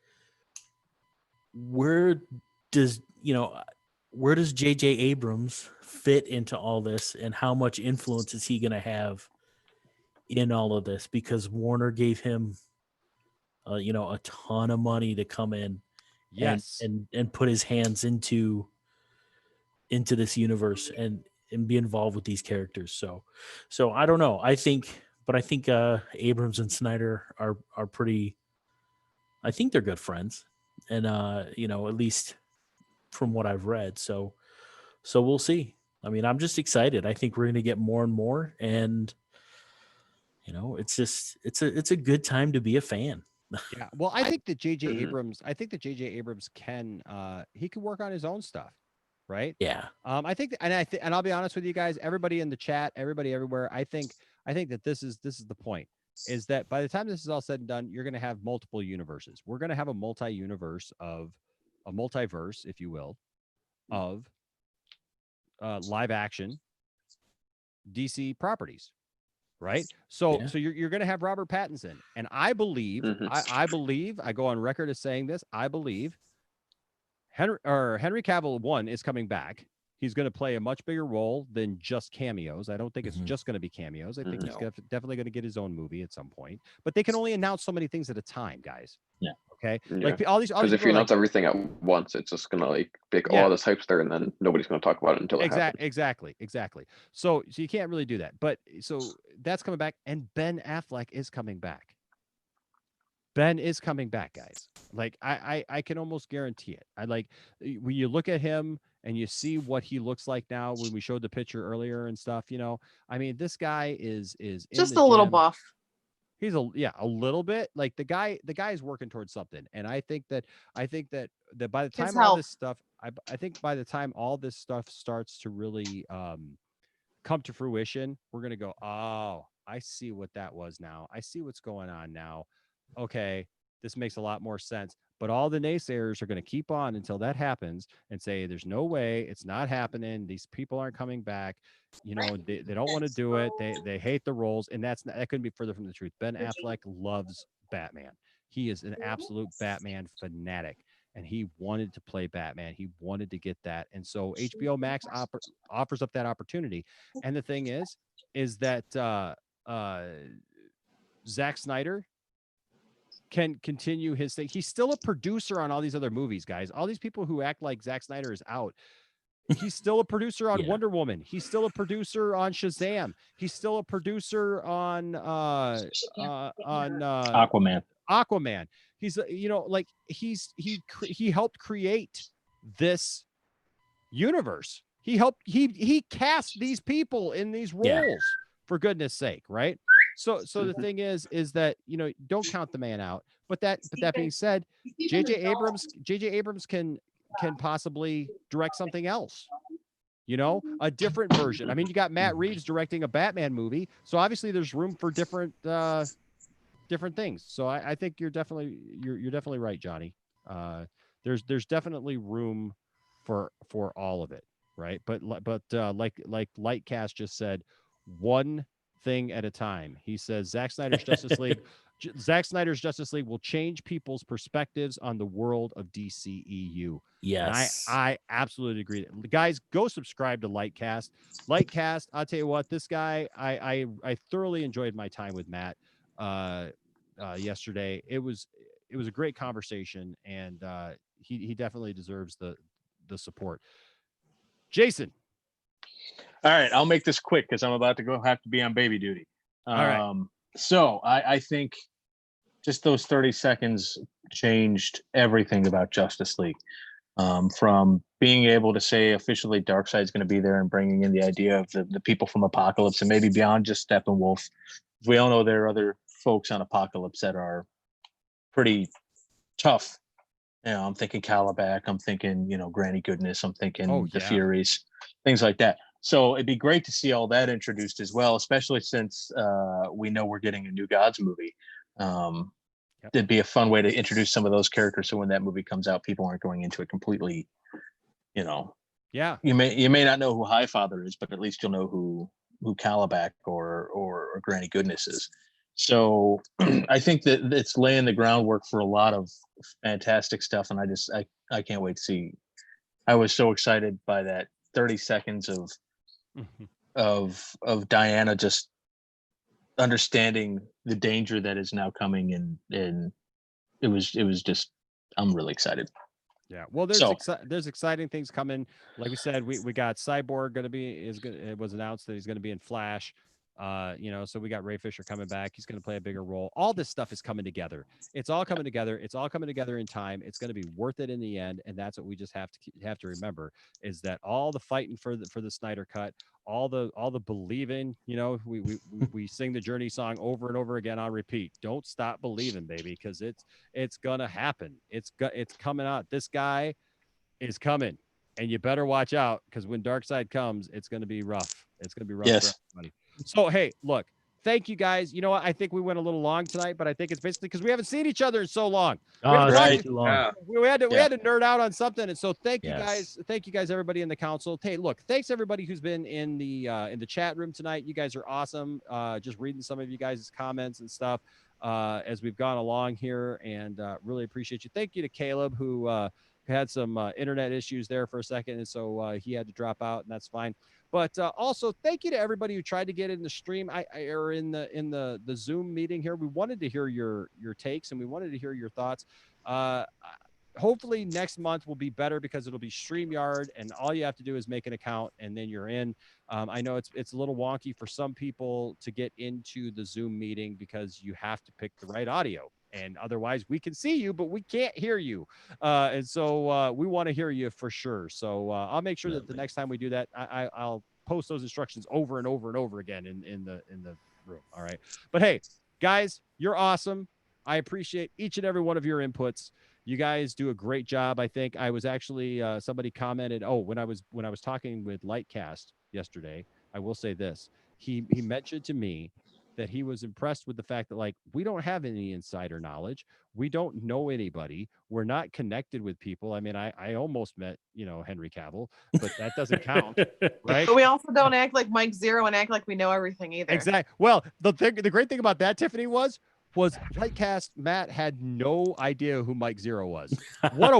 where does J.J. Abrams fit into all this, and how much influence is he going to have in all of this? Because Warner gave him a ton of money to come in and put his hands into this universe and be involved with these characters. So I don't know. I think Abrams and Snyder are pretty, I think they're good friends, and at least from what I've read. So we'll see. I mean, I'm just excited. I think we're going to get more and more, and it's a good time to be a fan. Yeah. Well, I think that J.J. Abrams can he can work on his own stuff, right? Yeah. I think, and I'll be honest with you guys, everybody in the chat, everybody everywhere, I think that this is the point, is that by the time this is all said and done, you're going to have multiple universes. We're going to have a multi-verse, if you will, of live action DC properties. Right. So you're going to have Robert Pattinson. And I believe, I go on record as saying this, I believe Henry Cavill is coming back. He's going to play a much bigger role than just cameos. I don't think it's just going to be cameos. I think he's definitely going to get his own movie at some point. But they can only announce so many things at a time, guys. Yeah. Okay. Yeah. Like all these, because if you announce everything at once, it's just gonna like big this hype's there, and then nobody's gonna talk about it until it happens. Exactly. So you can't really do that. But so that's coming back, and Ben Affleck is coming back. Ben is coming back, guys. Like I can almost guarantee it. I like when you look at him and you see what he looks like now. When we showed the picture earlier and stuff, I mean, this guy is just a little buff. He's a little bit, like the guy's working towards something. And I think that by the time all this stuff, I think by the time all this stuff starts to really come to fruition, we're going to go, oh, I see what that was now. I see what's going on now. Okay, this makes a lot more sense. But all the naysayers are going to keep on until that happens and say, there's no way, it's not happening. These people aren't coming back. They don't want to do it. They hate the roles. And that couldn't be further from the truth. Ben Affleck loves Batman. He is an absolute Batman fanatic. And he wanted to play Batman. He wanted to get that. And so HBO Max offers up that opportunity. And the thing is that Zack Snyder can continue his thing. He's still a producer on all these other movies, guys. All these people who act like Zack Snyder is out. He's still a producer on Wonder Woman. He's still a producer on Shazam. He's still a producer on Aquaman. He's like he helped create this universe. He cast these people in these roles, for goodness sake, right? So the thing is that, don't count the man out. But that being said, J.J. Abrams can possibly direct something else. A different version. I mean, you got Matt Reeves directing a Batman movie, so obviously there's room for different things. So I think you're definitely right, Johnny. There's definitely room for all of it, right? But like Lightcast just said, one thing at a time. He says Zack Snyder's Justice League will change people's perspectives on the world of DCEU. Yes. And I absolutely agree. Guys, go subscribe to Lightcast. Lightcast, I'll tell you what, this guy, I thoroughly enjoyed my time with Matt yesterday. It was a great conversation, and he definitely deserves the support. Jason. All right, I'll make this quick because I'm about to have to be on baby duty. All right. So I think just those 30 seconds changed everything about Justice League. From being able to say officially Darkseid's going to be there and bringing in the idea of the people from Apocalypse and maybe beyond just Steppenwolf. We all know there are other folks on Apocalypse that are pretty tough. I'm thinking Calabac. I'm thinking, Granny Goodness. I'm thinking the Furies, things like that. So it'd be great to see all that introduced as well, especially since we know we're getting a New Gods movie. It'd be a fun way to introduce some of those characters, so when that movie comes out, people aren't going into it completely, Yeah. You may not know who Highfather is, but at least you'll know who Calabac or Granny Goodness is. So I think that it's laying the groundwork for a lot of fantastic stuff, and I can't wait to see. I was so excited by that 30 seconds of Diana just understanding the danger that is now coming, and it was just, I'm really excited. Yeah, well, there's exciting things coming. Like we said, we got Cyborg it was announced that he's going to be in Flash. So we got Ray Fisher coming back. He's going to play a bigger role. All this stuff is coming together. It's all coming together. It's all coming together in time. It's going to be worth it in the end, and that's what we just have to remember, is that all the fighting for the Snyder cut, all the believing, we sing the Journey song over and over again on repeat. Don't stop believing, baby, because it's gonna happen. It's coming out. This guy is coming, and you better watch out, because when Darkseid comes, it's gonna be rough. It's gonna be rough for everybody. So hey, look, thank you guys. You know what? I think we went a little long tonight, but I think it's basically because we haven't seen each other in so long. We had to nerd out on something, and so thank you guys. Thank you guys, everybody in the council. Hey, look, thanks everybody who's been in the chat room tonight. You guys are awesome. Just reading some of you guys' comments and stuff as we've gone along here, and really appreciate you. Thank you to Caleb, who had some internet issues there for a second, and so he had to drop out, and that's fine. But also, thank you to everybody who tried to get in the stream or in the Zoom meeting here. We wanted to hear your takes, and we wanted to hear your thoughts. Hopefully next month will be better, because it'll be StreamYard, and all you have to do is make an account, and then you're in. I know it's a little wonky for some people to get into the Zoom meeting, because you have to pick the right audio, and otherwise we can see you, but we can't hear you. And so we want to hear you for sure. So I'll make sure that the next time we do that, I'll post those instructions over and over and over again in the room. All right. But hey, guys, you're awesome. I appreciate each and every one of your inputs. You guys do a great job. I think I was actually somebody commented, when I was talking with Lightcast yesterday, I will say this. He mentioned to me that he was impressed with the fact that, like, we don't have any insider knowledge. We don't know anybody. We're not connected with people. I mean, I almost met, Henry Cavill, but that doesn't count, right? But we also don't act like Mike Zero and act like we know everything either. Exactly. Well, the great thing about that, Tiffany, was Lightcast Matt had no idea who Mike Zero was. What a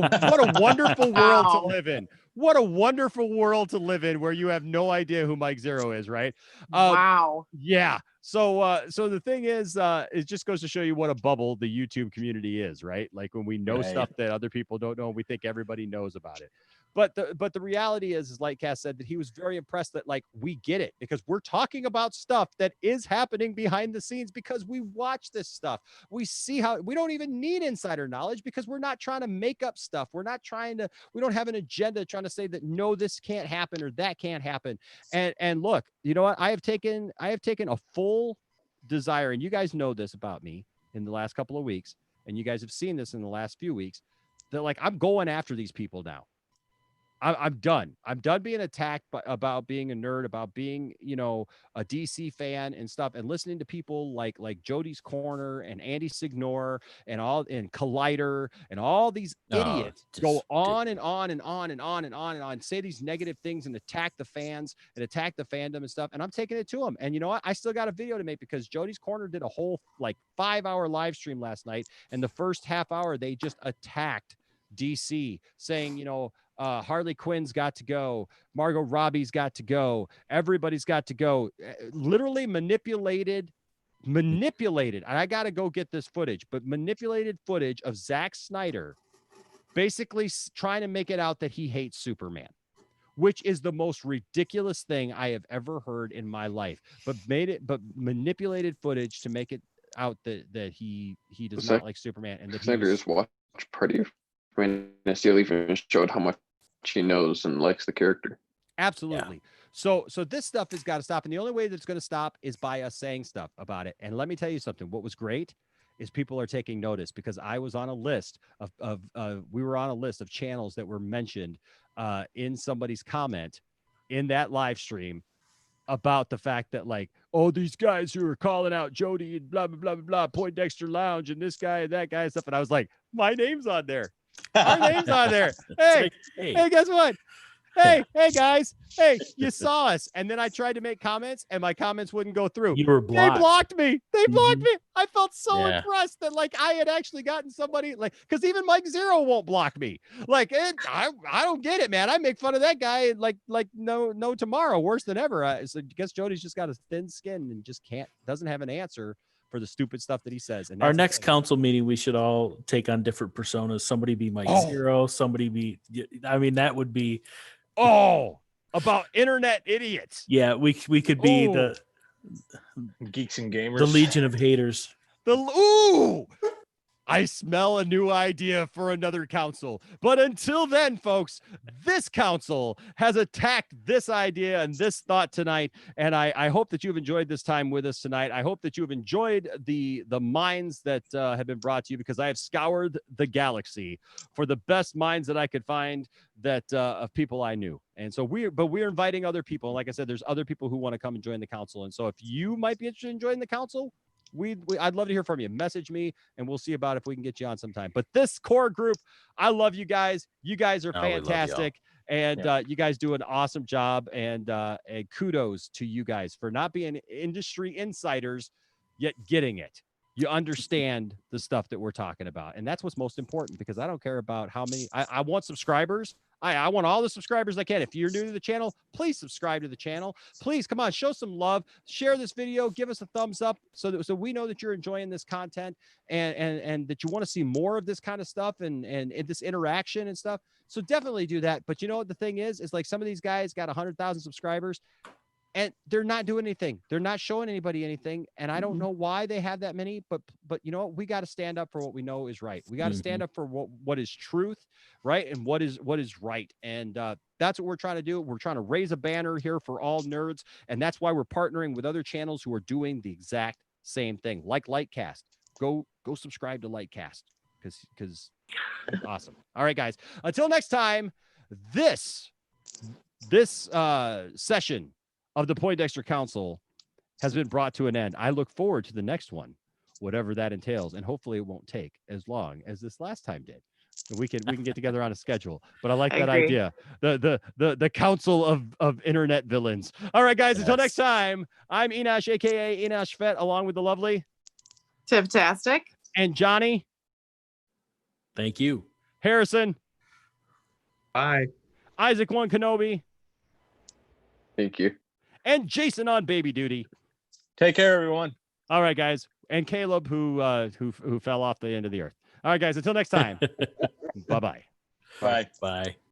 wonderful world to live in. What a wonderful world to live in, where you have no idea who Mike Zero is, right? Wow. Yeah. So the thing is, it just goes to show you what a bubble the YouTube community is, right? Like, when we know stuff that other people don't know, we think everybody knows about it. But the reality is like Cass said, that he was very impressed that, like, we get it, because we're talking about stuff that is happening behind the scenes, because we watch this stuff. We see how we don't even need insider knowledge, because we're not trying to make up stuff. We don't have an agenda trying to say that, no, this can't happen or that can't happen. And look, you know what? I have taken a full desire, and you guys know this about me in the last couple of weeks, and you guys have seen this in the last few weeks, that like I'm going after these people now. I'm done. I'm done being attacked about being a nerd, about being, you know, a DC fan and stuff, and listening to people like Jody's Corner and Andy Signor and Collider and all these idiots go on and on and on and on and on and on, say these negative things and attack the fans and attack the fandom and stuff. And I'm taking it to them. And you know what? I still got a video to make because Jody's Corner did a whole like 5-hour live stream last night, and the first half hour they just attacked DC, saying, you know, Harley Quinn's got to go, Margot Robbie's got to go, everybody's got to go. Literally manipulated. And I got to go get this footage, but manipulated footage of Zack Snyder basically trying to make it out that he hates Superman, which is the most ridiculous thing I have ever heard in my life, but manipulated footage to make it out that he does not like Superman, and that Snyder is watch party. I mean, Steel even showed how much he knows and likes the character. Absolutely. Yeah. So this stuff has got to stop. And the only way that it's going to stop is by us saying stuff about it. And let me tell you something. What was great is people are taking notice, because I was on a list we were on a list of channels that were mentioned in somebody's comment in that live stream about the fact that, like, oh, these guys who are calling out Jody and blah, blah, blah, blah, blah, Poindexter Lounge and this guy and that guy and stuff. And I was like, my name's on there. Our name's on there. Hey, guess what? Hey, guys. Hey, you saw us. And then I tried to make comments and my comments wouldn't go through. You were blocked. They blocked me. Me. I felt so impressed that like I had actually gotten somebody, like, because even Mike Zero won't block me. Like, I don't get it, man. I make fun of that guy like no tomorrow, worse than ever. So I guess Jody's just got a thin skin and just doesn't have an answer for the stupid stuff that he says. And our next council meeting, we should all take on different personas. Somebody be Mike Zero, somebody be, I mean, that would be about internet idiots. Yeah, we could be the geeks and gamers, the Legion of Haters. I smell a new idea for another council. But until then, folks, this council has attacked this idea and this thought tonight. And I hope that you've enjoyed this time with us tonight. I hope that you've enjoyed the minds that have been brought to you, because I have scoured the galaxy for the best minds that I could find that of people I knew. And so we're inviting other people. Like I said, there's other people who want to come and join the council. And so if you might be interested in joining the council, I'd love to hear from you. Message me and we'll see about if we can get you on sometime. But this core group, I love you guys. You guys are fantastic. And you guys do an awesome job. And kudos to you guys for not being industry insiders, yet getting it. You understand the stuff that we're talking about. And that's what's most important, because I don't care about how many. I want subscribers. I want all the subscribers I can. If you're new to the channel, please subscribe to the channel. Please, come on, show some love. Share this video. Give us a thumbs up so we know that you're enjoying this content and that you want to see more of this kind of stuff and this interaction and stuff. So definitely do that. But you know what the thing is like some of these guys got 100,000 subscribers and they're not doing anything. They're not showing anybody anything. And I don't know why they have that many, but you know what? We got to stand up for what we know is right. We got to stand up for what is truth, right? And what is right. And that's what we're trying to do. We're trying to raise a banner here for all nerds. And that's why we're partnering with other channels who are doing the exact same thing, like Lightcast. Go subscribe to Lightcast because it's awesome. All right, guys. Until next time, this session of the Poindexter Council has been brought to an end. I look forward to the next one, whatever that entails, and hopefully it won't take as long as this last time did. We can get together on a schedule. But I like that idea. The council of internet villains. All right, guys. Until next time, I'm Enosh, aka Enosh Fett, along with the lovely Tiptastic and Johnny. Thank you, Harrison. Bye. Isaac One Kenobi. Thank you. And Jason on baby duty. Take care, everyone. All right, guys. And Caleb, who fell off the end of the earth. All right, guys. Until next time. Bye-bye. Bye. Bye.